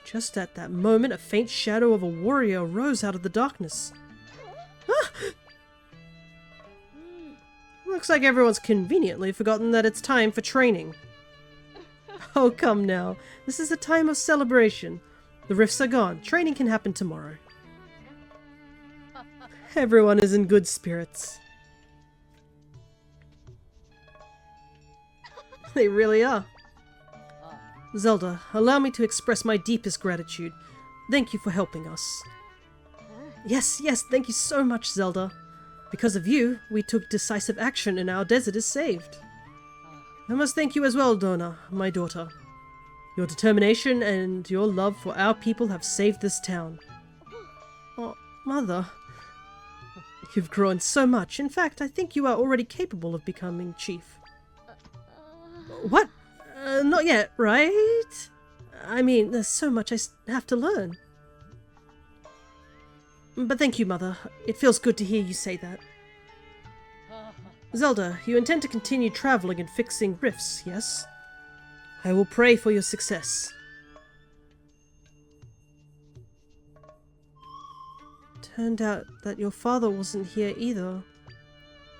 Just at that moment, a faint shadow of a warrior rose out of the darkness. Ah! Looks like everyone's conveniently forgotten that it's time for training. Oh, come now. This is a time of celebration. The rifts are gone. Training can happen tomorrow. Everyone is in good spirits. They really are. Zelda, allow me to express my deepest gratitude. Thank you for helping us. Yes, thank you so much, Zelda. Because of you, we took decisive action and our desert is saved. I must thank you as well, Donna, my daughter. Your determination and your love for our people have saved this town. Oh, Mother. You've grown so much. In fact, I think you are already capable of becoming chief. What? Not yet, right? I mean, there's so much I have to learn. But thank you, Mother. It feels good to hear you say that. Zelda, you intend to continue traveling and fixing rifts, yes? I will pray for your success. Turned out that your father wasn't here either.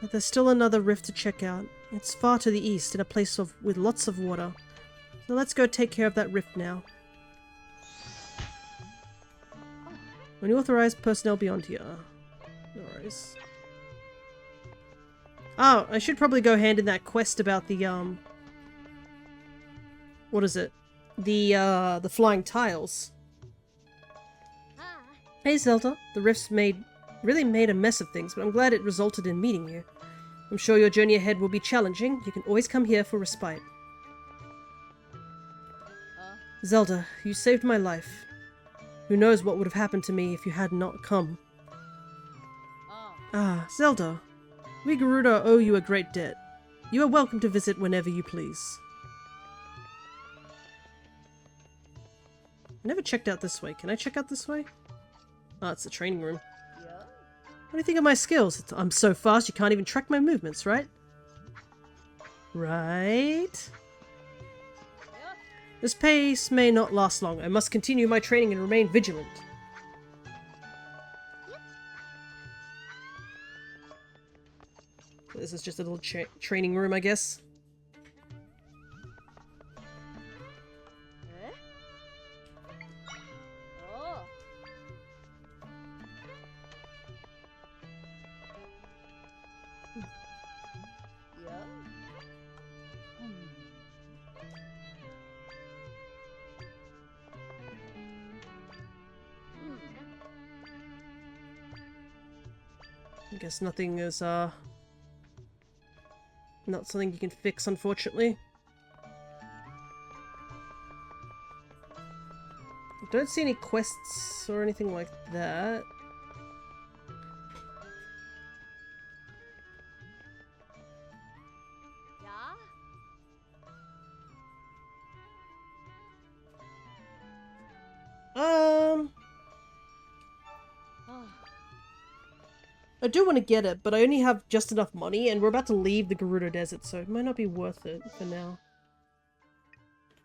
But there's still another rift to check out. It's far to the east, in a place with lots of water. So let's go take care of that rift now. When you authorize personnel beyond here. No worries. Oh, I should probably go hand in that quest about the, what is it? The flying tiles. Hey Zelda, the rifts really made a mess of things, but I'm glad it resulted in meeting you. I'm sure your journey ahead will be challenging. You can always come here for respite. Zelda, you saved my life. Who knows what would have happened to me if you had not come. Ah, Zelda. We Garuda owe you a great debt. You are welcome to visit whenever you please. I never checked out this way. Can I check out this way? Ah, it's the training room. What do you think of my skills? I'm so fast you can't even track my movements, right? Right? This pace may not last long. I must continue my training and remain vigilant. This is just a little training room, I guess. I guess nothing is, not something you can fix, unfortunately. I don't see any quests or anything like that. I do want to get it, but I only have just enough money, and we're about to leave the Gerudo Desert, so it might not be worth it for now.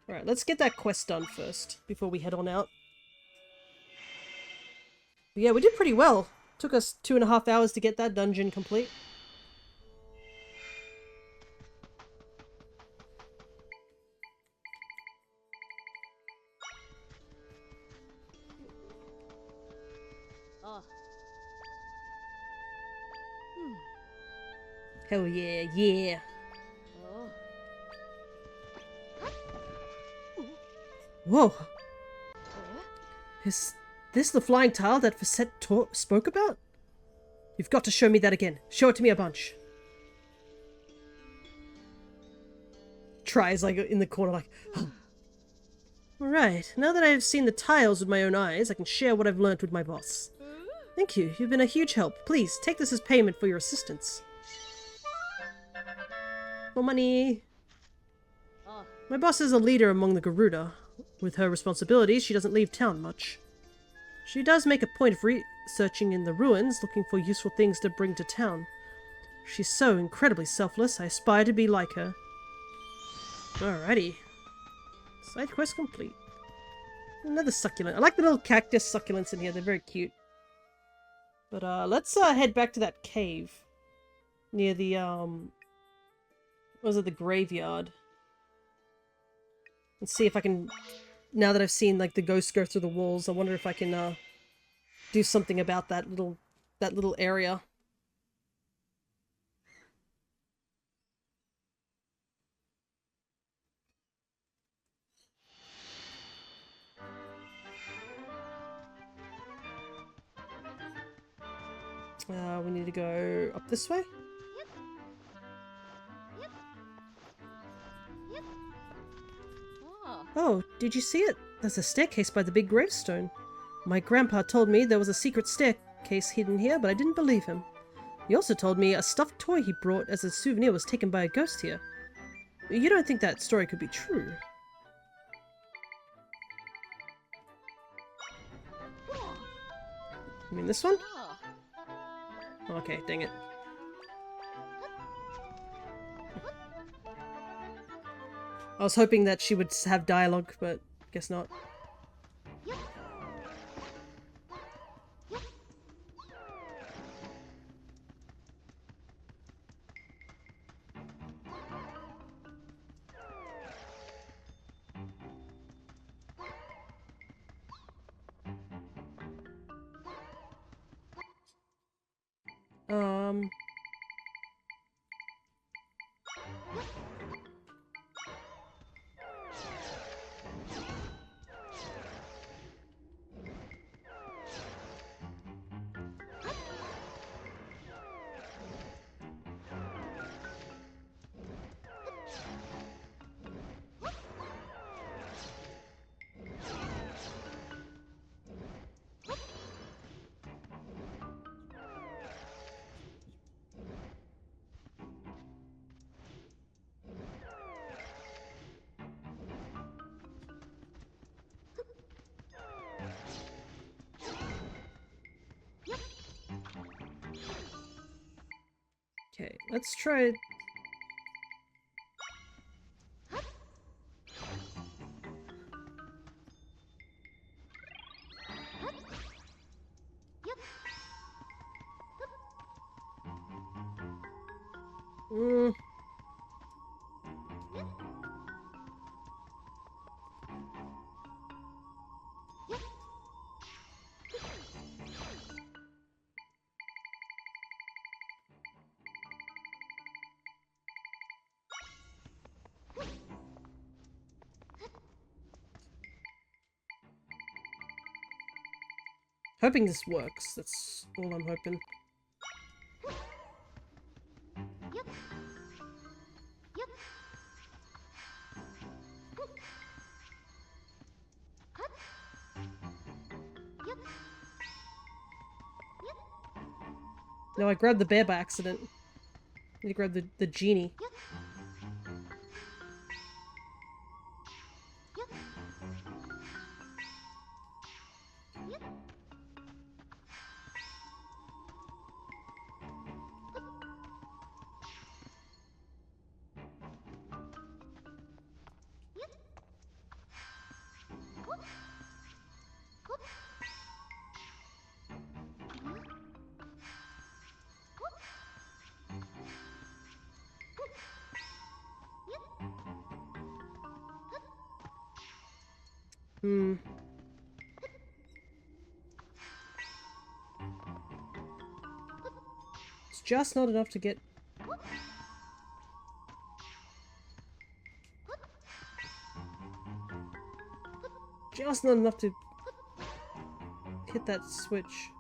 Alright, let's get that quest done first, before we head on out. But yeah, we did pretty well. Took us 2.5 hours to get that dungeon complete. Hell yeah, yeah. Whoa. Is this the flying tile that Facette spoke about? You've got to show me that again. Show it to me a bunch. Tries like in the corner like, oh. Alright, now that I have seen the tiles with my own eyes, I can share what I've learnt with my boss. Thank you, you've been a huge help. Please, take this as payment for your assistance. More money. My boss is a leader among the Garuda. With her responsibilities, she doesn't leave town much. She does make a point of researching in the ruins, looking for useful things to bring to town. She's so incredibly selfless, I aspire to be like her. Alrighty. Side quest complete. Another succulent. I like the little cactus succulents in here, they're very cute. But let's head back to that cave. Near the, what was it, the graveyard. And see if I can, now that I've seen like the ghost go through the walls, I wonder if I can do something about that little area. We need to go up this way. Oh, did you see it? There's a staircase by the big gravestone. My grandpa told me there was a secret staircase hidden here, but I didn't believe him. He also told me a stuffed toy he brought as a souvenir was taken by a ghost here. You don't think that story could be true? You mean this one? Okay, dang it. I was hoping that she would have dialogue, but guess not. Okay, let's try... Hoping this works. That's all I'm hoping. No, I grabbed the bear by accident. I need to grab the genie. Hmm. It's just not enough to get... Just not enough to hit that switch.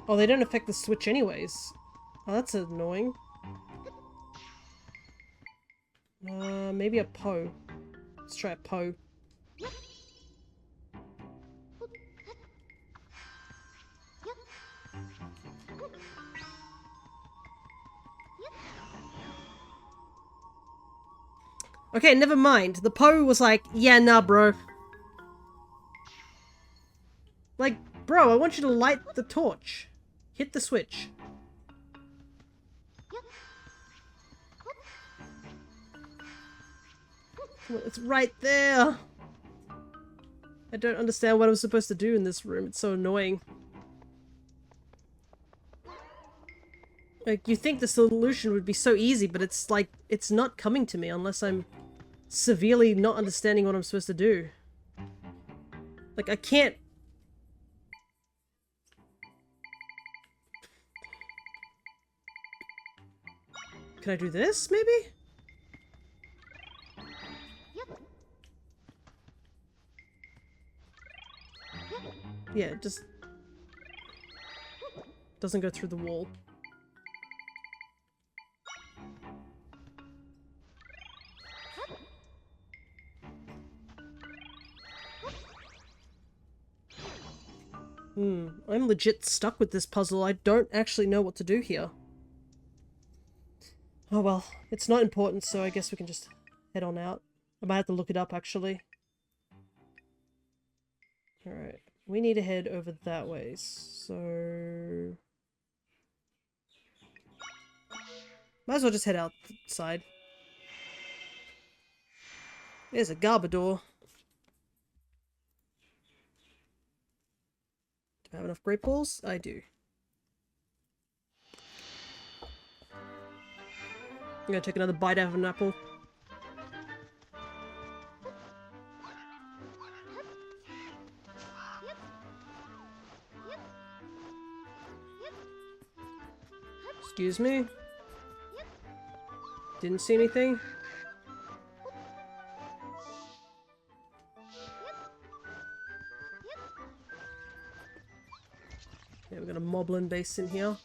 Oh, they don't affect the switch anyways. Oh, that's annoying. Maybe a Poe. Let's try a Poe. Okay, never mind. The Poe was like, yeah, nah, bro. Like, bro, I want you to light the torch. Hit the switch. It's right there. I don't understand what I'm supposed to do in this room. It's so annoying. Like, you think the solution would be so easy, but it's like, it's not coming to me unless I'm severely not understanding what I'm supposed to do. Like, I can't... Can I do this, maybe? Yeah, it just... doesn't go through the wall. I'm legit stuck with this puzzle. I don't actually know what to do here. Oh well, it's not important, so I guess we can just head on out. I might have to look it up, actually. Alright, we need to head over that way, so... Might as well just head outside. There's a Garbodor. Do I have enough great balls? I do. I'm gonna take another bite out of an apple. Excuse me? Didn't see anything? Yeah, we've got a Moblin base in here.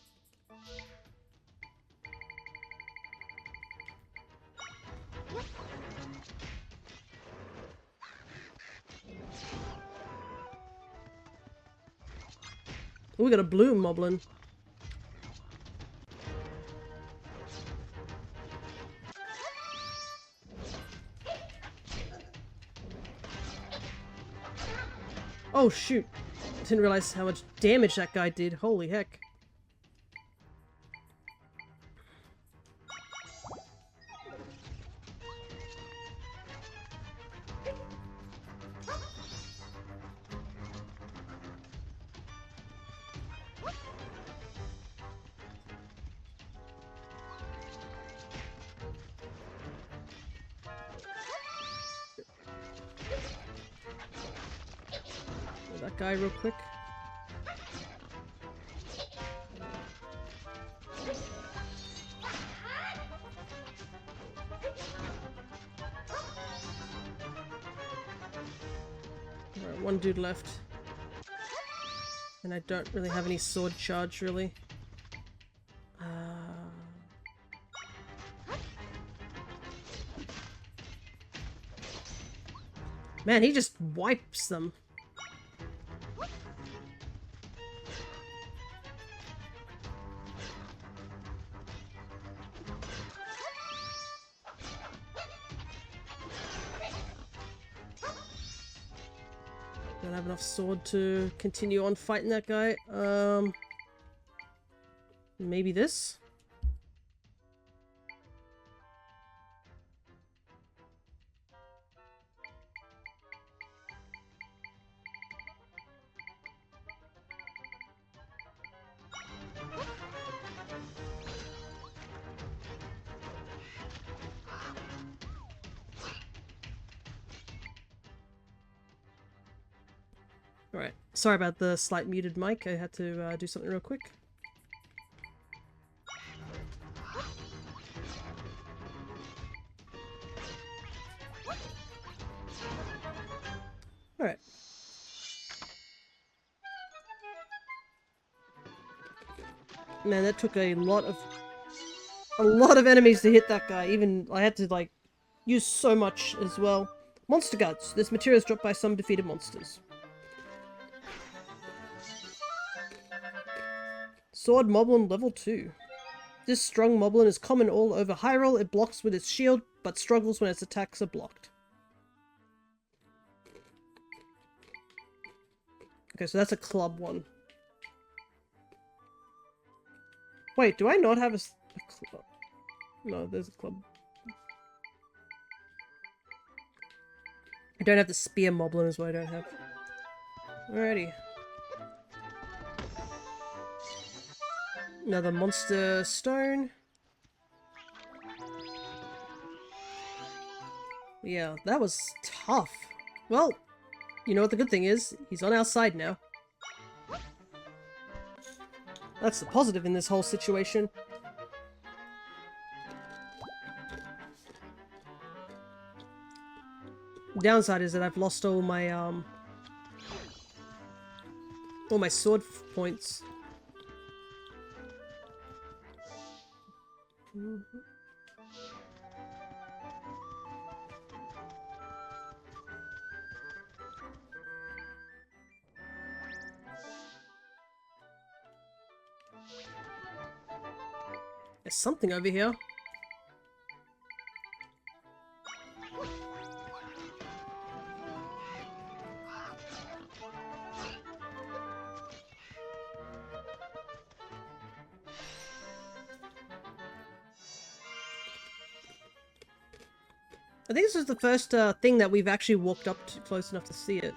Oh, we got a blue Moblin. Oh shoot. Didn't realize how much damage that guy did. Holy heck. that guy real quick. Alright, one dude left. And I don't really have any sword charge, really. Man, he just wipes them. Don't have enough sword to continue on fighting that guy. Maybe this? Alright, sorry about the slight muted mic, I had to do something real quick. Alright. Man, that took a lot of enemies to hit that guy. Even I had to like use so much as well. Monster guts. This material is dropped by some defeated monsters. Sword Moblin level 2. This strong Moblin is common all over Hyrule. It blocks with its shield, but struggles when its attacks are blocked. Okay, so that's a club one. Wait, do I not have a club? No, there's a club. I don't have the spear Moblin is what I don't have. Alrighty. Another monster stone. Yeah, that was tough. Well, you know what the good thing is? He's on our side now. That's the positive in this whole situation. The downside is that I've lost all my sword points. There's something over here. I think this is the first thing that we've actually walked up to close enough to see it.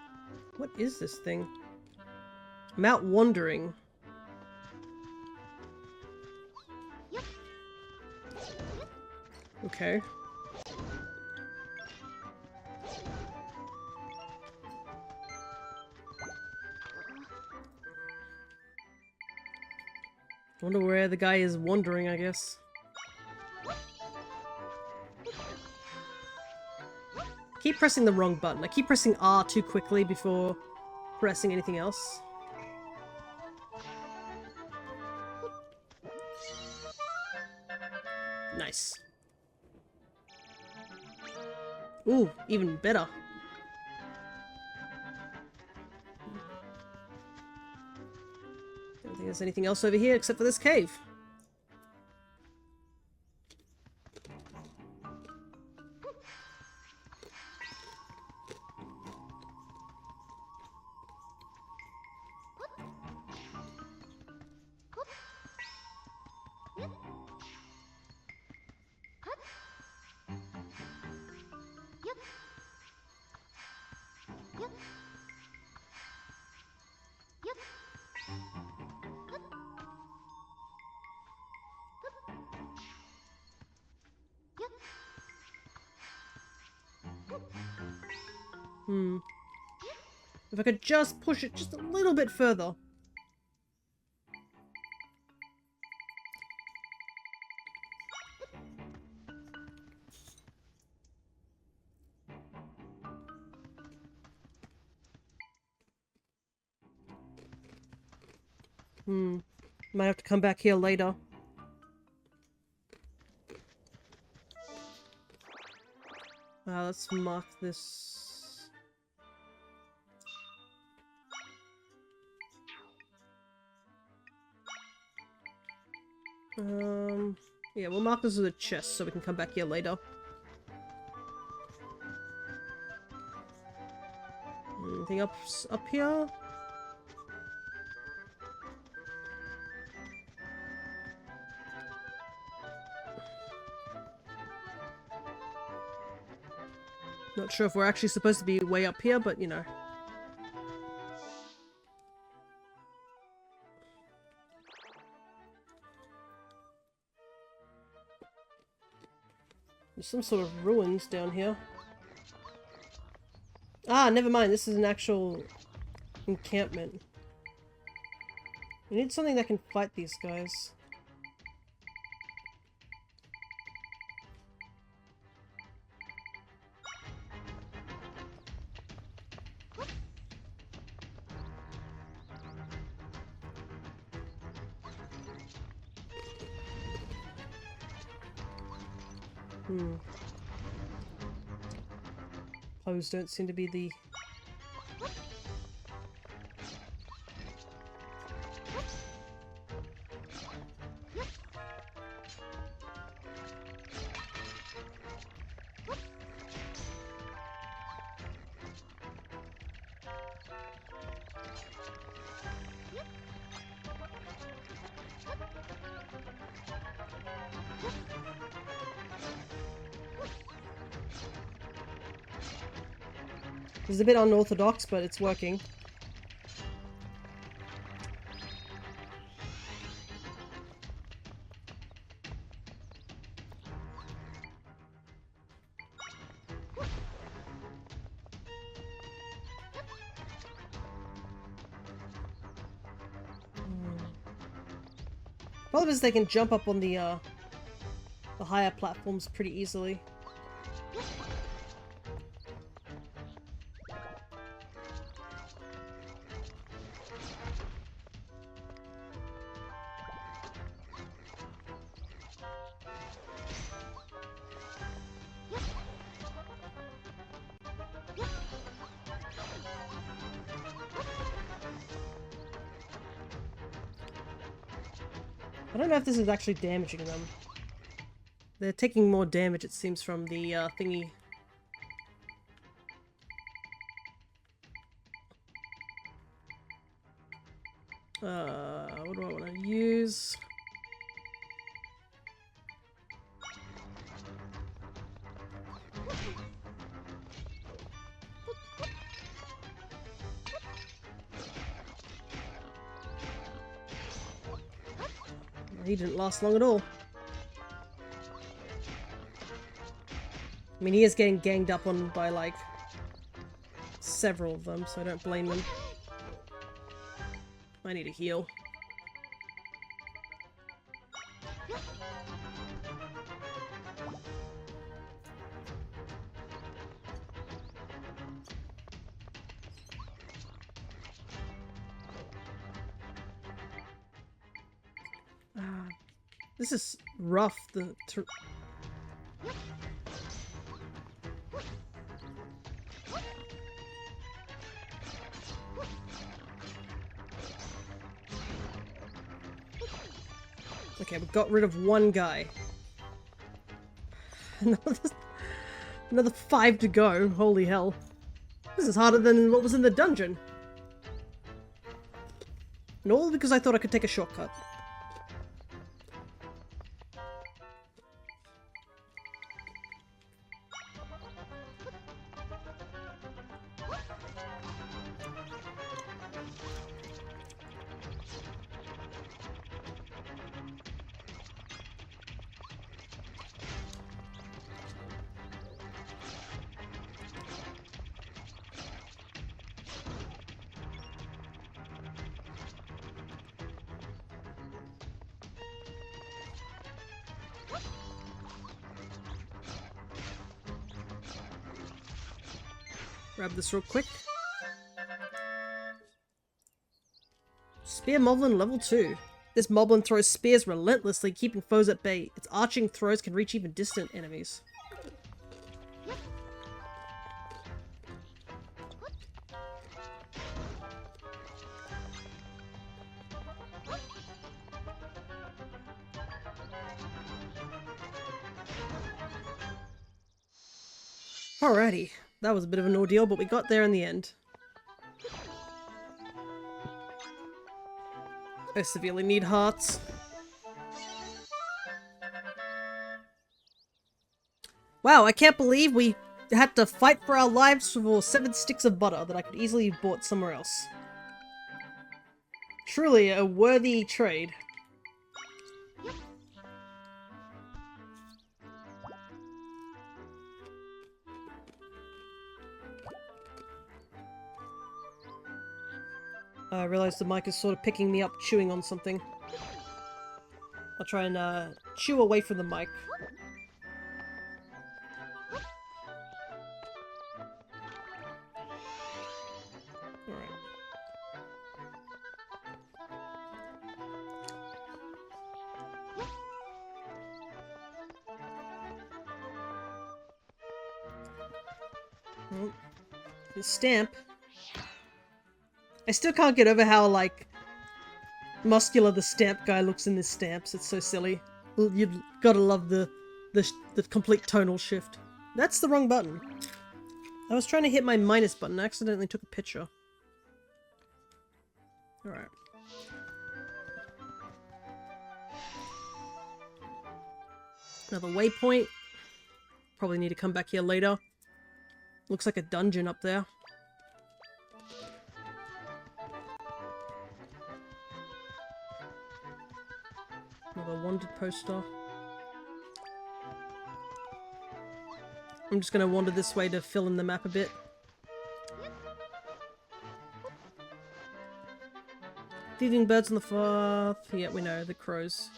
What is this thing? I'm out wandering. Okay. Wonder where the guy is wandering, I guess. Keep pressing the wrong button. I keep pressing R too quickly before pressing anything else. Nice. Ooh, even better. Don't think there's anything else over here except for this cave. If I could just push it just a little bit further. Might have to come back here later. Let's mark this. Yeah, we'll mark this as a chest so we can come back here later. Anything up here? Not sure if we're actually supposed to be way up here, but you know. There's some sort of ruins down here. Ah, never mind. This is an actual encampment. We need something that can fight these guys. Clothes don't seem to be the... It's a bit unorthodox, but it's working. Problem is they can jump up on the higher platforms pretty easily. I don't know if this is actually damaging them. They're taking more damage, it seems, from the thingy. What do I want to use? He didn't last long at all. I mean, he is getting ganged up on by, like, several of them, so I don't blame them. I need a heal. This is rough. Okay, we got rid of one guy. Another 5 to go. Holy hell. This is harder than what was in the dungeon. And all because I thought I could take a shortcut. Grab this real quick. Spear Moblin level 2. This Moblin throws spears relentlessly, keeping foes at bay. Its arching throws can reach even distant enemies. Alrighty, that was a bit of an ordeal, but we got there in the end. I severely need hearts. Wow, I can't believe we had to fight for our lives for 7 sticks of butter that I could easily have bought somewhere else. Truly a worthy trade. I realize the mic is sort of picking me up chewing on something. I'll try and chew away from the mic. Alright. Well, the stamp. I still can't get over how, like, muscular the stamp guy looks in this stamps. It's so silly. You've gotta love the complete tonal shift. That's the wrong button. I was trying to hit my minus button. I accidentally took a picture. Alright. Another waypoint. Probably need to come back here later. Looks like a dungeon up there. Another wanted poster. I'm just gonna wander this way to fill in the map a bit. Thieving birds on the path. Yeah, we know, the crows.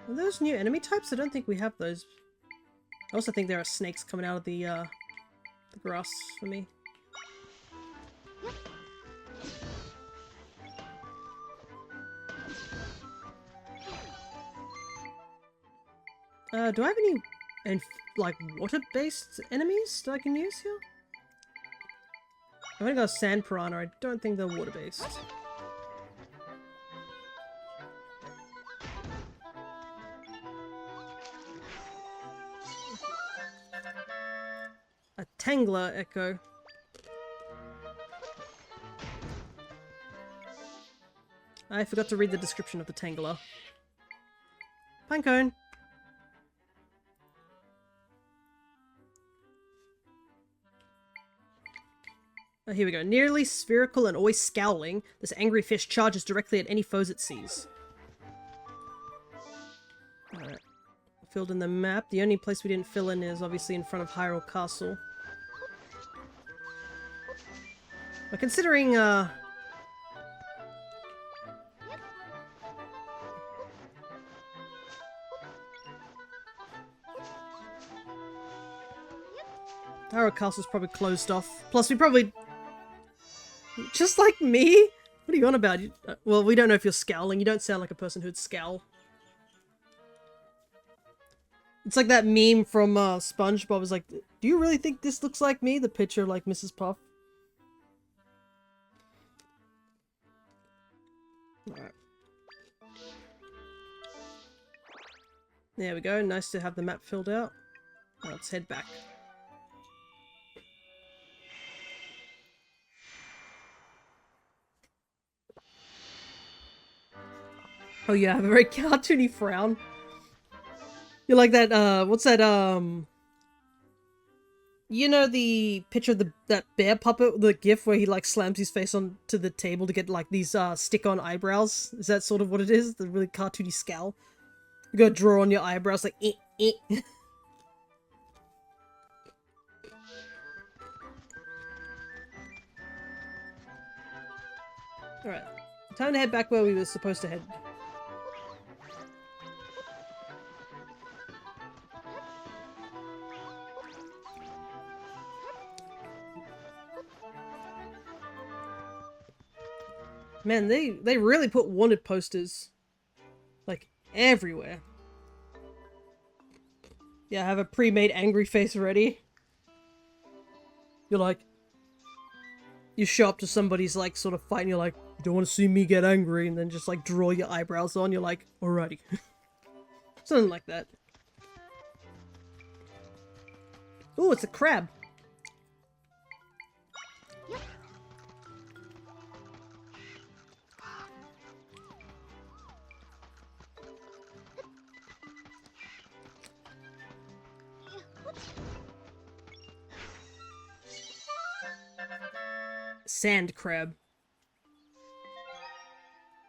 Are those new enemy types? I don't think we have those. I also think there are snakes coming out of the grass for me. Do I have any, like, water-based enemies that I can use here? I've only got a sand piranha. I don't think they're water-based. A Tangler Echo. I forgot to read the description of the Tangler. Pinecone. Oh, here we go. Nearly spherical and always scowling, this angry fish charges directly at any foes it sees. Alright. Filled in the map. The only place we didn't fill in is obviously in front of Hyrule Castle. But considering, Hyrule Castle's probably closed off. Plus we probably... Just like me? What are you on about? Well, we don't know if you're scowling. You don't sound like a person who'd scowl. It's like that meme from SpongeBob. Is like, do you really think this looks like me? The picture of, like, Mrs. Puff. Alright. There we go. Nice to have the map filled out. Now let's head back. Oh yeah, I have a very cartoony frown. You're like that, what's that, you know the picture of that bear puppet, the gif where he, like, slams his face onto the table to get, like, these, stick-on eyebrows? Is that sort of what it is? The really cartoony scowl? You gotta draw on your eyebrows, like, Alright. Time to head back where we were supposed to head. Man, they really put wanted posters, like, everywhere. Yeah, I have a pre-made angry face ready. You're like, you show up to somebody's, like, sort of fight and you're like, you don't want to see me get angry, and then just, like, draw your eyebrows on, you're like, alrighty. Something like that. Ooh, it's a crab. Sand crab.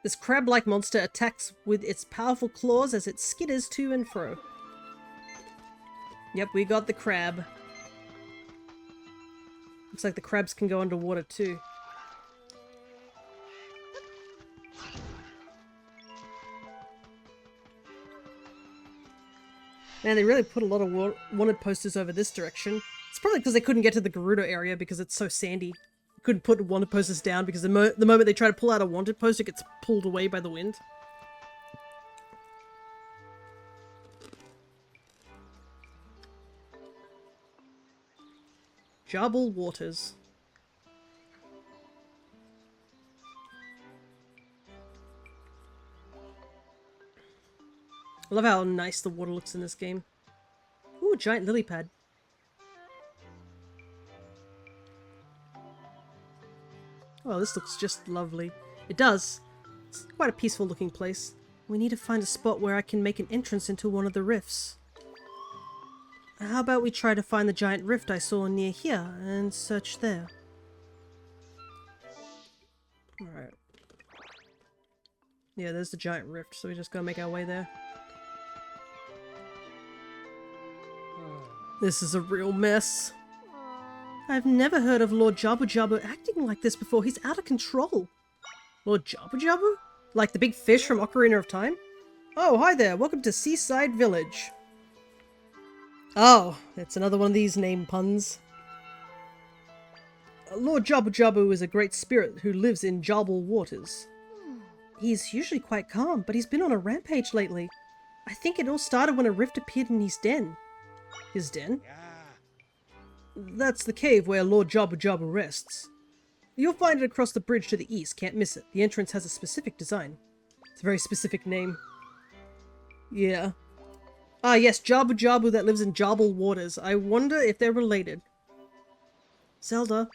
This crab-like monster attacks with its powerful claws as it skitters to and fro. Yep, we got the crab. Looks like the crabs can go underwater too. Man, they really put a lot of wanted posters over this direction. It's probably because they couldn't get to the Gerudo area because it's so sandy. Couldn't put wanted posters down because the moment they try to pull out a wanted poster, it gets pulled away by the wind. Jarble Waters. I love how nice the water looks in this game. Ooh, giant lily pad. Oh, this looks just lovely. It does. It's quite a peaceful looking place. We need to find a spot where I can make an entrance into one of the rifts. How about we try to find the giant rift I saw near here and search there? Alright. Yeah, there's the giant rift, so we just gotta make our way there. This is a real mess. I've never heard of Lord Jabu Jabu acting like this before. He's out of control. Lord Jabu Jabu? Like the big fish from Ocarina of Time? Oh, hi there. Welcome to Seaside Village. Oh, it's another one of these name puns. Lord Jabu Jabu is a great spirit who lives in Jarble Waters. He's usually quite calm, but he's been on a rampage lately. I think it all started when a rift appeared in his den. His den? That's the cave where Lord Jabu Jabu rests. You'll find it across the bridge to the east, can't miss it. The entrance has a specific design. It's a very specific name. Yeah. Ah yes, Jabu Jabu that lives in Jarble Waters. I wonder if they're related. Zelda.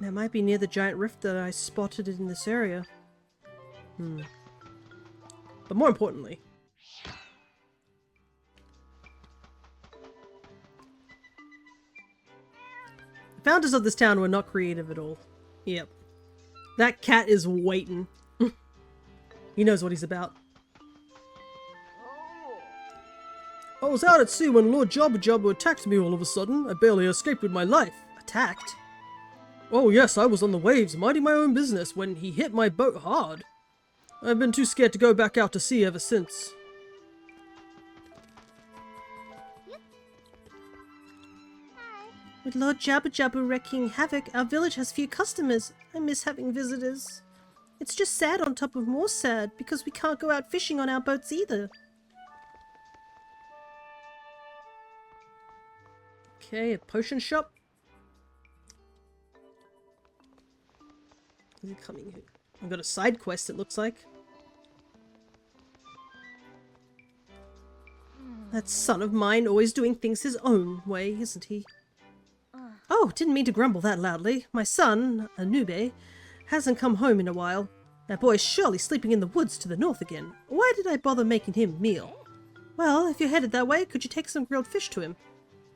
That might be near the giant rift that I spotted in this area. But more importantly... the founders of this town were not creative at all. Yep. That cat is waiting. He knows what he's about. I was out at sea when Lord Jabu Jabu attacked me all of a sudden. I barely escaped with my life. Attacked? Oh yes, I was on the waves, minding my own business, when he hit my boat hard. I've been too scared to go back out to sea ever since. With Lord Jabu Jabu wreaking havoc, our village has few customers. I miss having visitors. It's just sad on top of more sad, because we can't go out fishing on our boats either. Okay, a potion shop. Is he coming here? I've got a side quest, it looks like. That son of mine always doing things his own way, isn't he? Oh, didn't mean to grumble that loudly. My son, Anube, hasn't come home in a while. That boy's surely sleeping in the woods to the north again. Why did I bother making him a meal? Well, if you're headed that way, could you take some grilled fish to him?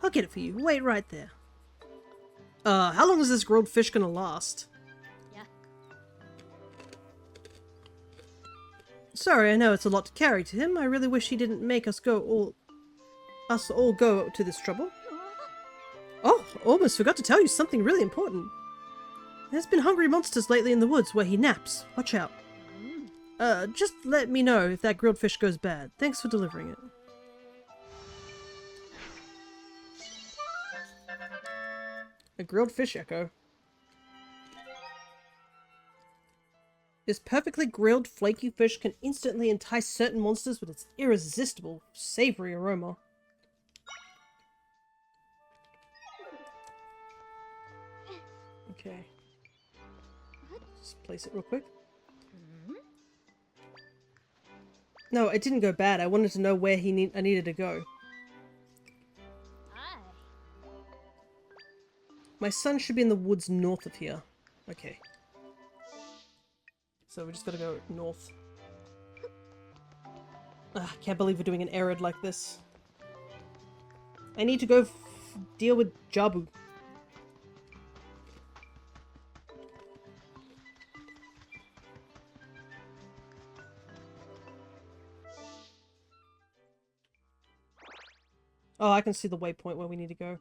I'll get it for you. Wait right there. How long is this grilled fish gonna last? Yeah. Sorry, I know it's a lot to carry to him. I really wish he didn't make us all go to this trouble. Oh, almost forgot to tell you something really important. There's been hungry monsters lately in the woods where he naps. Watch out. Just let me know if that grilled fish goes bad. Thanks for delivering it. A grilled fish echo. This perfectly grilled, flaky fish can instantly entice certain monsters with its irresistible, savory aroma. Okay. Just place it real quick. No, it didn't go bad. I wanted to know where I needed to go. My son should be in the woods north of here. Okay. So we just gotta go north. Ah, can't believe we're doing an errand like this. I need to go deal with Jabu. Oh, I can see the waypoint where we need to go.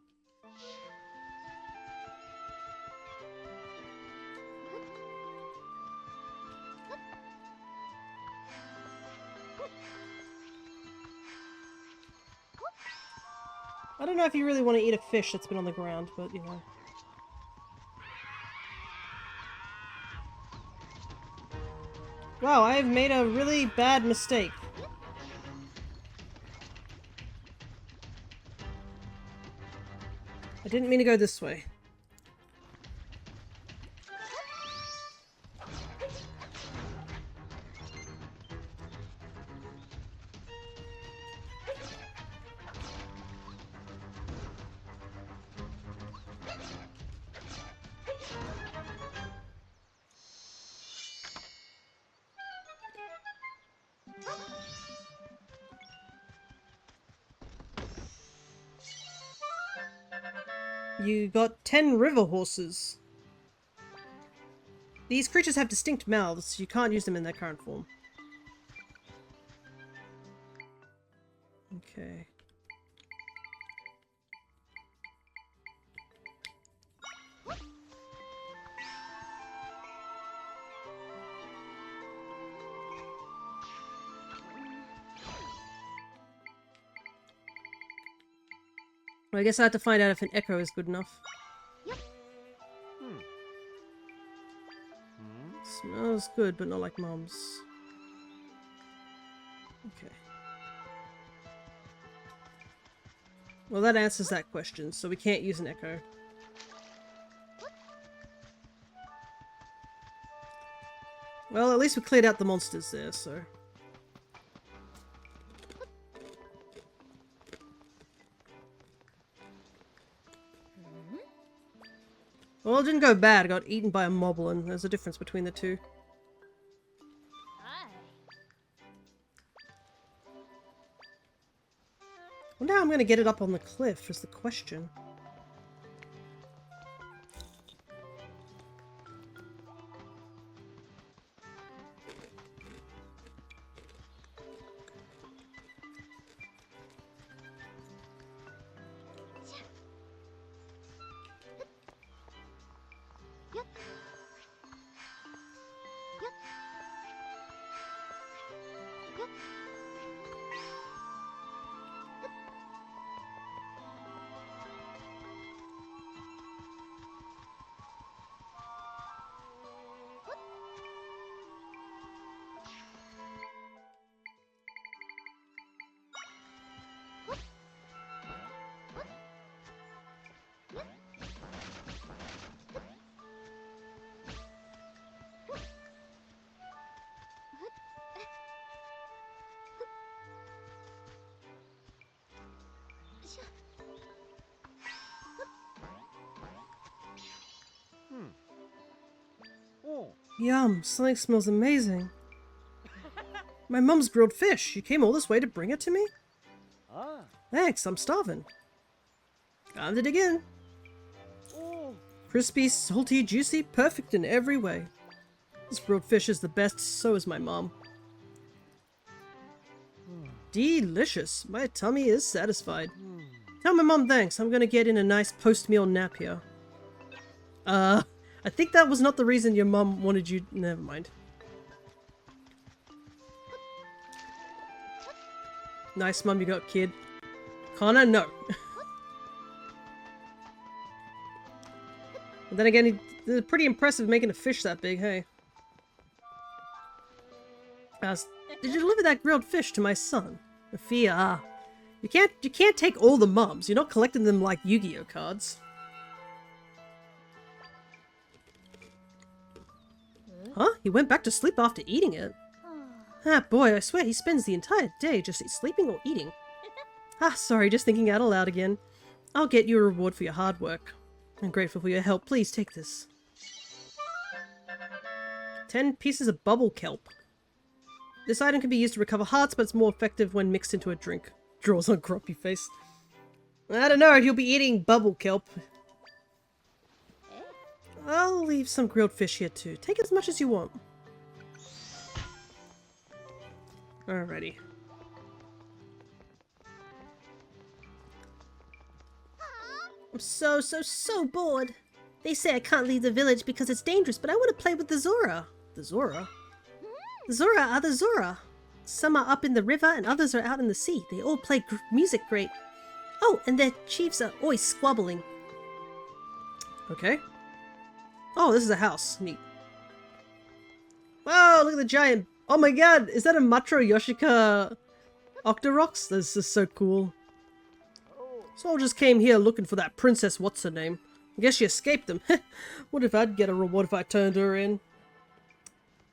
I don't know if you really want to eat a fish that's been on the ground, but you know. Wow, I have made a really bad mistake. I didn't mean to go this way. You got 10 river horses. These creatures have distinct mouths, so you can't use them in their current form. Okay. Well, I guess I have to find out if an echo is good enough. Smells good, but not like Mom's. Okay. Well, that answers that question, so we can't use an echo. Well, at least we cleared out the monsters there, so... Well, it didn't go bad. I got eaten by a moblin. There's a difference between the two. I wonder how I'm going to get it up on the cliff is the question. Yum, something smells amazing. My mum's grilled fish. You came all this way to bring it to me? Thanks, I'm starving. Time to dig in. Crispy, salty, juicy, perfect in every way. This grilled fish is the best, so is my mom. Delicious. My tummy is satisfied. Tell my mom thanks. I'm gonna get in a nice post-meal nap here. I think that was not the reason your mom wanted you... Never mind. Nice mom you got, kid. Connor, no. But then again, they're pretty impressive making a fish that big, hey? Asked, did you deliver that grilled fish to my son? Fia, you can't take all the mums. You're not collecting them like Yu-Gi-Oh cards. Huh? He went back to sleep after eating it? Ah, boy, I swear he spends the entire day just sleeping or eating. Ah, sorry, just thinking out aloud again. I'll get you a reward for your hard work. I'm grateful for your help. Please take this. 10 pieces of bubble kelp. This item can be used to recover hearts, but it's more effective when mixed into a drink. Draws on grumpy face. I don't know, he'll be eating bubble kelp. I'll leave some grilled fish here too. Take as much as you want. Alrighty. I'm so bored. They say I can't leave the village because it's dangerous, but I want to play with the Zora. The Zora? The Zora are the Zora. Some are up in the river and others are out in the sea. They all play music great. Oh, and their chiefs are always squabbling. Okay. Oh, this is a house. Neat. Wow, look at the giant. Oh my god, is that a Matro Yoshika Octorox? This is so cool. So I just came here looking for that princess what's-her-name. I guess she escaped them. What if I'd get a reward if I turned her in?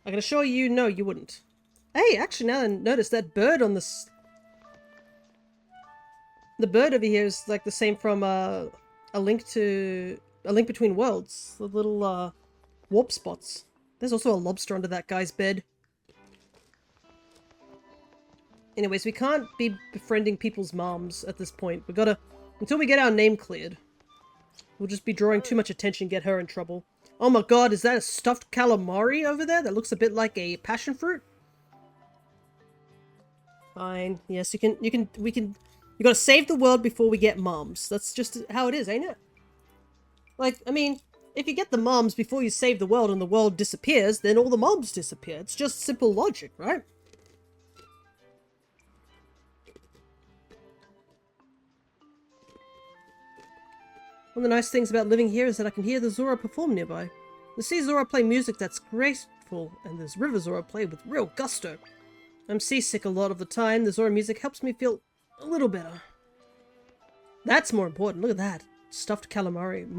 I can assure you, no, you wouldn't. Hey, actually, now I notice that bird on this... The bird over here is like the same from A Link Between Worlds. The little warp spots. There's also a lobster under that guy's bed. Anyways, we can't be befriending people's moms at this point. We gotta... Until we get our name cleared. We'll just be drawing too much attention and get her in trouble. Oh my god, is that a stuffed calamari over there? That looks a bit like a passion fruit? Fine. Yes, we gotta save the world before we get moms. That's just how it is, ain't it? Like, I mean, if you get the moms before you save the world and the world disappears, then all the moms disappear. It's just simple logic, right? One of the nice things about living here is that I can hear the Zora perform nearby. The sea Zora play music that's graceful, and the river Zora play with real gusto. I'm seasick a lot of the time. The Zora music helps me feel a little better. That's more important. Look at that. Stuffed calamari.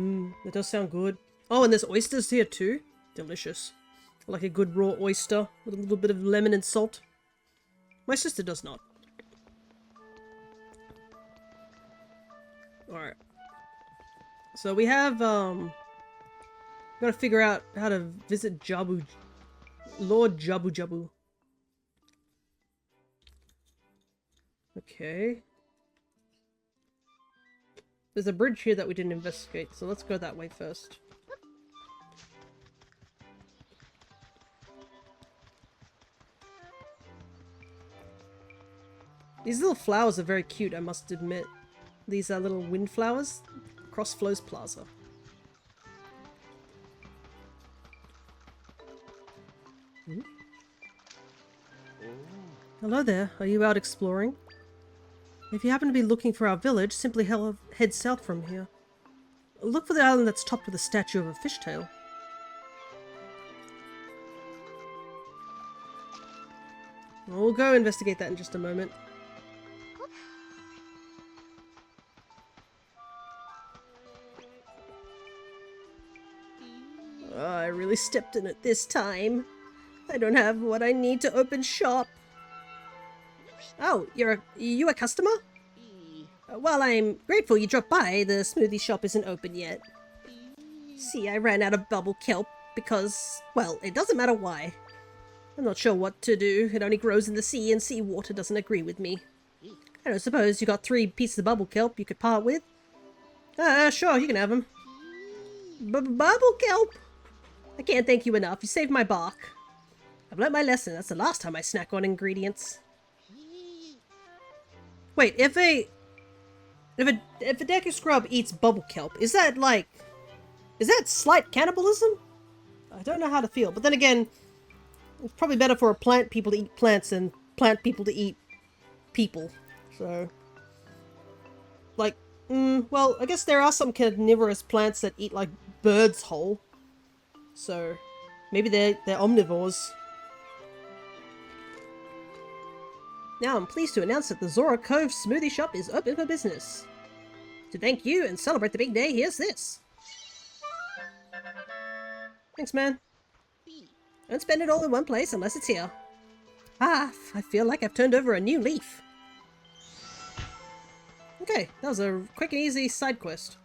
That does sound good. Oh, and there's oysters here too. Delicious. I like a good raw oyster with a little bit of lemon and salt. My sister does not. Alright. So we have, gotta figure out how to visit Lord Jabu Jabu. Okay. There's a bridge here that we didn't investigate, so let's go that way first. These little flowers are very cute, I must admit. These are little wind flowers. Cross Flows Plaza. Hello there, are you out exploring? If you happen to be looking for our village, simply head south from here. Look for the island that's topped with a statue of a fishtail. We'll go investigate that in just a moment. Oh, I really stepped in it this time. I don't have what I need to open shop. Oh, you a customer? Well, I'm grateful you dropped by. The smoothie shop isn't open yet. See, I ran out of bubble kelp because, well, it doesn't matter why. I'm not sure what to do. It only grows in the sea and seawater doesn't agree with me. I don't suppose you got 3 pieces of bubble kelp you could part with? Sure, you can have them. Bubble kelp? I can't thank you enough. You saved my bark. I've learnt my lesson. That's the last time I snack on ingredients. Wait, if a Deku Scrub eats bubble kelp, is that slight cannibalism? I don't know how to feel, but then again, it's probably better for a plant people to eat plants than plant people to eat people. So, like, well, I guess there are some carnivorous plants that eat like birds whole. So, maybe they're omnivores. Now I'm pleased to announce that the Zora Cove Smoothie Shop is open for business. To thank you and celebrate the big day, here's this. Thanks, man. Don't spend it all in one place unless it's here. Ah, I feel like I've turned over a new leaf. Okay, that was a quick and easy side quest.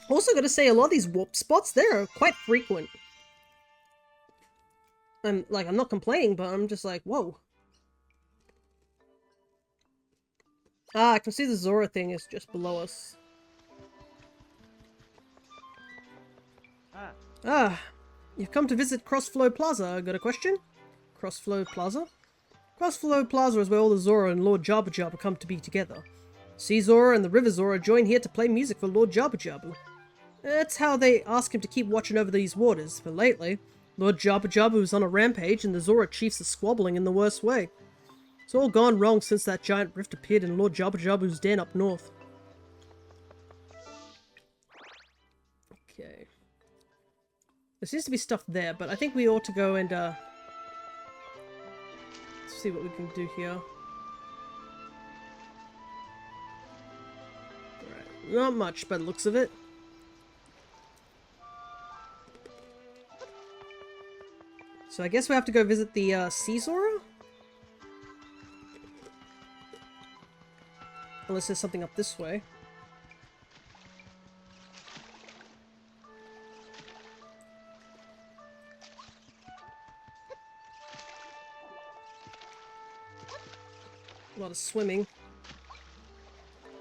Also gotta say, a lot of these warp spots, they're quite frequent. I'm not complaining, but I'm just like, whoa. Ah, I can see the Zora thing is just below us. Ah, you've come to visit Crossflow Plaza. Got a question? Crossflow Plaza? Crossflow Plaza is where all the Zora and Lord Jabu Jabu come to be together. Sea Zora and the River Zora join here to play music for Lord Jabu Jabu. That's how they ask him to keep watching over these waters, but lately, Lord Jabu Jabu is on a rampage and the Zora chiefs are squabbling in the worst way. It's all gone wrong since that giant rift appeared in Lord Jabu Jabu's den up north. Okay. There seems to be stuff there, but I think we ought to go and, let's see what we can do here. Right. Not much by the looks of it. So I guess we have to go visit the, Sea Zora? Unless there's something up this way. A lot of swimming.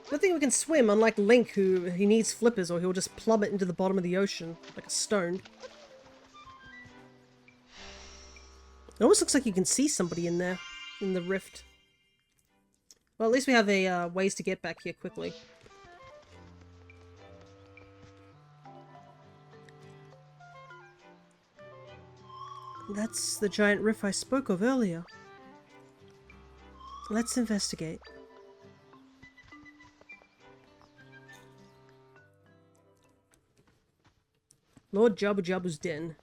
Good thing we can swim, unlike Link, who he needs flippers or he'll just plummet into the bottom of the ocean like a stone. It almost looks like you can see somebody in there, in the rift. Well, at least we have a ways to get back here quickly. That's the giant rift I spoke of earlier. Let's investigate. Lord Jabu Jabu's den.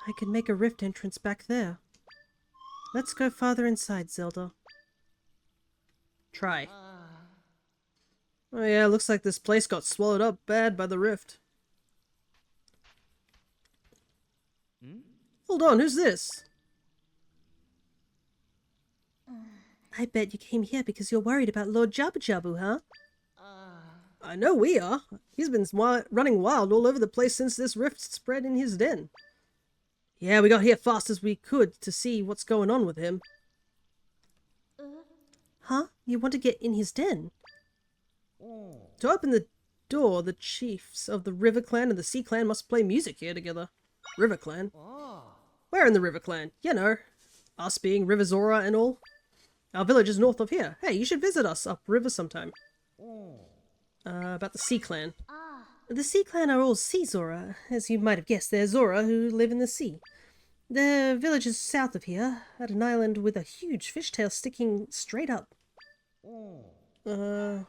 I could make a rift entrance back there. Let's go farther inside, Zelda. Try. Oh yeah, looks like this place got swallowed up bad by the rift. Hold on, who's this? I bet you came here because you're worried about Lord Jabu Jabu, huh? I know we are. He's been running wild all over the place since this rift spread in his den. Yeah, we got here fast as we could to see what's going on with him. Huh? You want to get in his den? To open the door, the chiefs of the River Clan and the Sea Clan must play music here together. River Clan? Where in the River Clan? You know, us being River Zora and all. Our village is north of here. Hey, you should visit us upriver sometime. About the Sea Clan. The Sea Clan are all Sea Zora. As you might have guessed, they're Zora who live in the sea. Their village is south of here, at an island with a huge fishtail sticking straight up. If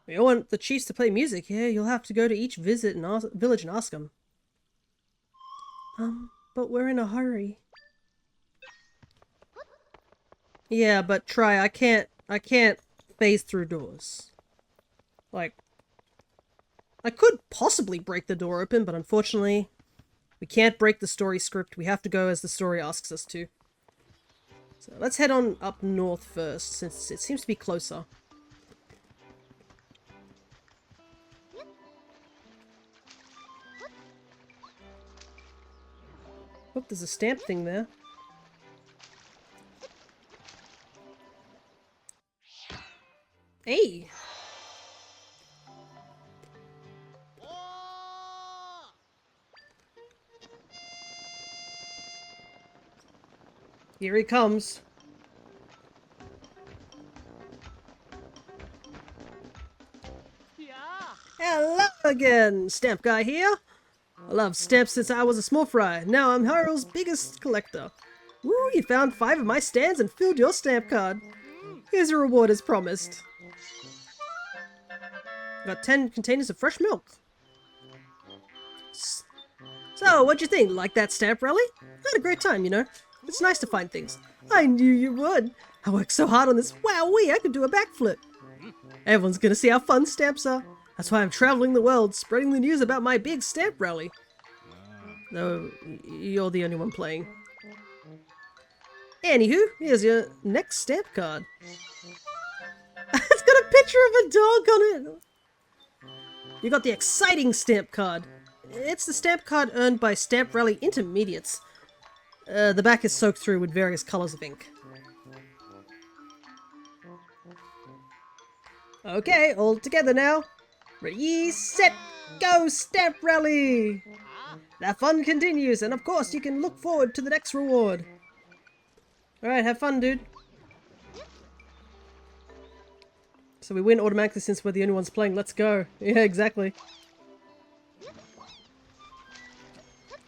you want the chiefs to play music here, you'll have to go to each village and ask them. But we're in a hurry. Yeah, but try. I can't phase through doors. Like, I could possibly break the door open, but unfortunately, we can't break the story script. We have to go as the story asks us to. So let's head on up north first, since it seems to be closer. Oh, there's a stamp thing there. Hey! Here he comes. Hello again, Stamp Guy here. I love stamps since I was a small fry. Now I'm Hyrule's biggest collector. Woo, you found 5 of my stands and filled your stamp card. Here's your reward as promised. Got 10 containers of fresh milk. So, what'd you think? Like that stamp rally? Had a great time, you know. It's nice to find things. I knew you would. I worked so hard on this. Wowee, I could do a backflip. Everyone's gonna see how fun stamps are. That's why I'm traveling the world, spreading the news about my big stamp rally. No, you're the only one playing. Anywho, here's your next stamp card. It's got a picture of a dog on it. You got the exciting stamp card. It's the stamp card earned by Stamp Rally Intermediates. The back is soaked through with various colors of ink. Okay, all together now. Ready, set, go, Stamp Rally! That fun continues, and of course you can look forward to the next reward. Alright, have fun, dude. So we win automatically since we're the only ones playing. Let's go. Yeah, exactly.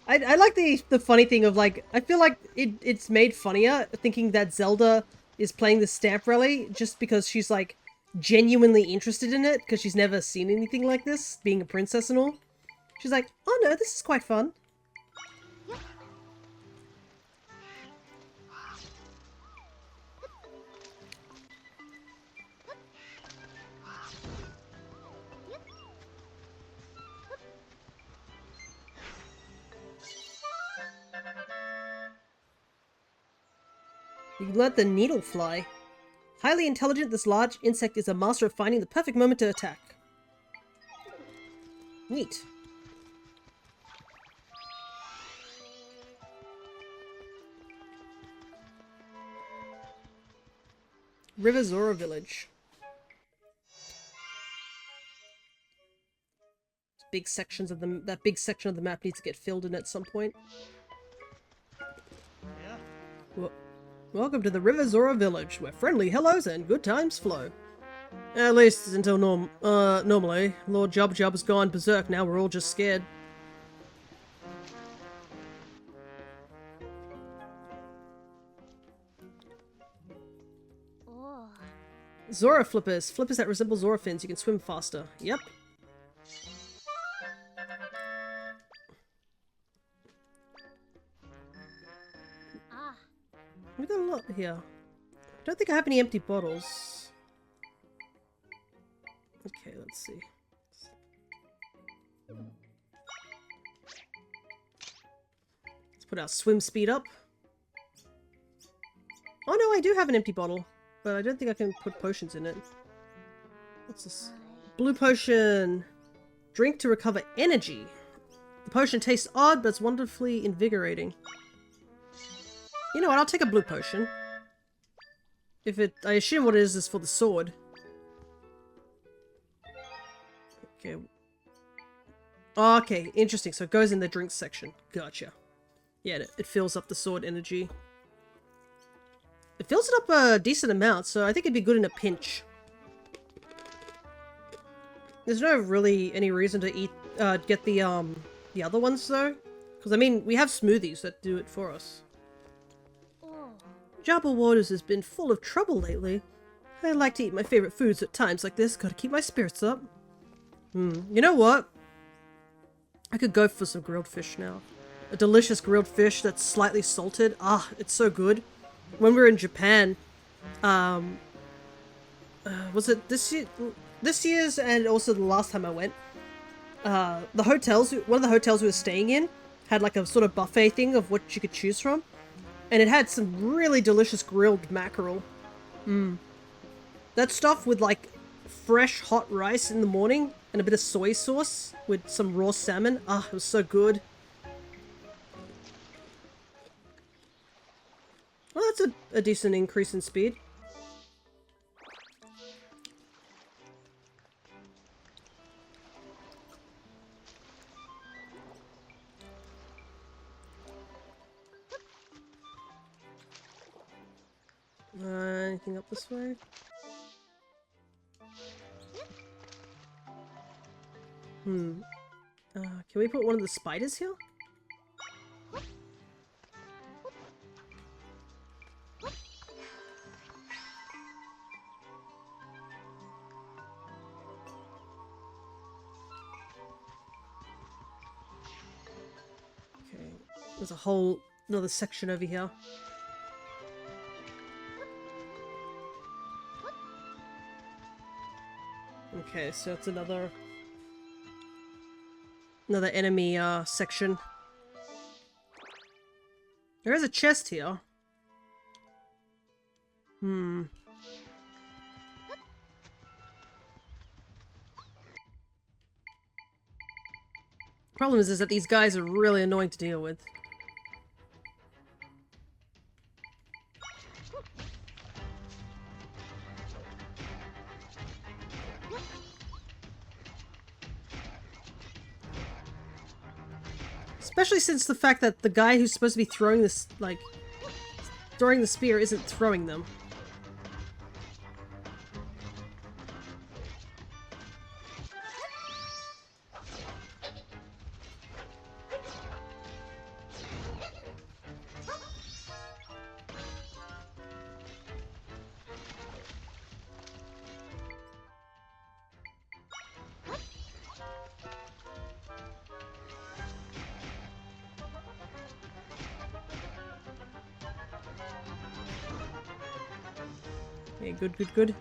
I like the funny thing of, like, I feel like it's made funnier thinking that Zelda is playing the Stamp Rally just because she's, like, genuinely interested in it because she's never seen anything like this, being a princess and all. She's like, oh no, this is quite fun. You let the needle fly. Highly intelligent, this large insect is a master of finding the perfect moment to attack. Neat. River Zora Village. Big sections of that big section of the map needs to get filled in at some point. Yeah. Welcome to the River Zora Village, where friendly hellos and good times flow. At least until normally. Lord Jub Jub has gone berserk, now we're all just scared. Oh. Zora flippers. Flippers that resemble Zora fins. You can swim faster. Yep. We got a lot here. I don't think I have any empty bottles. Okay, let's see. Let's put our swim speed up. Oh no, I do have an empty bottle, but I don't think I can put potions in it. What's this? Blue potion. Drink to recover energy. The potion tastes odd, but it's wonderfully invigorating. You know what, I'll take a blue potion. I assume what it is for the sword. Okay. Oh, okay, interesting. So it goes in the drinks section. Gotcha. Yeah, it fills up the sword energy. It fills it up a decent amount, so I think it'd be good in a pinch. There's no really any reason to get the other ones though. Because I mean, we have smoothies that do it for us. Jabba Waters has been full of trouble lately. I like to eat my favorite foods at times like this. Gotta keep my spirits up. You know what? I could go for some grilled fish now. A delicious grilled fish that's slightly salted. Ah, it's so good. When we were in Japan, was it this year? This year's and also the last time I went. The hotels, one of the hotels we were staying in had like a sort of buffet thing of what you could choose from. And it had some really delicious grilled mackerel. That stuff with like fresh hot rice in the morning and a bit of soy sauce with some raw salmon. Ah, it was so good. Well, that's a decent increase in speed. Anything up this way? Can we put one of the spiders here? Okay, there's a whole another section over here. Okay, so it's another enemy section. There is a chest here. Problem is that these guys are really annoying to deal with. Especially since the fact that the guy who's supposed to be throwing this, like, throwing the spear isn't throwing them. Okay, good, good, good.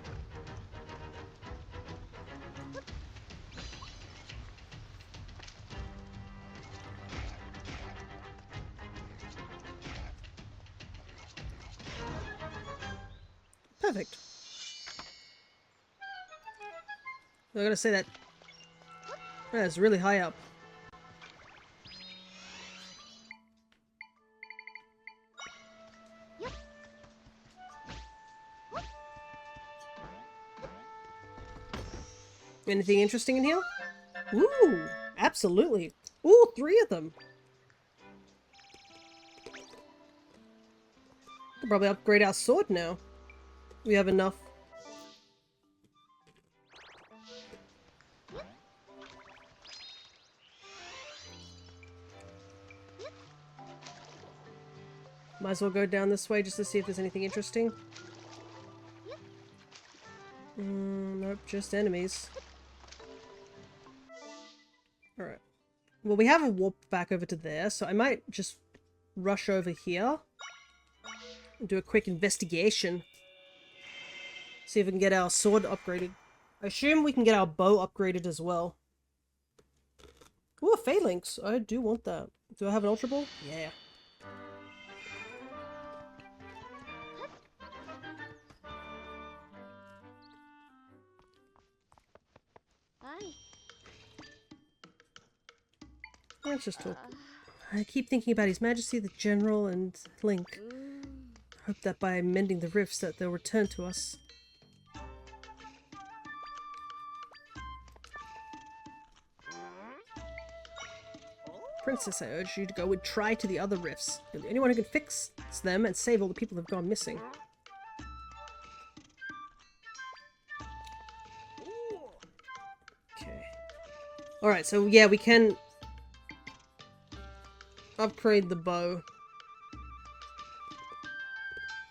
Perfect. I gotta say that it's really high up. Anything interesting in here? Ooh, absolutely. Ooh, 3 of them. Could probably upgrade our sword now. We have enough. Might as well go down this way just to see if there's anything interesting. Nope, just enemies. Alright. Well, we have a warp back over to there, so I might just rush over here and do a quick investigation. See if we can get our sword upgraded. I assume we can get our bow upgraded as well. Ooh, a phalanx. I do want that. Do I have an ultra ball? Yeah. Let's just talk. I keep thinking about His Majesty the General and Link. Hope that by mending the rifts that they'll return to us. Princess, I urge you to go and try to the other rifts. You're the only one who can fix them and save all the people who've gone missing. Okay. Alright, so yeah, we can upgrade the bow.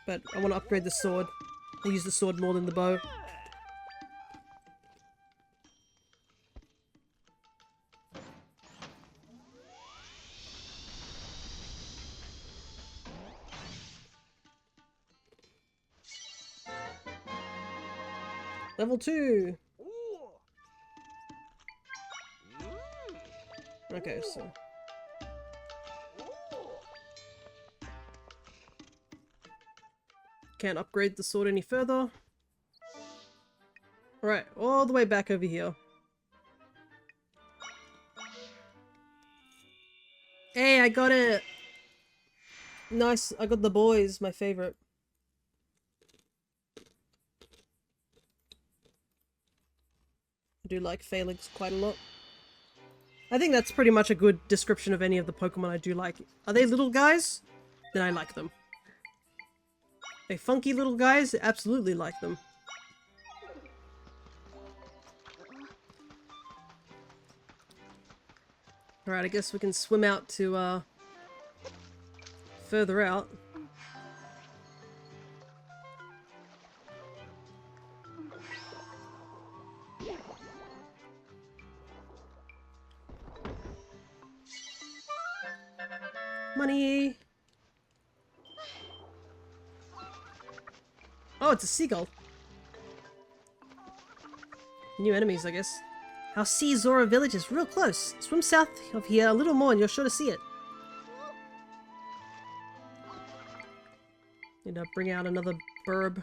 But I want to upgrade the sword. I use the sword more than the bow. Level 2! Okay, so... Can't upgrade the sword any further. Alright, all the way back over here. Hey, I got it! Nice, I got the boys, my favorite. I do like phalanx quite a lot. I think that's pretty much a good description of any of the Pokemon I do like. Are they little guys? Then I like them. They funky little guys? Absolutely like them. Alright, I guess we can swim out to, further out. Money! Oh, it's a seagull. New enemies, I guess. Our Sea Zora village is real close. Swim south of here a little more and you're sure to see it. Need to bring out another burb.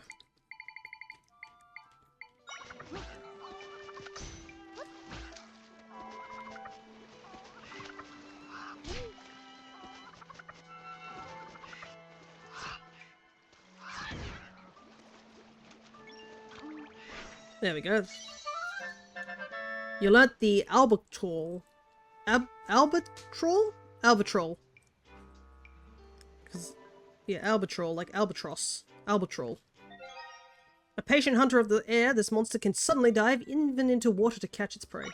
There we go. You learnt the albatroll. Albatroll? Albatroll. Yeah, albatroll, like albatross. Albatroll. A patient hunter of the air, this monster can suddenly dive even into water to catch its prey.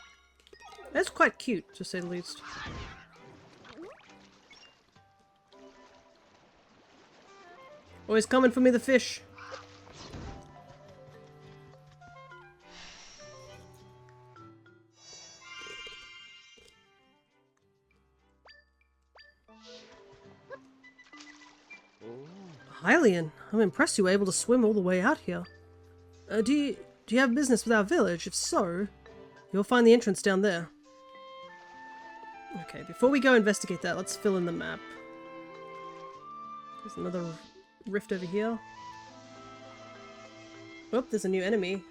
That's quite cute, to say the least. Always coming for me, the fish. Hylian, I'm impressed you were able to swim all the way out here. Do you have business with our village? If so, you'll find the entrance down there. Okay, before we go investigate that, let's fill in the map. There's another rift over here. Oh, there's a new enemy.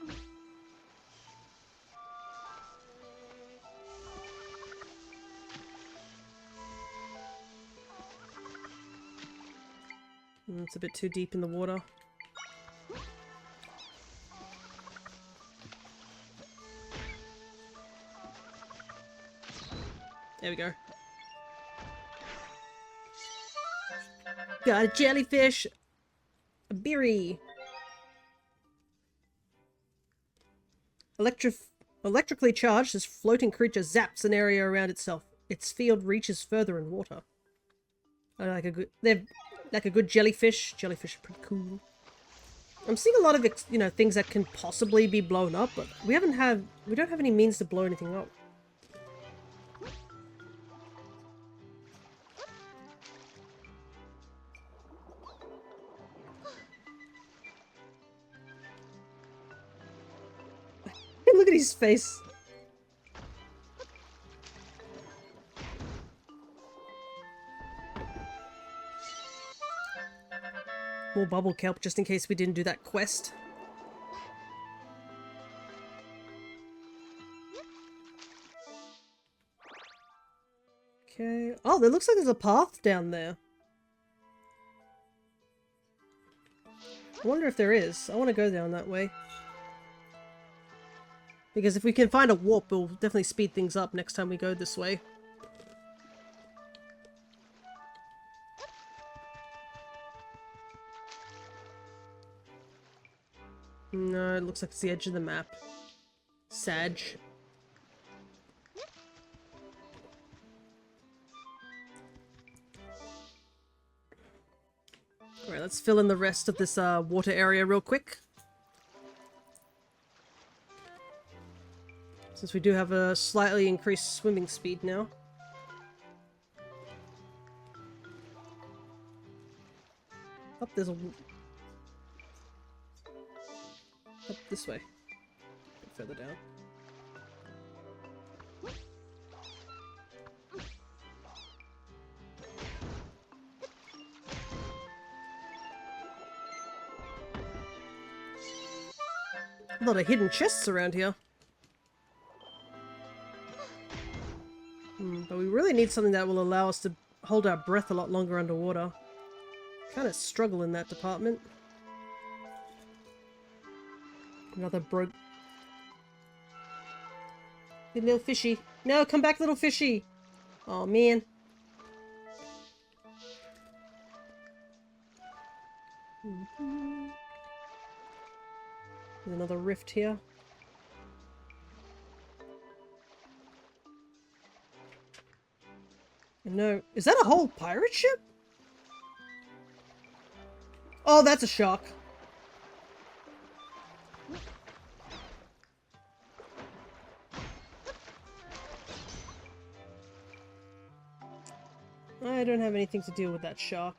It's a bit too deep in the water. There we go. Got a jellyfish! A beery! Electrically charged, this floating creature zaps an area around itself. Its field reaches further in water. They're like a good jellyfish. Jellyfish are pretty cool. I'm seeing a lot of, things that can possibly be blown up, but we don't have any means to blow anything up. Look at his face. More bubble kelp just in case we didn't do that quest. Okay. Oh, there looks like there's a path down there. I wonder if there is. I want to go down that way. Because if we can find a warp, it'll definitely speed things up next time we go this way. No, it looks like it's the edge of the map. Sag. Alright, let's fill in the rest of this water area real quick. Since we do have a slightly increased swimming speed now. Up there's a... Up this way. A bit further down. A lot of hidden chests around here. But we really need something that will allow us to hold our breath a lot longer underwater. Kind of struggle in that department. Another broke. Good little fishy. No, come back, little fishy. Oh man. There's another rift here. No. Is that a whole pirate ship? Oh, that's a shark. I don't have anything to deal with that shark.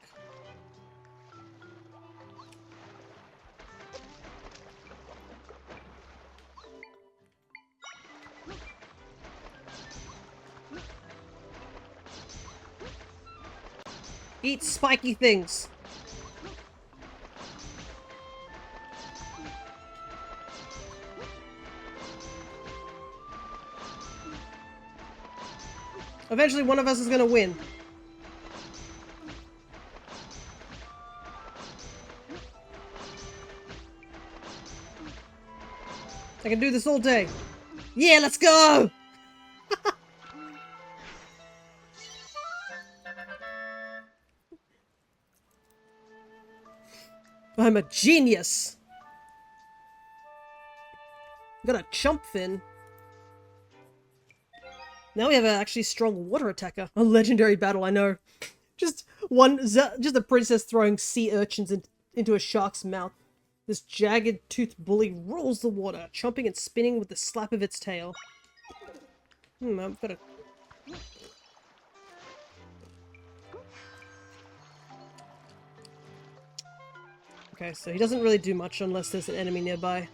Eat spiky things. Eventually one of us is gonna win. I can do this all day. Yeah, let's go! I'm a genius! Got a chump fin. Now we have an actually strong water attacker. A legendary battle, I know. Just a princess throwing sea urchins into a shark's mouth. This jagged-toothed bully rules the water, chomping and spinning with the slap of its tail. I've got a... Okay, so he doesn't really do much unless there's an enemy nearby.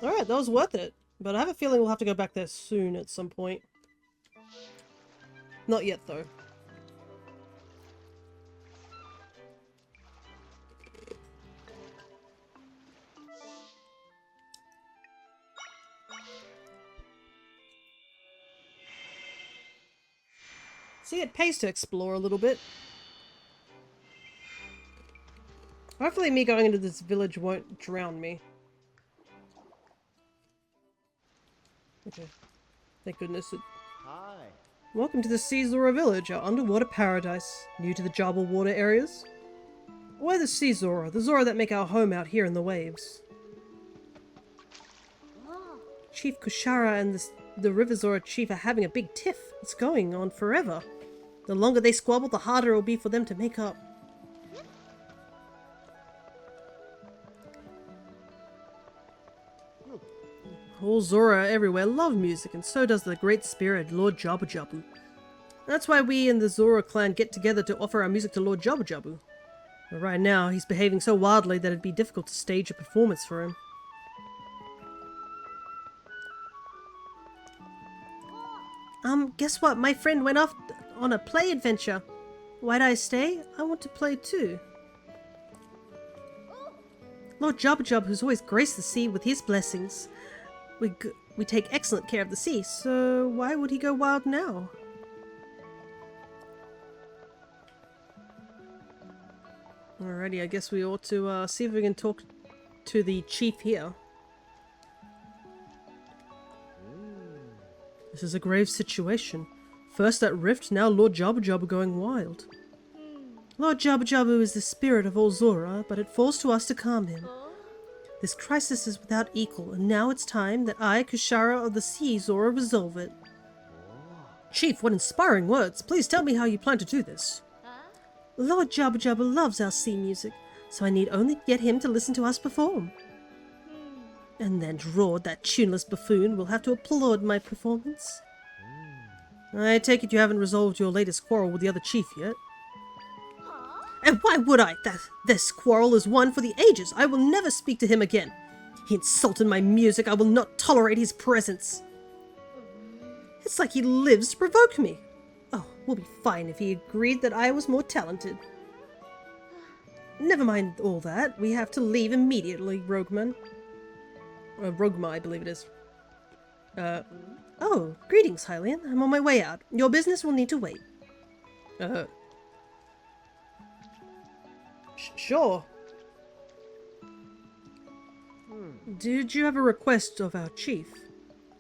Alright, that was worth it. But I have a feeling we'll have to go back there soon at some point. Not yet, though. See, it pays to explore a little bit. Hopefully me going into this village won't drown me. Okay. Thank goodness it... Hi. Welcome to the Seazora village, our underwater paradise. New to the Jabal water areas? We're the Seazora, the Zora that make our home out here in the waves. Chief Kushara and the River Zora chief are having a big tiff. It's going on forever. The longer they squabble, the harder it will be for them to make up. All Zora everywhere love music, and so does the great spirit, Lord Jabu Jabu. That's why we in the Zora clan get together to offer our music to Lord Jabu Jabu. But right now, he's behaving so wildly that it'd be difficult to stage a performance for him. Guess what? My friend went off on a play adventure. Why'd I stay? I want to play too. Lord Jabu Jabu, who's always graced the sea with his blessings. We take excellent care of the sea, so why would he go wild now? Alrighty, I guess we ought to see if we can talk to the chief here. This is a grave situation. First that rift, now Lord Jabu Jabu going wild. Lord Jabu Jabu is the spirit of all Zora, but it falls to us to calm him. This crisis is without equal, and now it's time that I, Kushara of the Sea Zora, resolve it. Chief, what inspiring words! Please tell me how you plan to do this. Lord Jabu Jabu loves our sea music, so I need only get him to listen to us perform. And then Drord, that tuneless buffoon, will have to applaud my performance. I take it you haven't resolved your latest quarrel with the other chief yet? And why would I? This quarrel is one for the ages. I will never speak to him again. He insulted my music. I will not tolerate his presence. It's like he lives to provoke me. Oh, we'll be fine if he agreed that I was more talented. Never mind all that. We have to leave immediately, Rogueman. Rogma, I believe it is. Oh, greetings, Hylian. I'm on my way out. Your business will need to wait. Sure. Did you have a request of our chief?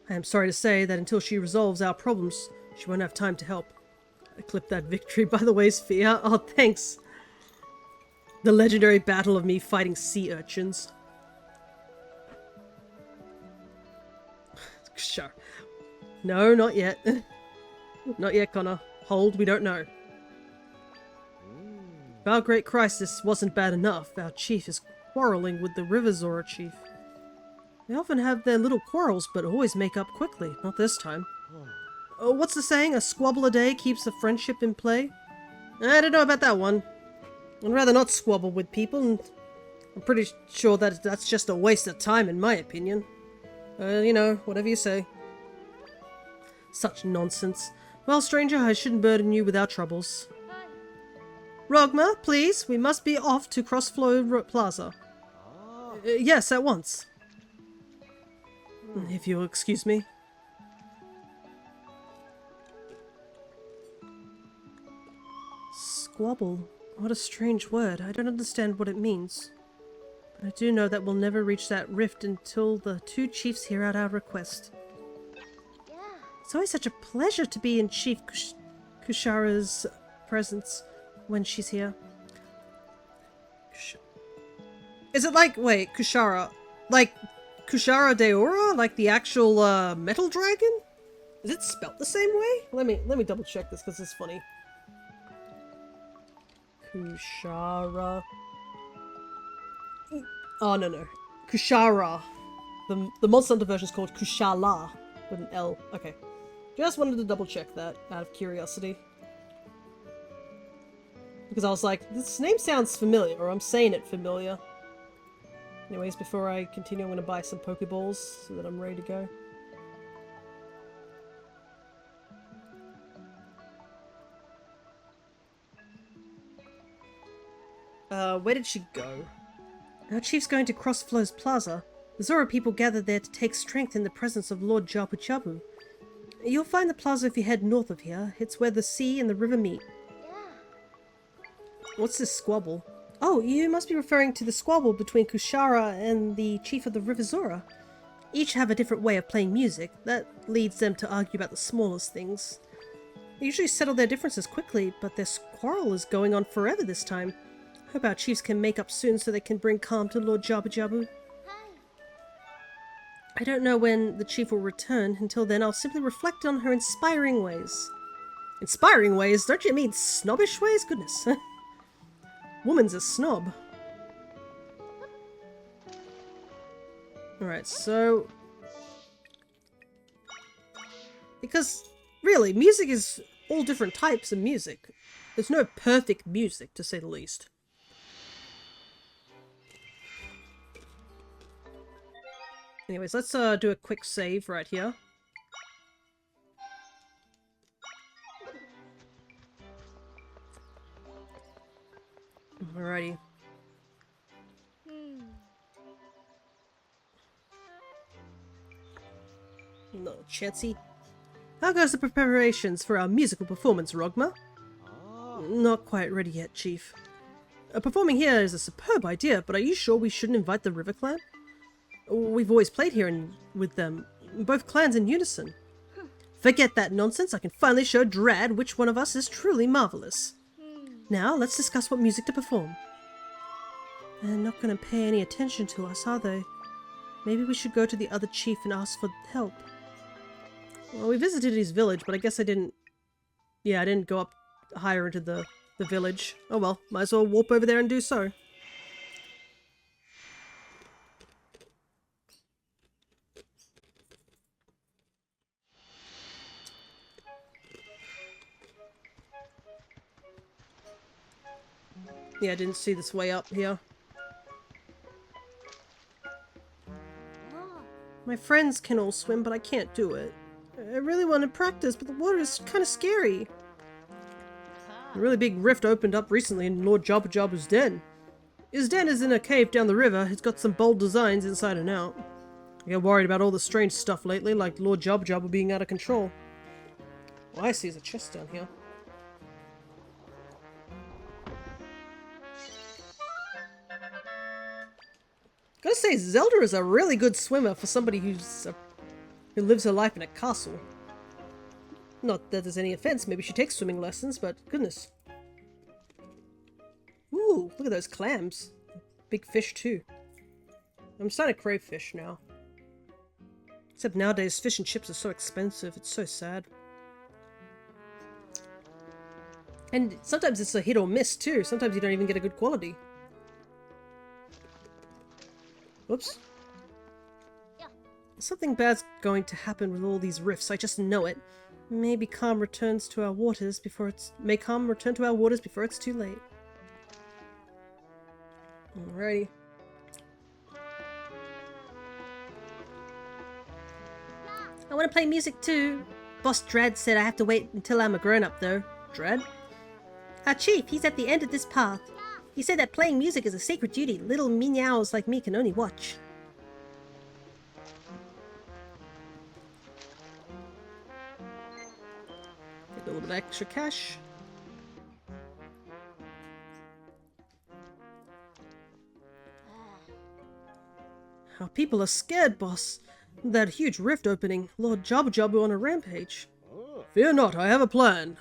I am sorry to say that until she resolves our problems, she won't have time to help. I clipped that victory, by the way, Sphere. Oh, thanks. The legendary battle of me fighting sea urchins. Sure. No, not yet. Not yet, Connor. Hold, we don't know. If our great crisis wasn't bad enough, our chief is quarreling with the River Zora chief. They often have their little quarrels, but always make up quickly. Not this time. Oh, what's the saying? A squabble a day keeps a friendship in play? I don't know about that one. I'd rather not squabble with people, and I'm pretty sure that that's just a waste of time in my opinion. You know, whatever you say. Such nonsense. Well, stranger, I shouldn't burden you with our troubles. Rogma, please, we must be off to Crossflow Plaza. Yes, at once. If you'll excuse me. Squabble. What a strange word. I don't understand what it means. But I do know that we'll never reach that rift until the two chiefs hear out our request. It's always such a pleasure to be in Chief Kushara's presence when she's here. Is it like, wait, Kushara? Like Kushara Deora? Like the actual metal dragon? Is it spelt the same way? Let me double check this because it's funny. Kushara. Oh no. Kushara. The Monster Hunter version is called Kushala with an L. Okay. Just wanted to double check that out of curiosity. Because I was like, this name sounds familiar, or I'm saying it familiar. Anyways, before I continue, I'm going to buy some Pokeballs so that I'm ready to go. Where did she go? Our chief's going to Crossflows Plaza. The Zora people gathered there to take strength in the presence of Lord Jabu Jabu. You'll find the plaza if you head north of here. It's where the sea and the river meet. What's this squabble? Oh, you must be referring to the squabble between Kushara and the chief of the River Zora. Each have a different way of playing music. That leads them to argue about the smallest things. They usually settle their differences quickly, but their quarrel is going on forever this time. Hope our chiefs can make up soon so they can bring calm to Lord Jabu Jabu. I don't know when the chief will return. Until then, I'll simply reflect on her inspiring ways. Inspiring ways? Don't you mean snobbish ways? Goodness. Woman's a snob. Alright, so... Because, really, music is all different types of music. There's no perfect music, to say the least. Anyways, let's do a quick save right here. Alrighty. No, Chansey. How goes the preparations for our musical performance, Rogma? Not quite ready yet, Chief. Performing here is a superb idea, but are you sure we shouldn't invite the River Clan? We've always played here with them, both clans in unison. Forget that nonsense, I can finally show Drad which one of us is truly marvelous. Now, let's discuss what music to perform. They're not going to pay any attention to us, are they? Maybe we should go to the other chief and ask for help. Well, we visited his village, but I guess I didn't... Yeah, I didn't go up higher into the village. Oh well, might as well warp over there and do so. Yeah, I didn't see this way up here. My friends can all swim, but I can't do it. I really want to practice, but the water is kind of scary. A really big rift opened up recently in Lord Jabu Jabu's den. His den is in a cave down the river. It's got some bold designs inside and out. I get worried about all the strange stuff lately, like Lord Jabu Jabu being out of control. All I see is a chest down here. Gotta say, Zelda is a really good swimmer for somebody who lives her life in a castle. Not that there's any offense, maybe she takes swimming lessons, but goodness. Ooh, look at those clams. Big fish too. I'm starting to crave fish now. Except nowadays fish and chips are so expensive, it's so sad. And sometimes it's a hit or miss too. Sometimes you don't even get a good quality. Whoops. Something bad's going to happen with all these rifts, I just know it. Maybe calm returns to our waters before it's... May calm return to our waters before it's too late. Alrighty. I want to play music too. Boss Dread said I have to wait until I'm a grown-up though. Dread? Our chief, he's at the end of this path. He said that playing music is a sacred duty little meows like me can only watch. Get a little bit of extra cash. Our people are scared, boss. That huge rift opening. Lord Jabu Jabu on a rampage. Fear not, I have a plan.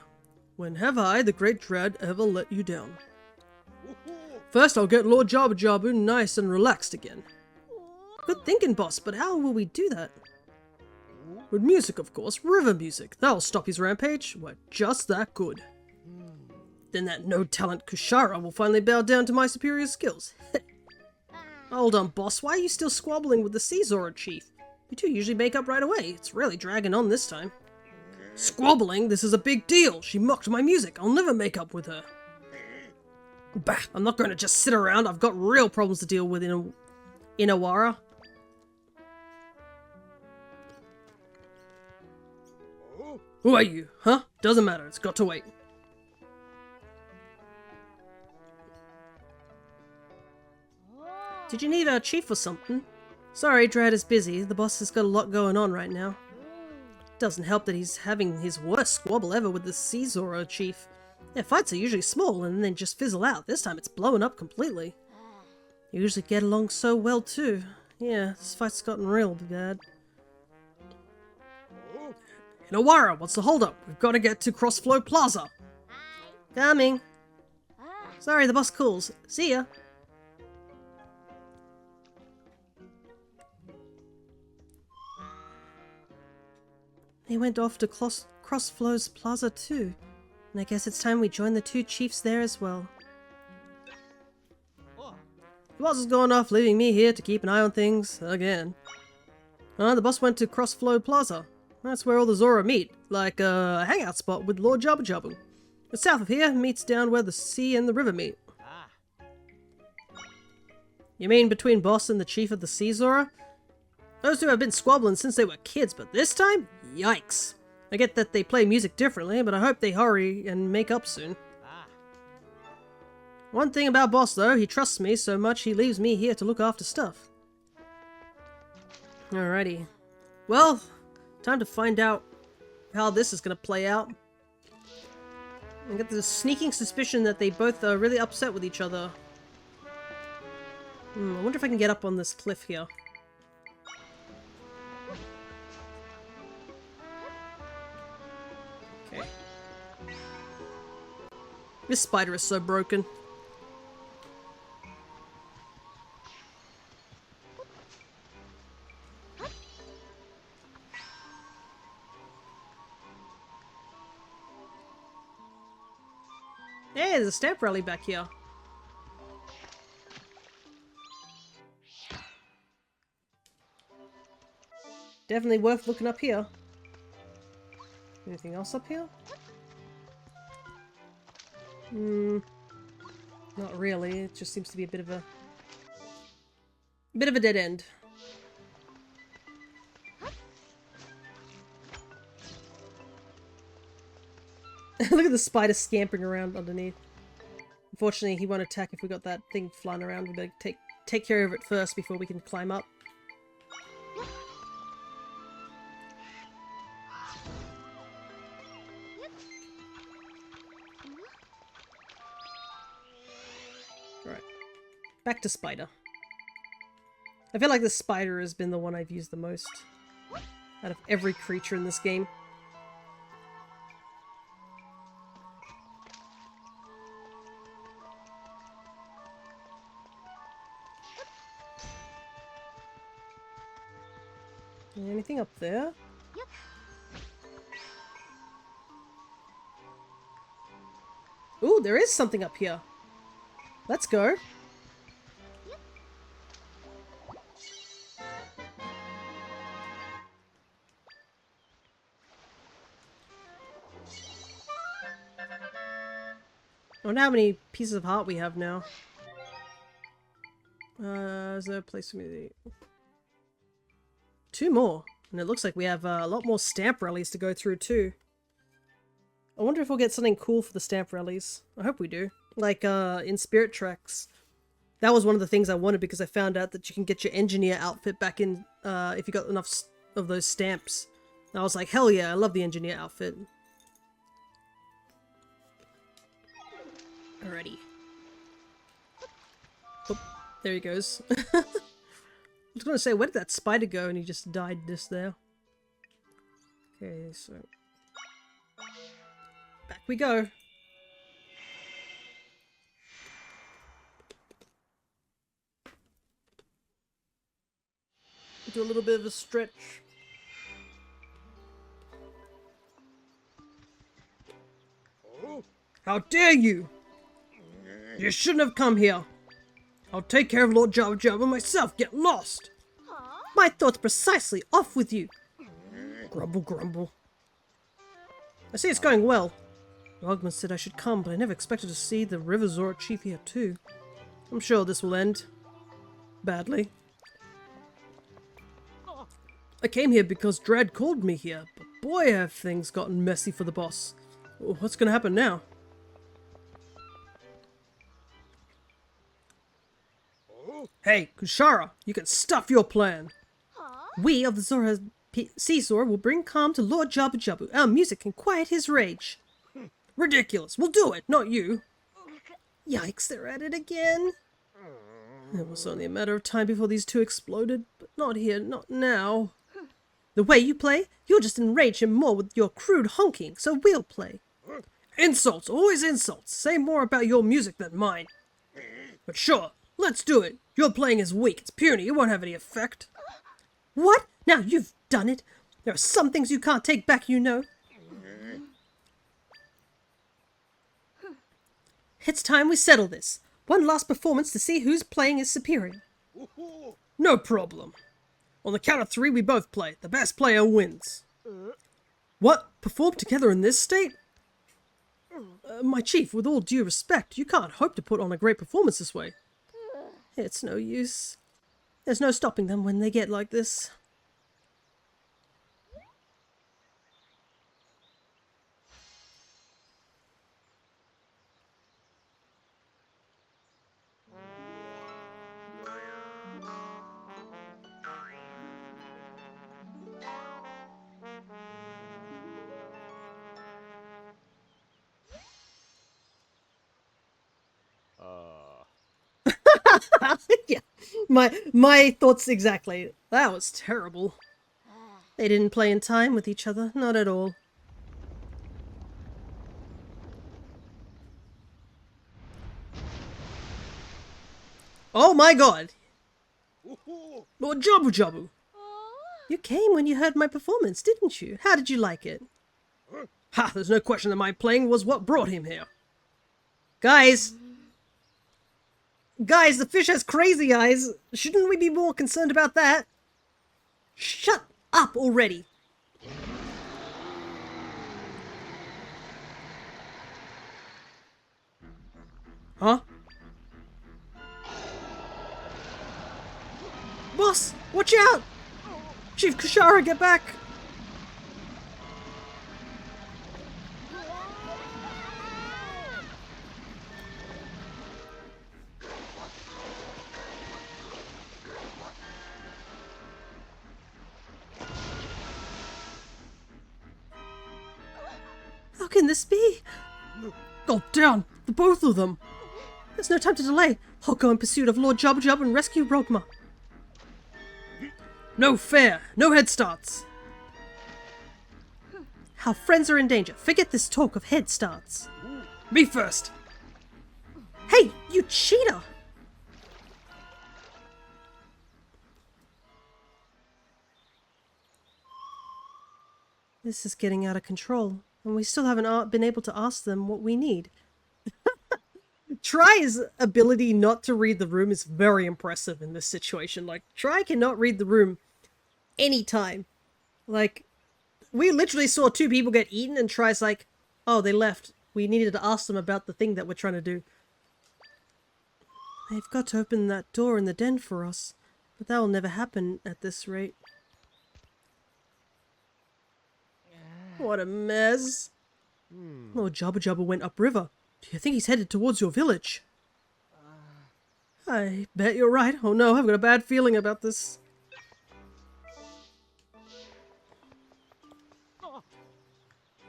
When have I, the great Dread, ever let you down? First I'll get Lord Jabu Jabu nice and relaxed again. Good thinking, boss, but how will we do that? With music, of course. River music. That'll stop his rampage. We're just that good. Then that no-talent Kushara will finally bow down to my superior skills. Hold on, boss. Why are you still squabbling with the Seazora chief? You two usually make up right away. It's really dragging on this time. Squabbling? This is a big deal. She mocked my music. I'll never make up with her. Bah! I'm not going to just sit around. I've got real problems to deal with in Awara. Who are you? Huh? Doesn't matter. It's got to wait. Did you need our chief or something? Sorry, Dread is busy. The boss has got a lot going on right now. Doesn't help that he's having his worst squabble ever with the Seazora chief. Their fights are usually small and then just fizzle out. This time it's blowing up completely. They usually get along so well too. Yeah, this fight's gotten real bad. Inawara, what's the holdup? We've got to get to Crossflow Plaza. Coming. Sorry, the boss calls. See ya. They went off to Crossflows Plaza too. And I guess it's time we join the two chiefs there as well. The boss has gone off, leaving me here to keep an eye on things again. The boss went to Crossflow Plaza. That's where all the Zora meet, like a hangout spot with Lord Jabu Jabu. The south of here meets down where the sea and the river meet. You mean between boss and the chief of the Sea Zora? Those two have been squabbling since they were kids, but this time? Yikes. I get that they play music differently, but I hope they hurry and make up soon. One thing about boss though, he trusts me so much he leaves me here to look after stuff. Alrighty. Well, time to find out how this is gonna play out. I get the sneaking suspicion that they both are really upset with each other. I wonder if I can get up on this cliff here. Okay. This spider is so broken. Hey, there's a stamp rally back here. Definitely worth looking up here. Anything else up here? Not really. It just seems to be a bit of a dead end. Look at the spider scampering around underneath. Unfortunately, he won't attack if we got that thing flying around. We better take care of it first before we can climb up. Right. Back to spider. I feel like the spider has been the one I've used the most out of every creature in this game. Anything up there? Yep. Ooh, there is something up here. Let's go. I wonder how many pieces of heart we have now. Is there a place for me to... 2 more. And it looks like we have a lot more stamp rallies to go through too. I wonder if we'll get something cool for the stamp rallies. I hope we do. Like in Spirit Tracks. That was one of the things I wanted because I found out that you can get your engineer outfit back in if you got enough of those stamps. And I was like, hell yeah, I love the engineer outfit. Alrighty. Oh, there he goes. I was gonna say, where did that spider go? And he just died just there. Okay, so... back we go. Do a little bit of a stretch. How dare you! You shouldn't have come here. I'll take care of Lord Jabba Jabba myself. Get lost. My thoughts precisely. Off with you. Grumble, grumble. I see it's going well. Rogman said I should come, but I never expected to see the River Zora chief here too. I'm sure this will end badly. I came here because Dredd called me here, but boy have things gotten messy for the boss. What's gonna happen now? Hey, Kushara, you can stuff your plan. We of the Zora Sea Zora will bring calm to Lord Jabba Jabba. Our music can quiet his rage. Ridiculous. We'll do it, not you. Yikes, they're at it again. It was only a matter of time before these two exploded, but not here, not now. The way you play, you'll just enrage him more with your crude honking, so we'll play. Insults, always insults. Say more about your music than mine. But sure, let's do it. Your playing is weak, it's puny, it won't have any effect. What? Now you've done it. There are some things you can't take back, you know. It's time we settle this. One last performance to see whose playing is superior. No problem. On the count of 3, we both play. The best player wins. What? Perform together in this state? My chief, with all due respect, you can't hope to put on a great performance this way. It's no use. There's no stopping them when they get like this. Yeah, my thoughts exactly. That was terrible. They didn't play in time with each other, not at all. Oh my god! Lord Jabu Jabu! You came when you heard my performance, didn't you? How did you like it? Ha! There's no question that my playing was what brought him here. Guys! Guys, the fish has crazy eyes. Shouldn't we be more concerned about that? Shut up already. Huh? Boss, watch out! Chief Kushara, get back! How can this be? Go down, the both of them. There's no time to delay. I'll go in pursuit of Lord Jabba Jabba and rescue Rogma. No fair, no head starts. Our friends are in danger. Forget this talk of head starts. Me first. Hey, you cheater! This is getting out of control, and we still haven't been able to ask them what we need. Try's ability not to read the room is very impressive in this situation. Like, Try cannot read the room anytime. Like, we literally saw two people get eaten and Try's like, oh, they left. We needed to ask them about the thing that we're trying to do. They've got to open that door in the den for us. But that will never happen at this rate. What a mess. Lord Jabba Jabba went upriver. Do you think he's headed towards your village? I bet you're right. Oh no, I've got a bad feeling about this.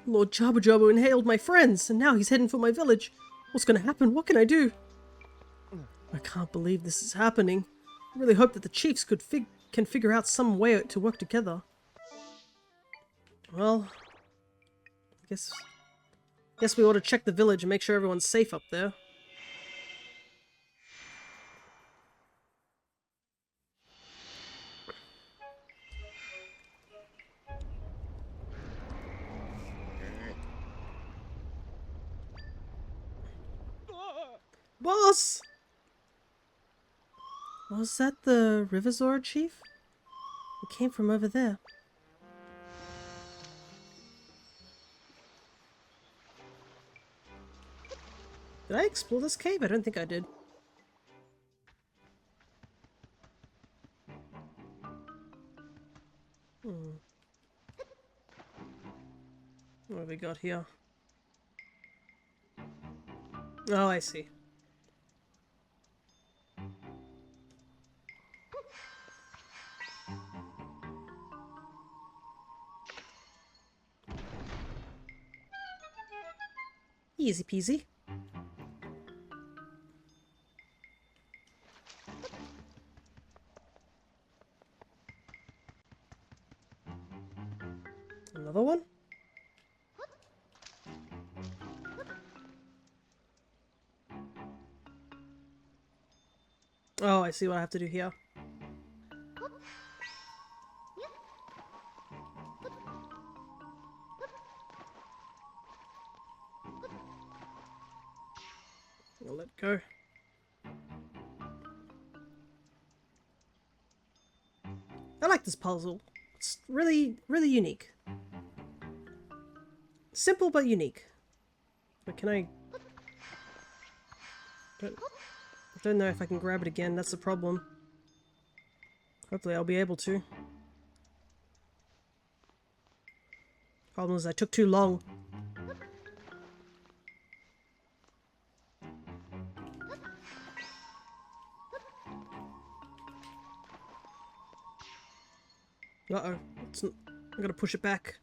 Lord Jabba Jabba inhaled my friends, and now he's heading for my village. What's gonna happen? What can I do? I can't believe this is happening. I really hope that the chiefs can figure out some way to work together. Well, guess we ought to check the village and make sure everyone's safe up there. Boss! Was that the Rivazor chief? It came from over there. Did I explore this cave? I don't think I did. What have we got here? Oh, I see. Easy peasy. Another one? Oh, I see what I have to do here. I'll let go. I like this puzzle. It's really, really unique. Simple but unique. But can I don't know if I can grab it again, that's the problem. Hopefully I'll be able to. Problem is I took too long. Uh-oh. I'm gonna push it back.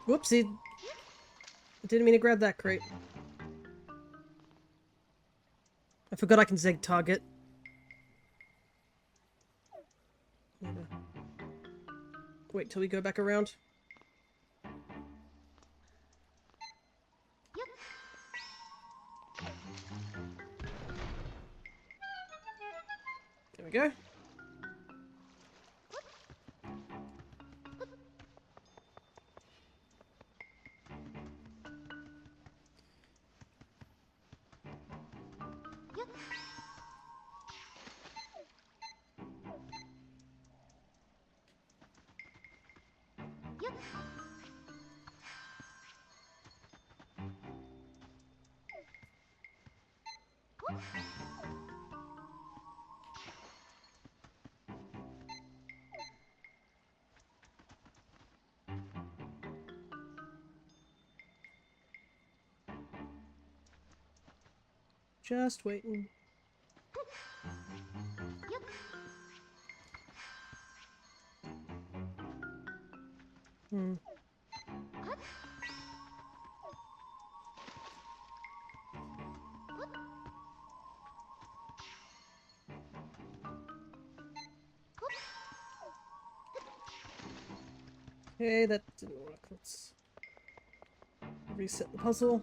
Whoopsie. I didn't mean to grab that crate. I forgot I can zig target. Wait till we go back around. There we go. Just waiting. Okay, that didn't work. Let's reset the puzzle.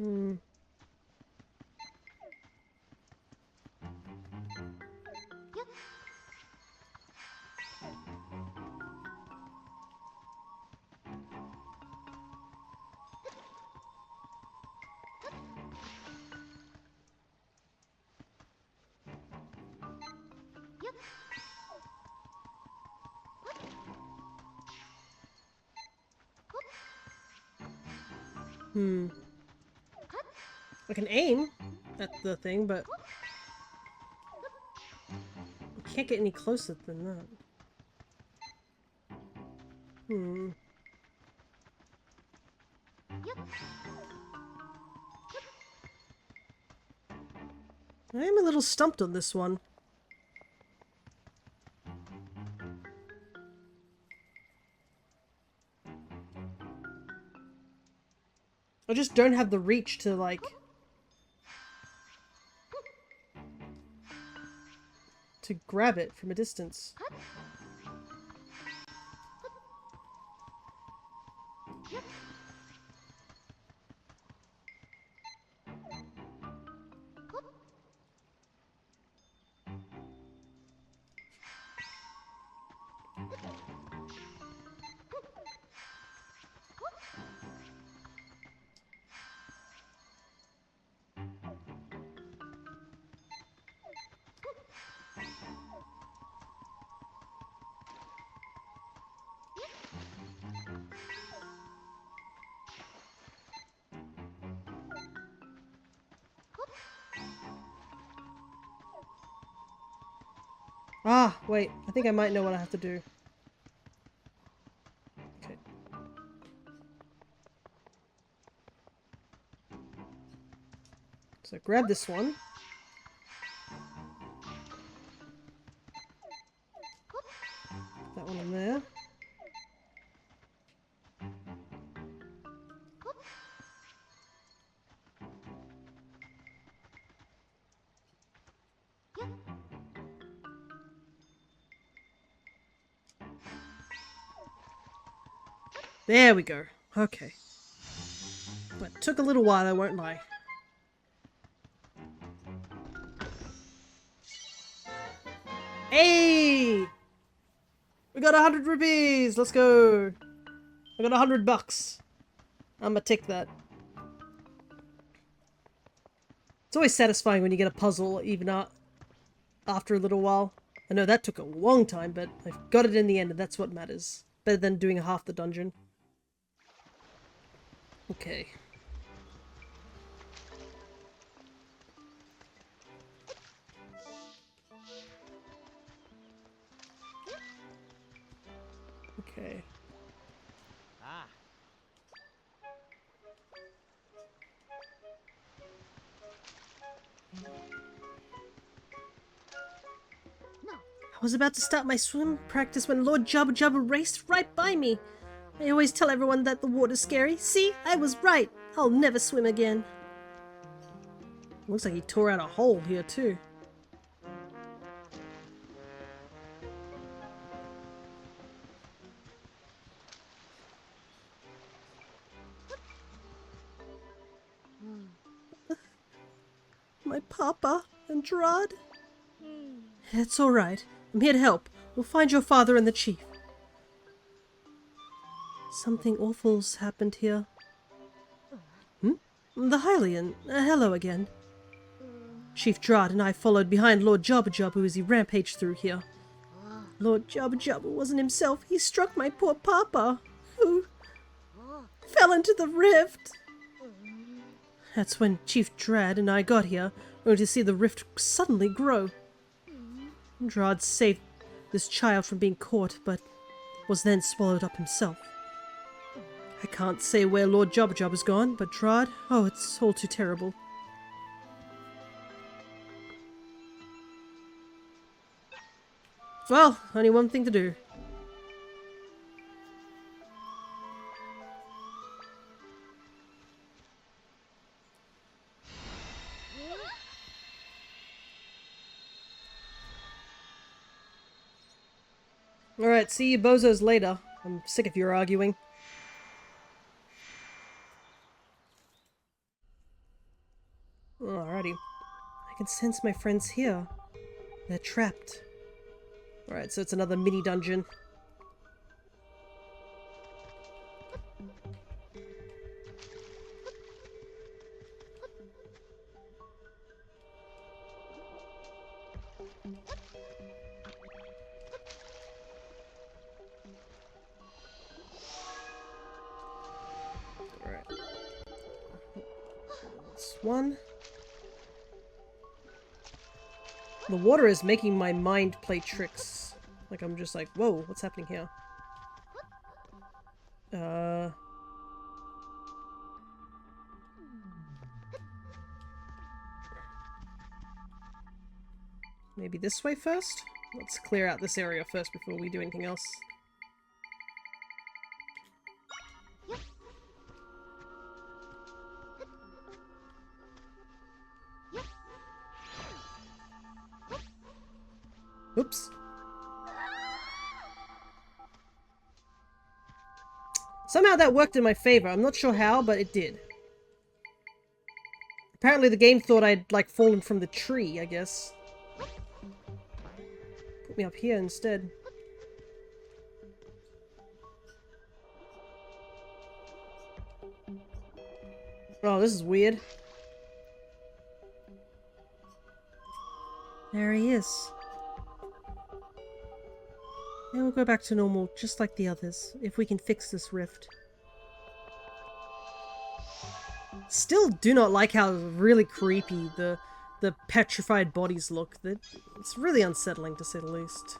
Hmm. Hmm. I can aim at the thing, but I can't get any closer than that. Hmm. I am a little stumped on this one. I just don't have the reach to, like, to grab it from a distance. Ah, wait. I think I might know what I have to do. Okay. So grab this one. That one in there. There we go. Okay. But took a little while, I won't lie. Hey! We got 100 rupees! Let's go! I got 100 bucks. I'ma take that. It's always satisfying when you get a puzzle, even after a little while. I know that took a long time, but I got it in the end, and that's what matters. Better than doing half the dungeon. Okay. Okay. Ah. I was about to start my swim practice when Lord Jabba Jabba raced right by me. I always tell everyone that the water's scary. See? I was right. I'll never swim again. Looks like he tore out a hole here too. My papa, Andrade? It's alright. I'm here to help. We'll find your father and the chief. Something awful's happened here. Hmm? The Hylian. Hello again. Chief Drad and I followed behind Lord Jabba Jabba as he rampaged through here. Lord Jabba Jabba wasn't himself. He struck my poor papa, who fell into the rift. That's when Chief Drad and I got here, only to see the rift suddenly grow. Drad saved this child from being caught, but was then swallowed up himself. I can't say where Lord Jabba Jabba's gone, but Drad, oh, it's all too terrible. Well, only one thing to do. Alright, see you bozos later. I'm sick of your arguing. Alrighty. I can sense my friends here. They're trapped. Alright, so it's another mini dungeon. Alright. That's one. The water is making my mind play tricks. Like, I'm just like, whoa, what's happening here? Maybe this way first? Let's clear out this area first before we do anything else. Oops. Somehow that worked in my favor. I'm not sure how, but it did. Apparently the game thought I'd, like, fallen from the tree, I guess. Put me up here instead. Oh, this is weird. There he is. And we'll go back to normal, just like the others, if we can fix this rift. Still do not like how really creepy the petrified bodies look. It's really unsettling, to say the least.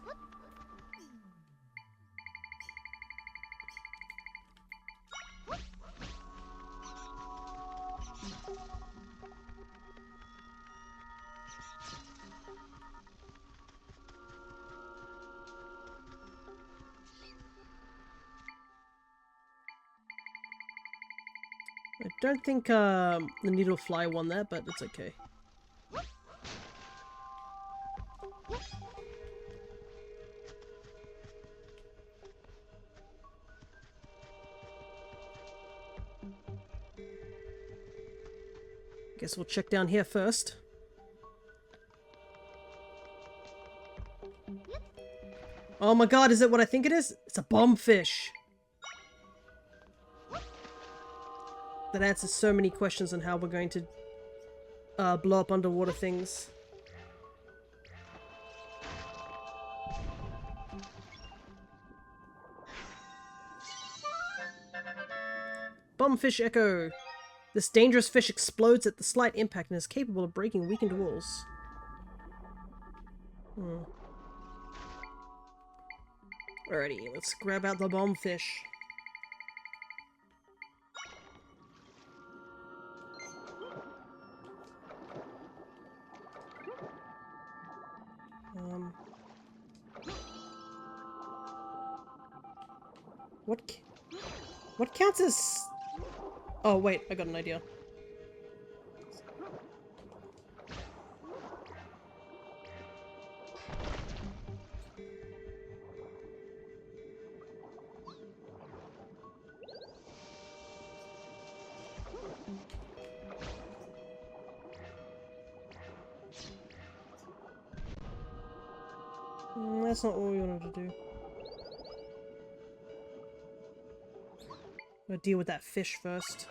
I don't think the needle fly won that, but it's okay. Guess we'll check down here first. Oh my god, is it what I think it is? It's a bombfish! That answers so many questions on how we're going to blow up underwater things. Bombfish Echo! This dangerous fish explodes at the slight impact and is capable of breaking weakened walls. Alrighty, let's grab out the bombfish. What counts as... Oh wait, I got an idea. That's not what we wanted to do. Gotta deal with that fish first.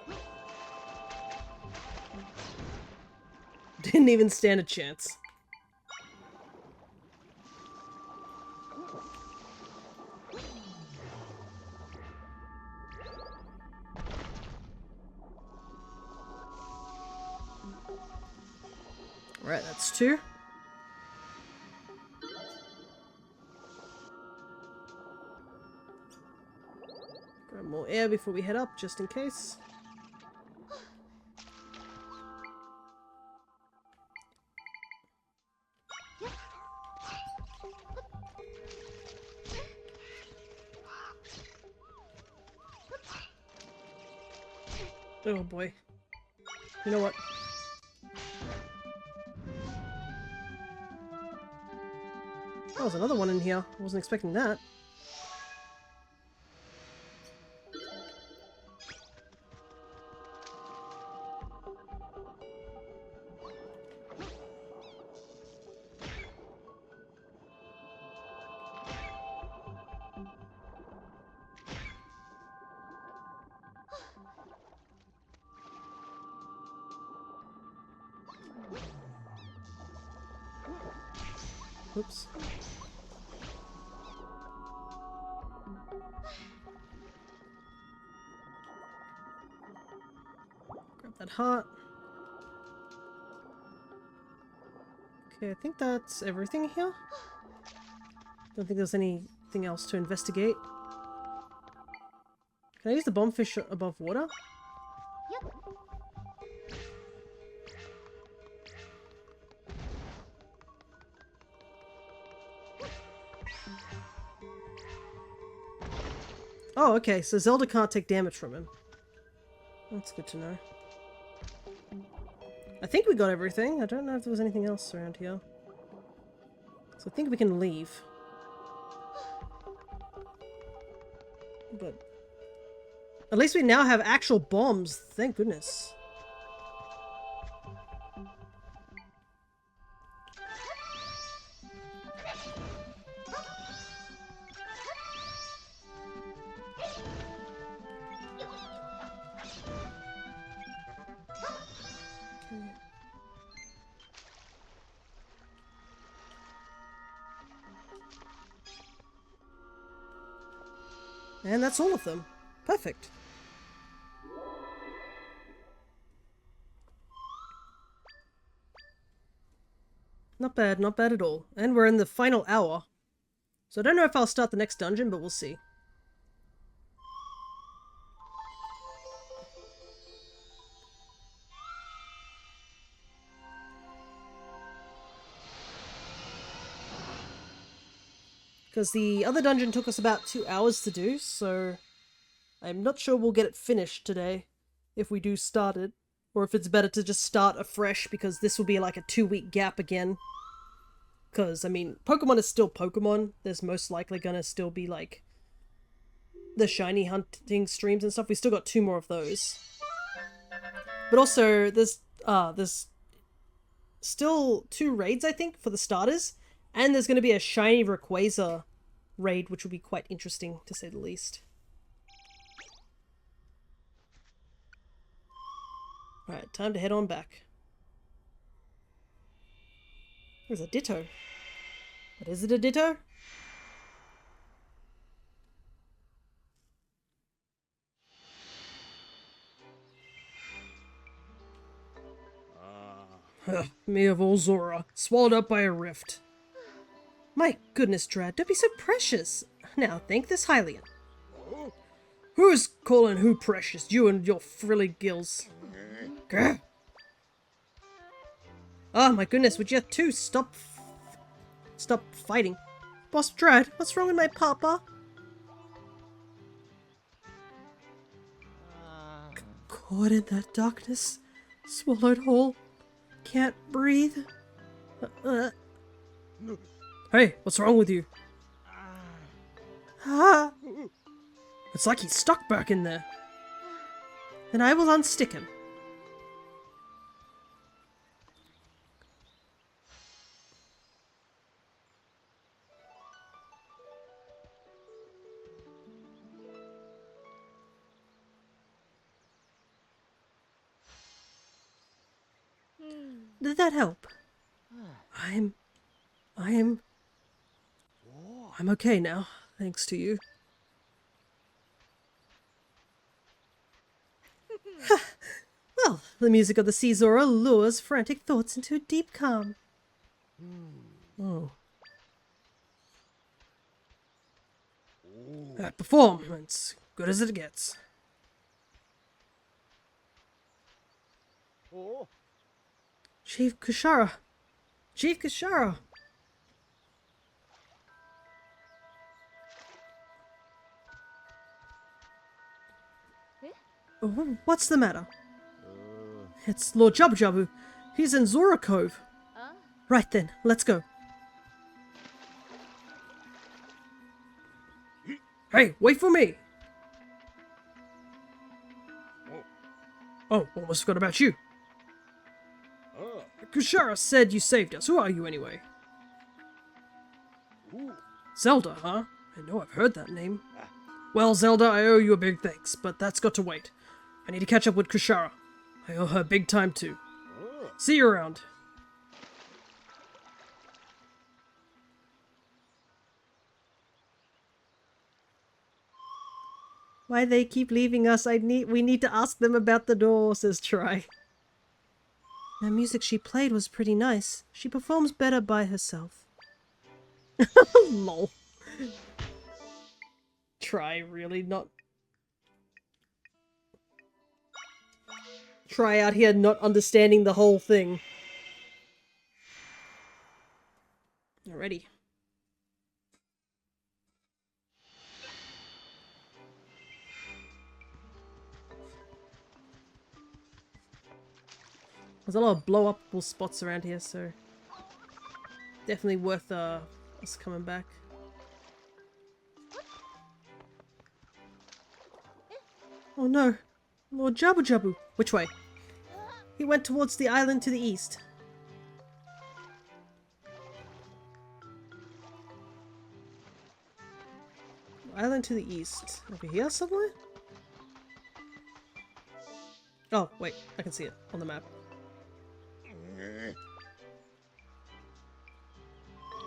Didn't even stand a chance. Alright, that's two. Grab more air before we head up, just in case. Oh boy. You know what? Oh, there's another one in here. I wasn't expecting that. Oops. Grab that heart. Okay, I think that's everything here. Don't think there's anything else to investigate. Can I use the bombfish above water? Oh, okay, so Zelda can't take damage from him. That's good to know. I think we got everything. I don't know if there was anything else around here. So I think we can leave. But at least we now have actual bombs. Thank goodness. And that's all of them. Perfect. Not bad at all. And we're in the final hour. So I don't know if I'll start the next dungeon, but we'll see. Because the other dungeon took us about 2 hours to do, so I'm not sure we'll get it finished today, if we do start it. Or if it's better to just start afresh, because this will be like a 2-week gap again. Because, I mean, Pokemon is still Pokemon. There's most likely gonna still be, like, the shiny hunting streams and stuff. We still got 2 more of those. But also, there's still 2 raids, I think, for the starters. And there's going to be a shiny Rayquaza raid, which will be quite interesting, to say the least. Alright, time to head on back. There's a Ditto. But is it a Ditto? Me of Olzora, swallowed up by a rift. My goodness, Drad, don't be so precious. Now, thank this Hylian. Who's calling who precious? You and your frilly gills. Grr. Oh my goodness, would you two stop fighting? Boss Drad, what's wrong with my papa? Caught in that darkness, swallowed whole, can't breathe. Hey, what's wrong with you? Ah! It's like he's stuck back in there. Then I will unstick him. Did that help? I'm okay now, thanks to you. Well, the music of the Sea Zora lures frantic thoughts into a deep calm. Oh. That performance, good as it gets. Chief Kushara! Chief Kushara! Oh, what's the matter? It's Lord Jabu Jabu. He's in Zora Cove. Right then, let's go. Hey, wait for me! Oh, almost forgot about you. Kushara said you saved us. Who are you anyway? Zelda, huh? I know I've heard that name. Well, Zelda, I owe you a big thanks, but that's got to wait. I need to catch up with Kushara. I owe her big time too. See you around. Why they keep leaving us? We need to ask them about the door, says Try. The music she played was pretty nice. She performs better by herself. Lol. Try really not... Try out here not understanding the whole thing. Alrighty. There's a lot of blow-upable spots around here, so... Definitely worth us coming back. Oh no! Lord Jabu Jabu! Which way? He went towards the island to the east. Island to the east. Over here somewhere? Oh, wait. I can see it on the map.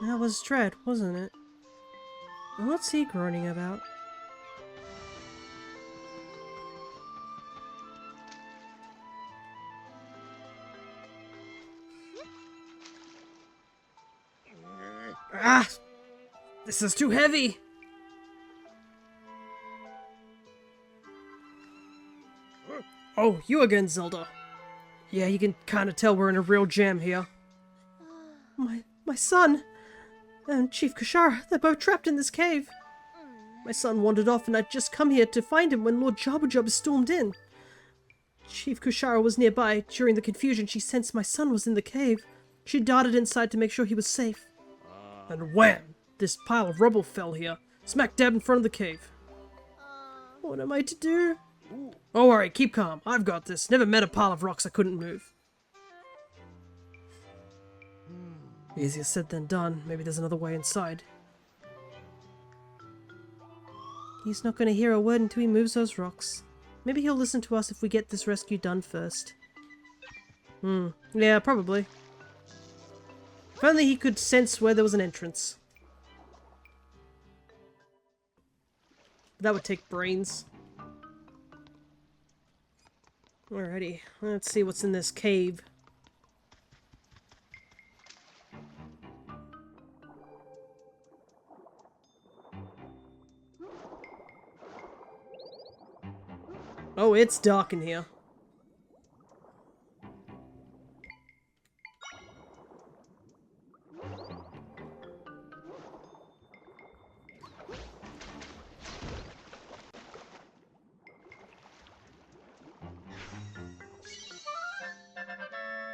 That was Dread, wasn't it? What's he groaning about? Ah! This is too heavy! Oh, you again, Zelda. Yeah, you can kinda tell we're in a real jam here. My son! And Chief Kashara, they're both trapped in this cave. My son wandered off and I'd just come here to find him when Lord Jabu Jabu stormed in. Chief Kushara was nearby. During the confusion, she sensed my son was in the cave. She darted inside to make sure he was safe. And wham! This pile of rubble fell here, smack dab in front of the cave. What am I to do? Don't worry, keep calm. I've got this. Never met a pile of rocks I couldn't move. Easier said than done. Maybe there's another way inside. He's not going to hear a word until he moves those rocks. Maybe he'll listen to us if we get this rescue done first. Yeah, probably. If only he could sense where there was an entrance. That would take brains. Alrighty, let's see what's in this cave. Oh, it's dark in here.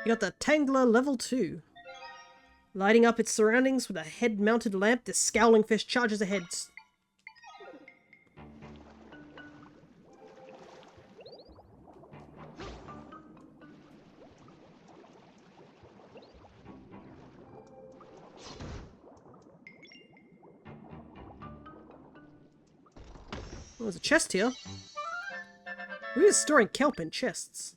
You got the Tangler level 2. Lighting up its surroundings with a head-mounted lamp, this scowling fish charges ahead. Oh, there's a chest here. Who is storing kelp in chests?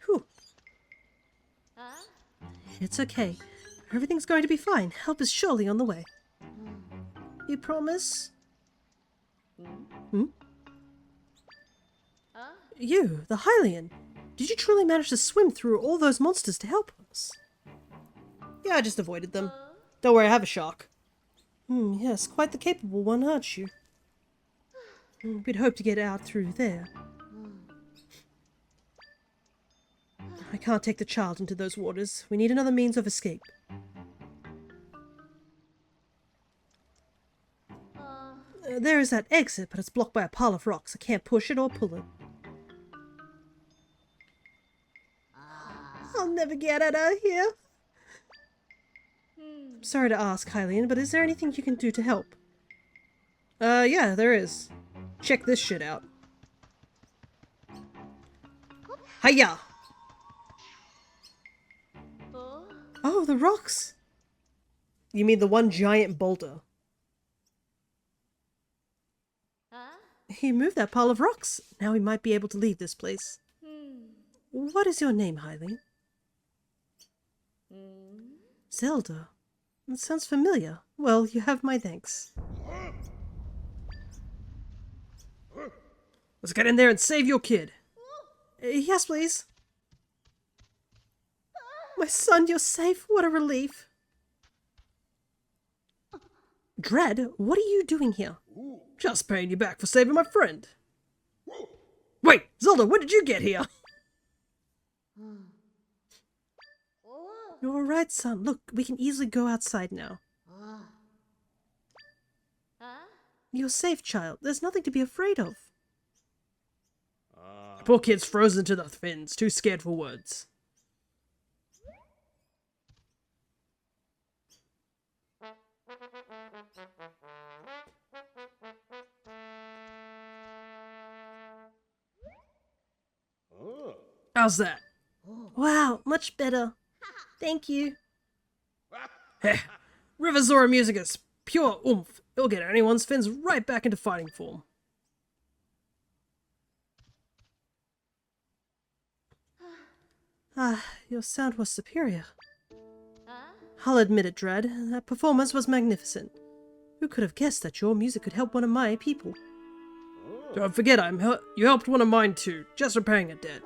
Whew. It's okay. Everything's going to be fine. Help is surely on the way. You promise? Hmm? You, the Hylian. Did you truly manage to swim through all those monsters to help us? Yeah, I just avoided them. Don't worry, I have a shark. Yes, quite the capable one, aren't you? We'd hope to get out through there. I can't take the child into those waters. We need another means of escape. There is that exit, but it's blocked by a pile of rocks. I can't push it or pull it. I'll never get out of here. I'm sorry to ask, Hylian, but is there anything you can do to help? Yeah, there is. Check this shit out. Hiya! Oh, the rocks! You mean the one giant boulder? He moved that pile of rocks. Now we might be able to leave this place. What is your name, Hylian? Zelda. That sounds familiar. Well, you have my thanks. Let's get in there and save your kid. Yes, please. My son, you're safe. What a relief. Dread, what are you doing here? Just paying you back for saving my friend. Wait, Zelda, when did you get here? You're alright, son. Look, we can easily go outside now. You're safe, child. There's nothing to be afraid of. The poor kid's frozen to the fins, too scared for words. How's that? Wow, much better. Thank you. Heh, Rivazora music is pure oomph. It'll get anyone's fins right back into fighting form. Ah, your sound was superior. I'll admit it, Dread. That performance was magnificent. Who could have guessed that your music could help one of my people? Don't forget, you helped one of mine too, just repaying a debt.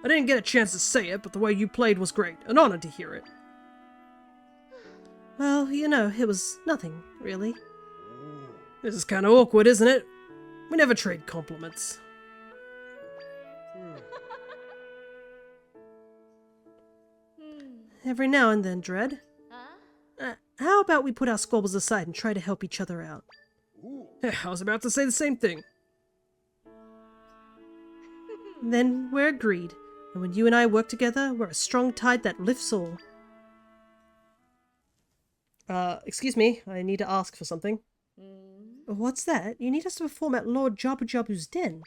I didn't get a chance to say it, but the way you played was great. An honor to hear it. Well, you know, it was nothing, really. This is kind of awkward, isn't it? We never trade compliments. Every now and then, Dread. How about we put our squabbles aside and try to help each other out? I was about to say the same thing. Then we're agreed. And when you and I work together, we're a strong tide that lifts all. Excuse me, I need to ask for something. What's that? You need us to perform at Lord Jabu Jabu's den.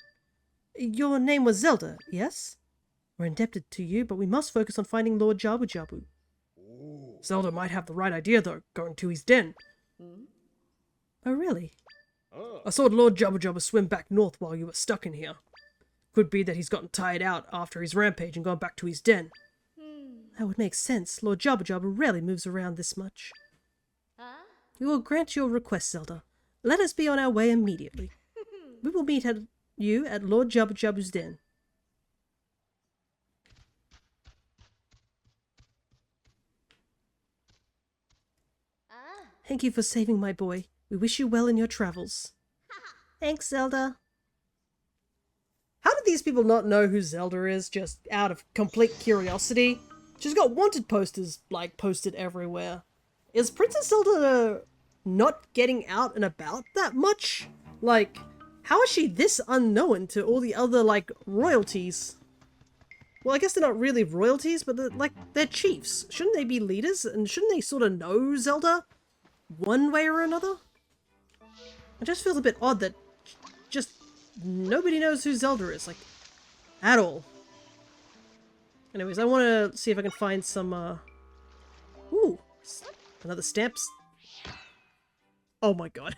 Your name was Zelda, yes? We're indebted to you, but we must focus on finding Lord Jabu Jabu. Zelda might have the right idea, though, going to his den. Oh, really? I saw Lord Jabu Jabu swim back north while you were stuck in here. Could be that he's gotten tired out after his rampage and gone back to his den. That would make sense. Lord Jabu Jabu rarely moves around this much. We will grant your request, Zelda. Let us be on our way immediately. We will meet you at Lord Jabu Jabu's den. Thank you for saving my boy. We wish you well in your travels. Thanks, Zelda. How did these people not know who Zelda is, just out of complete curiosity? She's got wanted posters, like, posted everywhere. Is Princess Zelda not getting out and about that much? Like, how is she this unknown to all the other, like, royalties? Well, I guess they're not really royalties, but they're chiefs. Shouldn't they be leaders? And shouldn't they sort of know Zelda? One way or another? It just feels a bit odd that just nobody knows who Zelda is, like, at all. Anyways, I want to see if I can find some, ooh, another stamps. Oh my god.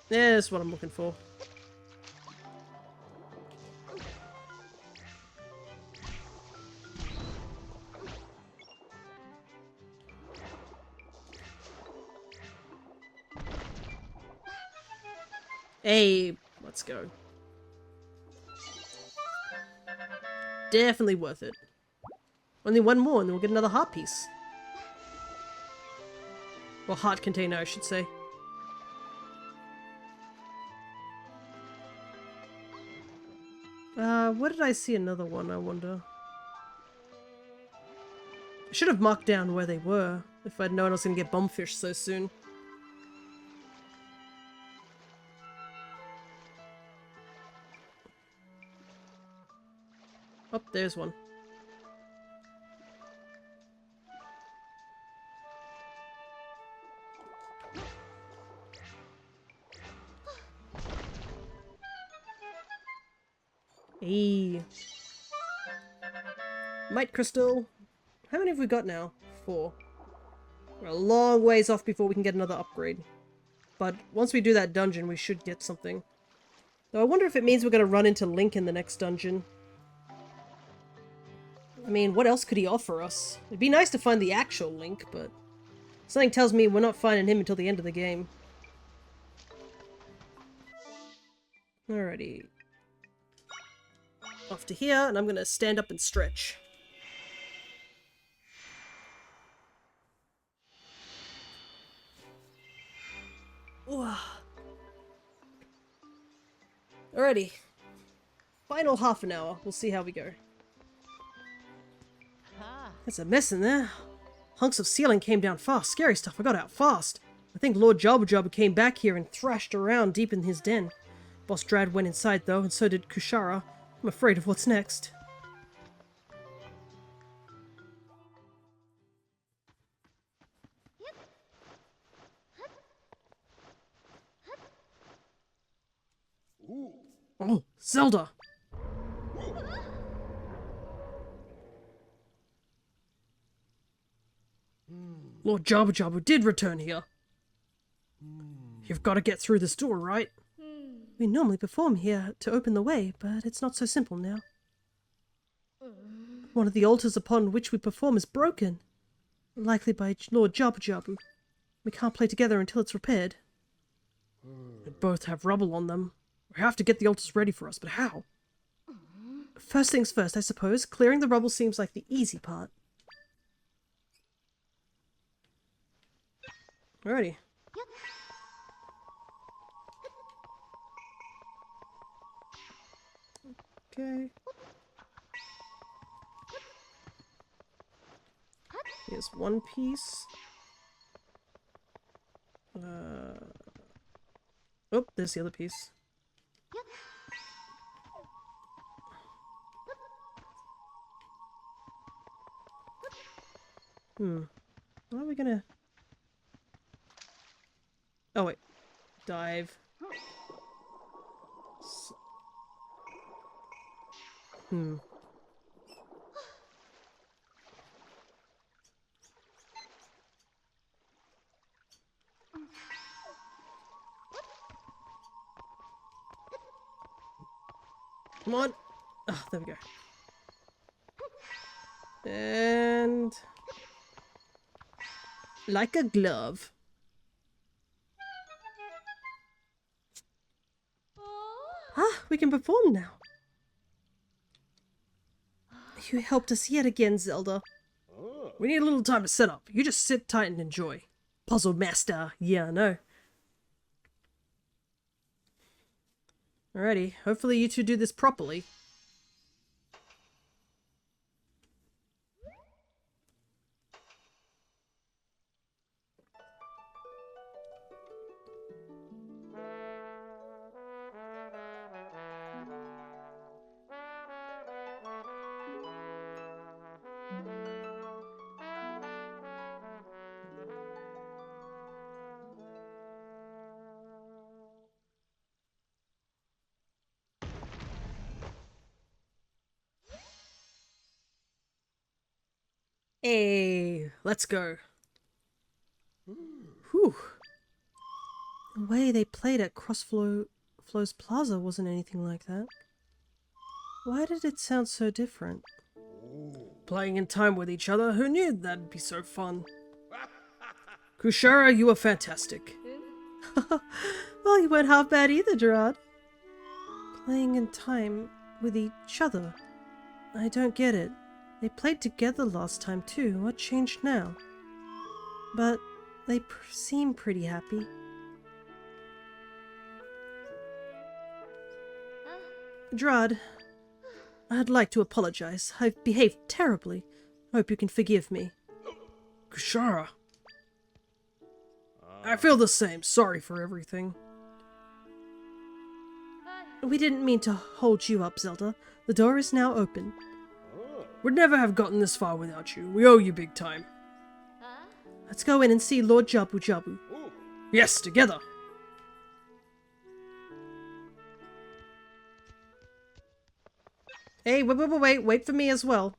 Yeah, that's what I'm looking for. Hey, let's go. Definitely worth it. Only one more and then we'll get another heart piece. Or heart container, I should say. Where did I see another one, I wonder? I should have marked down where they were, if I'd known I was going to get bombfish so soon. Oh, there's one. Hey. Might crystal. How many have we got now? 4. We're a long ways off before we can get another upgrade. but once we do that dungeon, we should get something. Though I wonder if it means we're going to run into Link in the next dungeon. I mean, what else could he offer us? It'd be nice to find the actual Link, but something tells me we're not finding him until the end of the game. Alrighty. Off to here, and I'm going to stand up and stretch. Ooh. Alrighty. Final half an hour. We'll see how we go. Ah. There's a mess in there. Hunks of ceiling came down fast. Scary stuff. I got out fast. I think Lord Jabba Jabba came back here and thrashed around deep in his den. Boss Drad went inside though, and so did Kushara. I'm afraid of what's next. Oh, Zelda! Lord Jabba Jabba did return here. You've got to get through this door, right? We normally perform here to open the way, but it's not so simple now. One of the altars upon which we perform is broken. Likely by Lord Jabba Jabba. We can't play together until it's repaired. They both have rubble on them. We have to get the altars ready for us, but how? First things first, I suppose. Clearing the rubble seems like the easy part. Alrighty. Okay. Here's one piece. Oh, there's the other piece. How are we gonna... Oh, wait. Dive. Come on! Ah, there we go. And... like a glove. Ah, we can perform now. You helped us yet again, Zelda. We need a little time to set up. You just sit tight and enjoy. Puzzle master. Yeah, I know. Alrighty. Hopefully you two do this properly. Hey, let's go. Whew. The way they played at Flo's Plaza wasn't anything like that. Why did it sound so different? Playing in time with each other, who knew that'd be so fun? Kushara, you were fantastic. Well, you weren't half bad either, Gerard. Playing in time with each other? I don't get it. They played together last time too. What changed now? But they seem pretty happy. Gerard, I'd like to apologize. I've behaved terribly. Hope you can forgive me. Kushara. I feel the same. Sorry for everything. We didn't mean to hold you up, Zelda. The door is now open. We'd never have gotten this far without you. We owe you big time. Let's go in and see Lord Jabu Jabu. Yes, together. Hey, wait for me as well.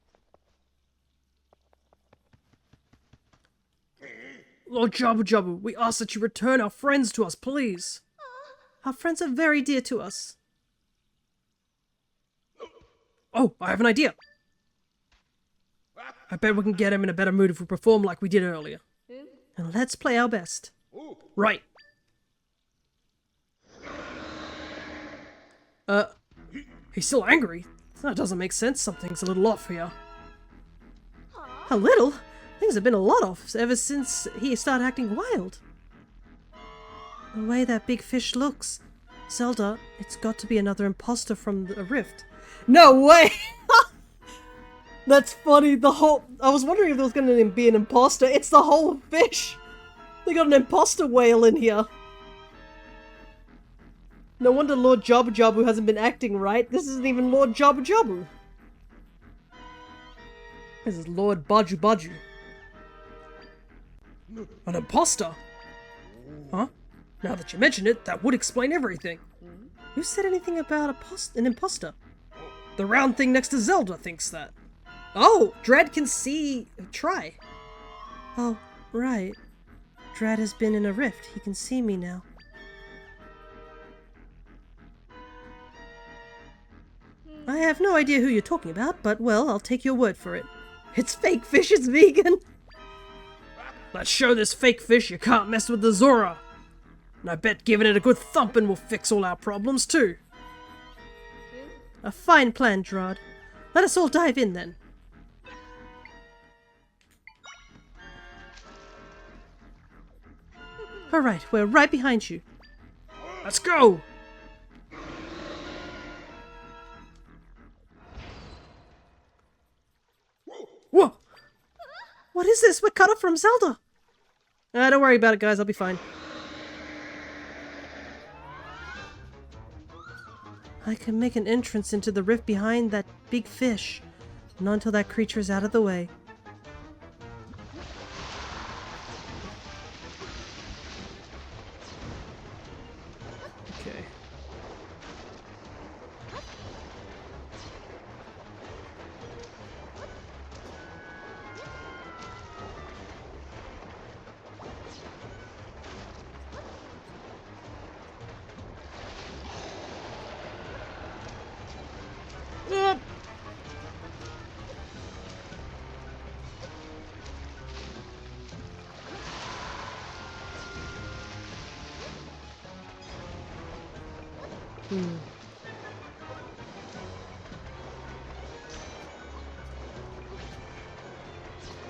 Lord Jabu Jabu, we ask that you return our friends to us, please. Our friends are very dear to us. Oh, I have an idea. I bet we can get him in a better mood if we perform like we did earlier. And let's play our best. Right. He's still angry? That doesn't make sense. Something's a little off here. A little? Things have been a lot off ever since he started acting wild. The way that big fish looks. Zelda, it's got to be another imposter from the rift. No way! That's funny. I was wondering if there was going to be an imposter. It's the whole fish! They got an imposter whale in here. No wonder Lord Jabu Jabu hasn't been acting right. This isn't even Lord Jabu Jabu. This is Lord Baju Baju. An imposter? Huh? Now that you mention it, that would explain everything. Who said anything about an imposter? The round thing next to Zelda thinks that. Oh, Dread can see... Try. Oh, right. Dread has been in a rift. He can see me now. I have no idea who you're talking about, but, well, I'll take your word for it. It's fake fish, it's vegan! Let's show this fake fish you can't mess with the Zora! And I bet giving it a good thumping will fix all our problems, too. A fine plan, Drod. Let us all dive in, then. Alright, we're right behind you. Let's go! Whoa! What is this? We're cut off from Zelda! Don't worry about it, guys. I'll be fine. I can make an entrance into the rift behind that big fish. Not until that creature is out of the way. Okay.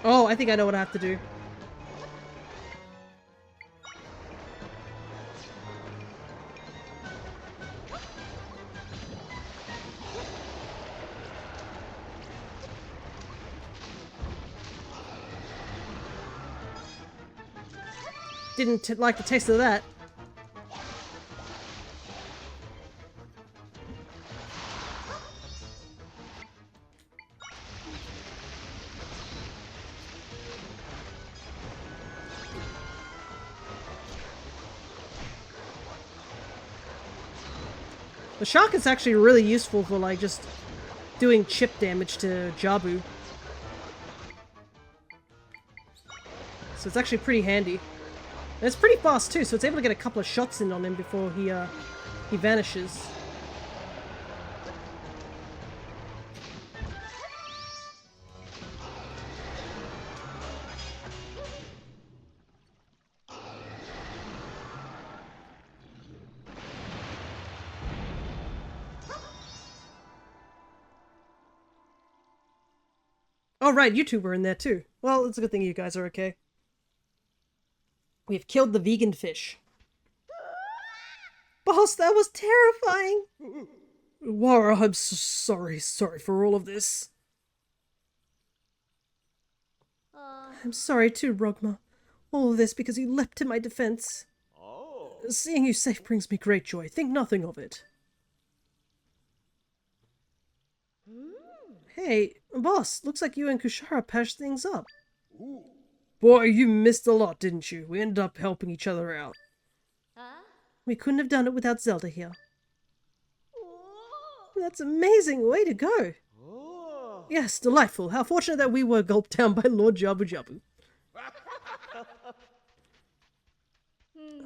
Oh, I think I know what I have to do. Didn't like the taste of that. The shark is actually really useful for, like, just doing chip damage to Jabu. So it's actually pretty handy. And it's pretty fast too, so it's able to get a couple of shots in on him before he vanishes. Oh right, you two were in there too. Well, it's a good thing you guys are okay. We've killed the vegan fish. Boss, that was terrifying! Wara, I'm so sorry for all of this. I'm sorry too, Rogma. All of this because you leapt to my defense. Seeing you safe brings me great joy. Think nothing of it. Hey, boss, looks like you and Kushara patched things up. Boy, you missed a lot, didn't you? We ended up helping each other out. We couldn't have done it without Zelda here. That's amazing! Way to go! Yes, delightful. How fortunate that we were gulped down by Lord Jabu Jabu.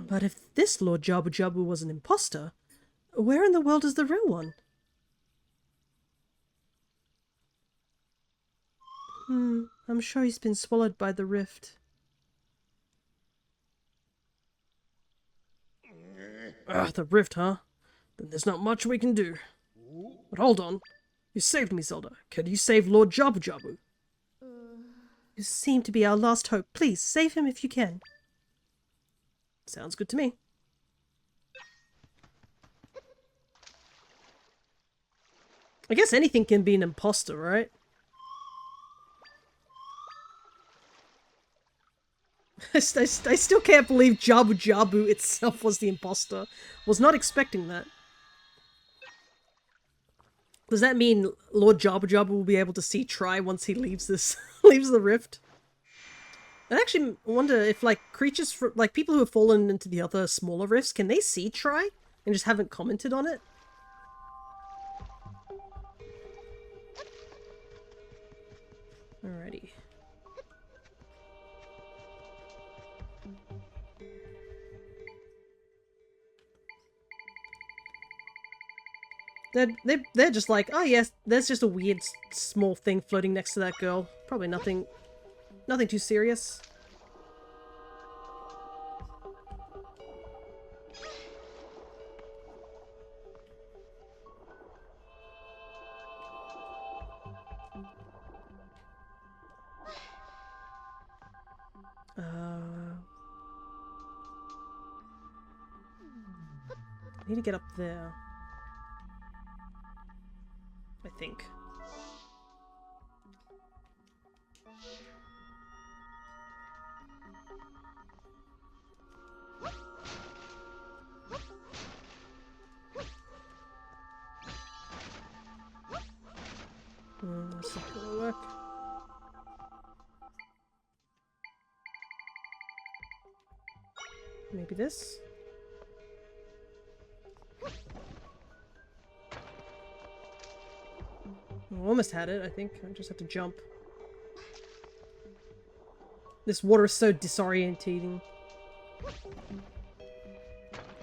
But if this Lord Jabu Jabu was an imposter, where in the world is the real one? I'm sure he's been swallowed by the rift. The rift, huh? Then there's not much we can do. But hold on. You saved me, Zelda. Can you save Lord Jabu Jabu? You seem to be our last hope. Please, save him if you can. Sounds good to me. I guess anything can be an imposter, right? I still can't believe Jabu Jabu itself was the imposter. Was not expecting that. Does that mean Lord Jabu Jabu will be able to see Tri once he leaves this leaves the rift? I actually wonder if like creatures like people who have fallen into the other smaller rifts, can they see Tri and just haven't commented on it? Alrighty. They're just like, oh yes, there's just a weird small thing floating next to that girl. Probably nothing too serious. I need to get up there. I think. That's not gonna work. Maybe this? Almost had it, I think. I just have to jump. This water is so disorientating.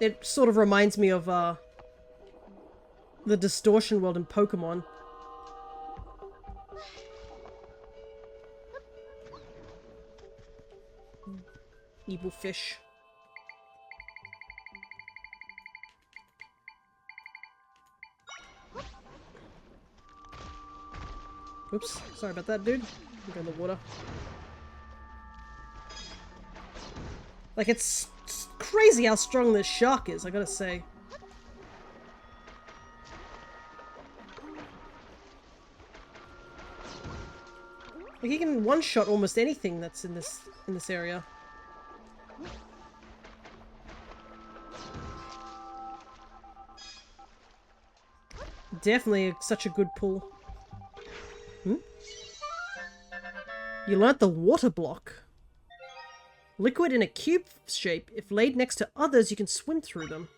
It sort of reminds me of the distortion world in Pokemon. Evil fish. Oops, sorry about that, dude. Go in the water. Like, it's crazy how strong this shark is, I gotta say. Like, he can one-shot almost anything that's in this area. Definitely such a good pull. You learnt the water block. Liquid in a cube shape. If laid next to others, you can swim through them.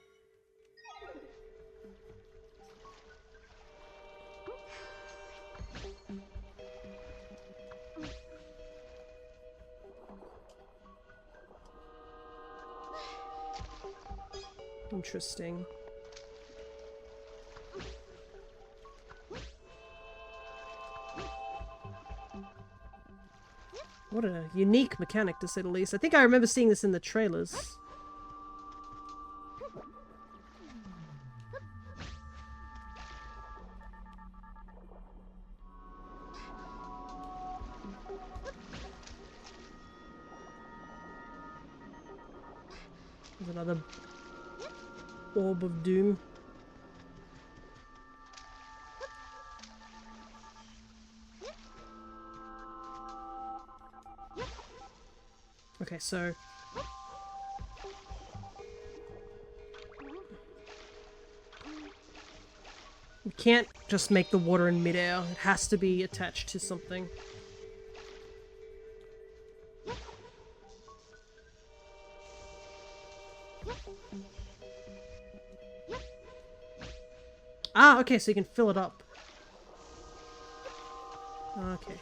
Interesting. What a unique mechanic, to say the least. I think I remember seeing this in the trailers. There's another orb of doom. Okay, so... we can't just make the water in midair. It has to be attached to something. Ah, okay, so you can fill it up. Okay.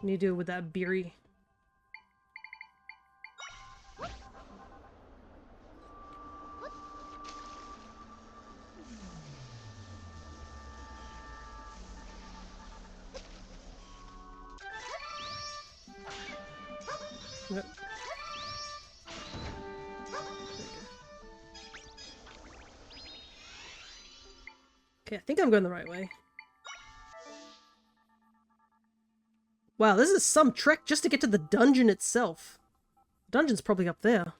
Need to deal with that beery. Yep. Okay, I think I'm going the right way. Wow, this is some trek just to get to the dungeon itself. The dungeon's probably up there.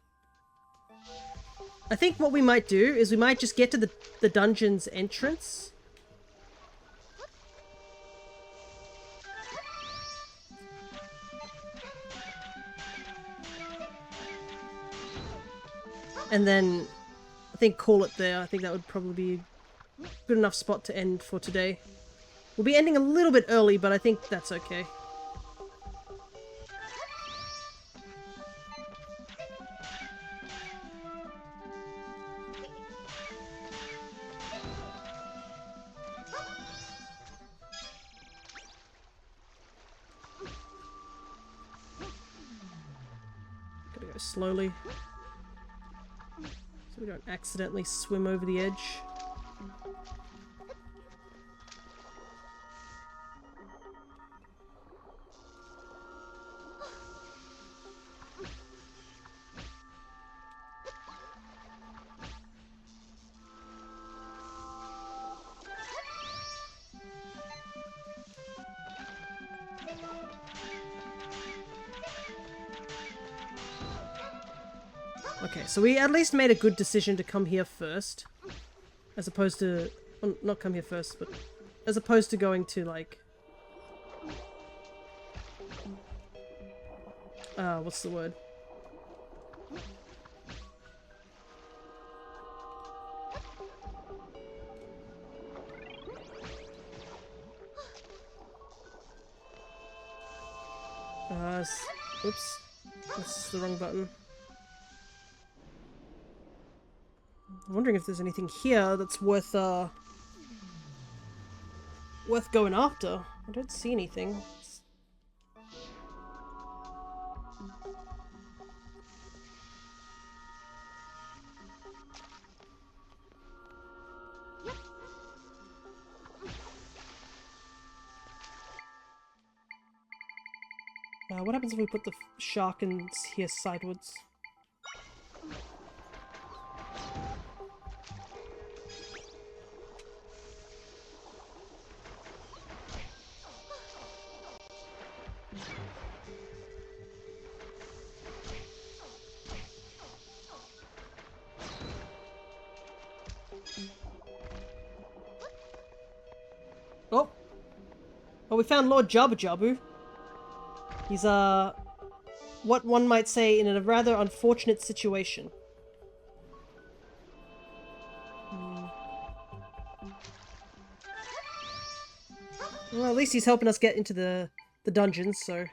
I think what we might do is we might just get to the dungeon's entrance. And then, I think call it there. I think that would probably be a good enough spot to end for today. We'll be ending a little bit early, but I think that's okay. Gotta go slowly, so we don't accidentally swim over the edge. Okay, so we at least made a good decision to come here first. As opposed to... well, not come here first, but... as opposed to going to, like... what's the word? Oops. That's the wrong button. I'm wondering if there's anything here that's worth going after. I don't see anything. What happens if we put the shark in here sideways? Oh! Oh, we found Lord Jabba Jabu. He's, what one might say in a rather unfortunate situation. Well, at least he's helping us get into the dungeons, so...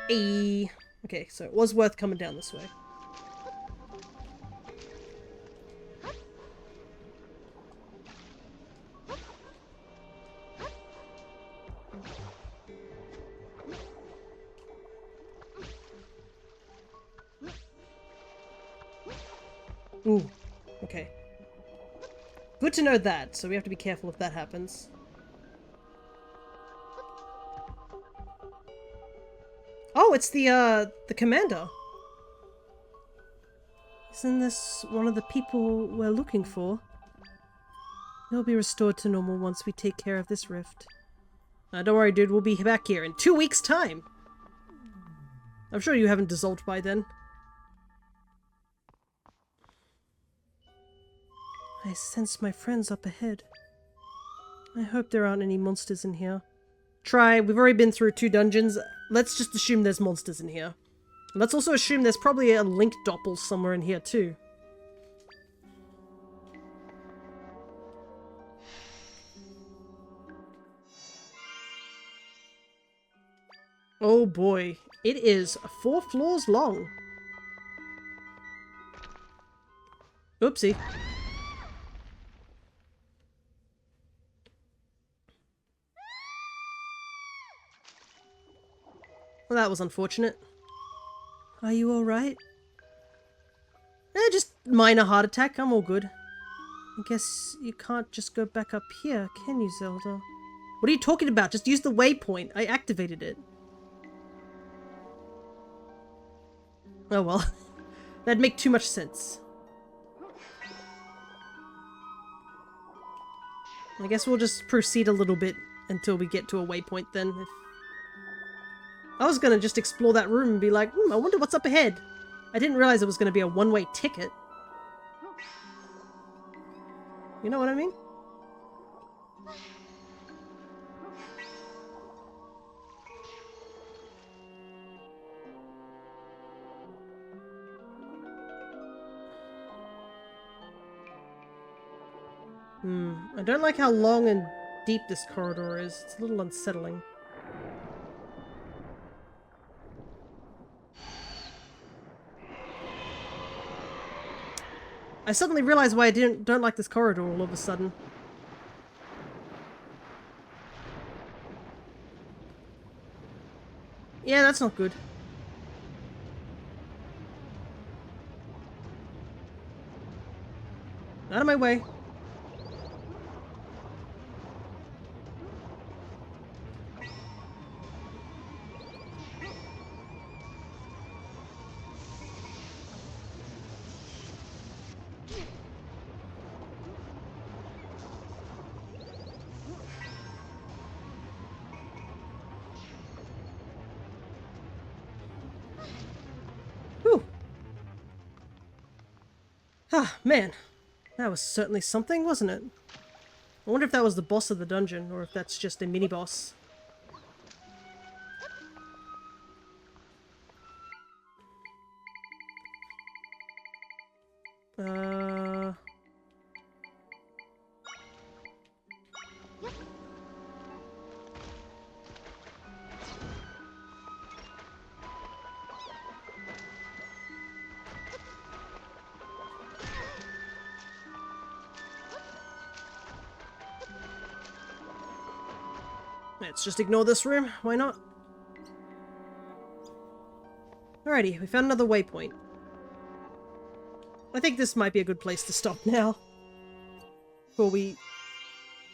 Hey. Okay, so it was worth coming down this way. Ooh, okay. Good to know that, so we have to be careful if that happens. Oh, it's the commander. Isn't this one of the people we're looking for? He'll be restored to normal once we take care of this rift. Don't worry, dude. We'll be back here in 2 weeks' time. I'm sure you haven't dissolved by then. I sense my friends up ahead. I hope there aren't any monsters in here. We've already been through 2 dungeons. Let's just assume there's monsters in here. Let's also assume there's probably a Link doppel somewhere in here too. Oh boy, it is 4 floors long. Oopsie. Well, that was unfortunate. Are you alright? Just minor heart attack, I'm all good. I guess you can't just go back up here, can you, Zelda? What are you talking about? Just use the waypoint. I activated it. Oh well. That'd make too much sense. I guess we'll just proceed a little bit until we get to a waypoint then. I was gonna just explore that room and be like, I wonder what's up ahead. I didn't realize it was gonna be a one-way ticket. You know what I mean? I don't like how long and deep this corridor is. It's a little unsettling. I suddenly realized why I don't like this corridor all of a sudden. Yeah, that's not good. Out of my way. Whew. Ah, man. That was certainly something, wasn't it? I wonder if that was the boss of the dungeon, or if that's just a mini-boss. Let's just ignore this room. Why not? Alrighty, we found another waypoint. I think this might be a good place to stop now. Before we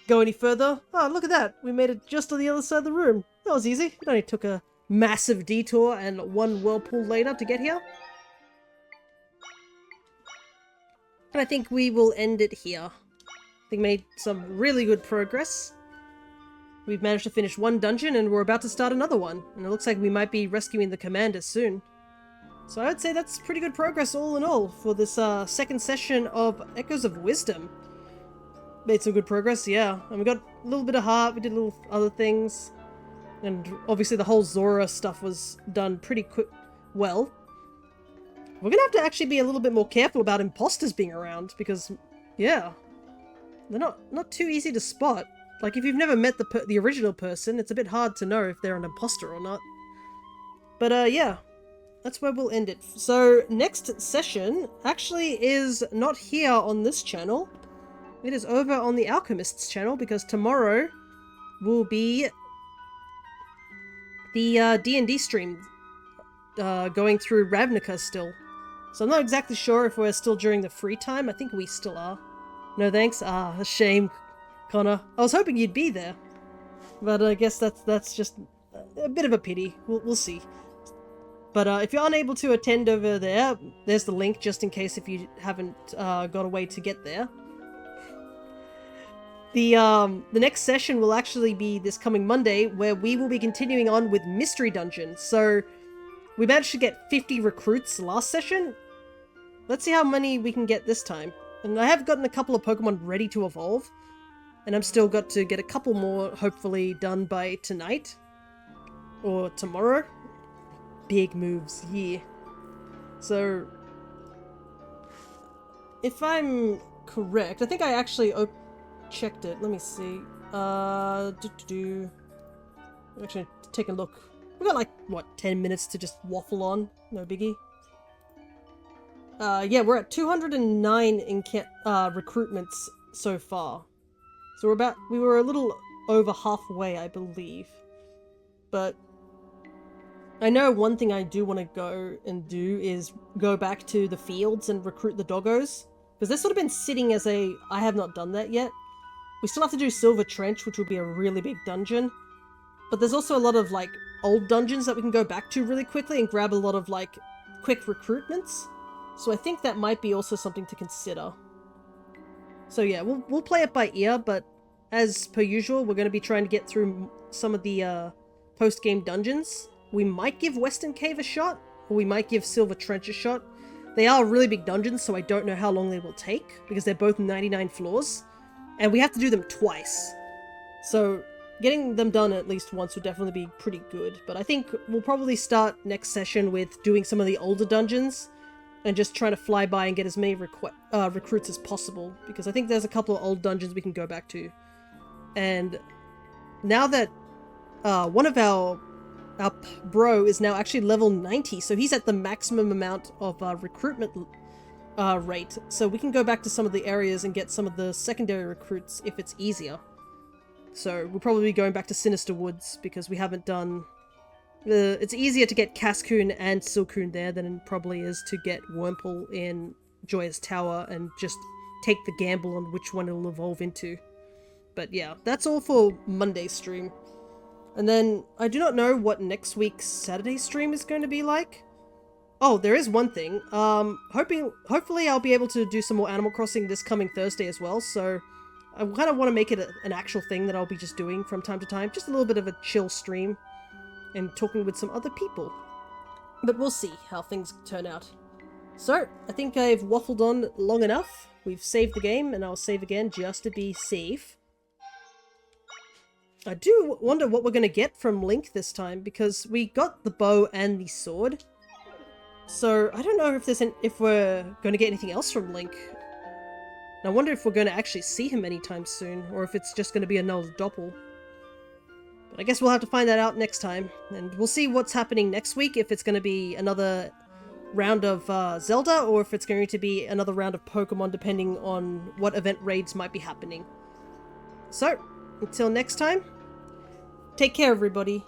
go any further. Oh, look at that. We made it just on the other side of the room. That was easy. It only took a massive detour and one whirlpool later to get here. And I think we will end it here. I think we made some really good progress. We've managed to finish one dungeon and we're about to start another one. And it looks like we might be rescuing the commander soon. So I would say that's pretty good progress all in all for this second session of Echoes of Wisdom. Made some good progress, yeah. And we got a little bit of heart, we did little other things. And obviously the whole Zora stuff was done pretty quick. Well, we're gonna have to actually be a little bit more careful about imposters being around because, yeah, they're not too easy to spot. Like, if you've never met the original person, it's a bit hard to know if they're an imposter or not. But, yeah. That's where we'll end it. So, next session actually is not here on this channel. It is over on the Alchemist's channel, because tomorrow will be the D&D stream going through Ravnica still. So I'm not exactly sure if we're still during the free time. I think we still are. No thanks? Ah, a shame. Connor, I was hoping you'd be there, but I guess that's just a bit of a pity. We'll see. But if you're unable to attend over there, there's the link just in case if you haven't got a way to get there. The next session will actually be this coming Monday, where we will be continuing on with Mystery Dungeon. So we managed to get 50 recruits last session. Let's see how many we can get this time. And I have gotten a couple of Pokemon ready to evolve. And I'm still got to get a couple more, hopefully, done by tonight. Or tomorrow. Big moves, yeah. So, if I'm correct, I think I actually checked it. Let me see. Actually, take a look. We got like, what, 10 minutes to just waffle on? No biggie. Yeah, we're at 209 in recruitments so far. So we were a little over halfway, I believe. But I know one thing I do want to go and do is go back to the fields and recruit the doggos. Because they've sort of been sitting as I have not done that yet. We still have to do Silver Trench, which will be a really big dungeon. But there's also a lot of, like, old dungeons that we can go back to really quickly and grab a lot of, like, quick recruitments. So I think that might be also something to consider. So yeah, we'll play it by ear, but as per usual, we're going to be trying to get through some of the post-game dungeons. We might give Western Cave a shot, or we might give Silver Trench a shot. They are really big dungeons, so I don't know how long they will take, because they're both 99 floors, and we have to do them twice. So getting them done at least once would definitely be pretty good, but I think we'll probably start next session with doing some of the older dungeons, and just trying to fly by and get as many recruits as possible, because I think there's a couple of old dungeons we can go back to. And now that one of our bro is now actually level 90, so he's at the maximum amount of recruitment rate, so we can go back to some of the areas and get some of the secondary recruits if it's easier. So we'll probably be going back to Sinister Woods, because we haven't done... it's easier to get Cascoon and Silcoon there than it probably is to get Wurmple in Joyous Tower and just take the gamble on which one it'll evolve into. But yeah, that's all for Monday's stream. And then, I do not know what next week's Saturday stream is going to be like. Oh, there is one thing. Hopefully I'll be able to do some more Animal Crossing this coming Thursday as well, so I kind of want to make it an actual thing that I'll be just doing from time to time. Just a little bit of a chill stream and talking with some other people. But we'll see how things turn out. So, I think I've waffled on long enough. We've saved the game, and I'll save again just to be safe. I do wonder what we're going to get from Link this time, because we got the bow and the sword. So, I don't know if we're going to get anything else from Link. And I wonder if we're going to actually see him anytime soon, or if it's just going to be another doppel. But I guess we'll have to find that out next time, and we'll see what's happening next week, if it's going to be another round of Zelda, or if it's going to be another round of Pokemon, depending on what event raids might be happening. So, until next time, take care everybody.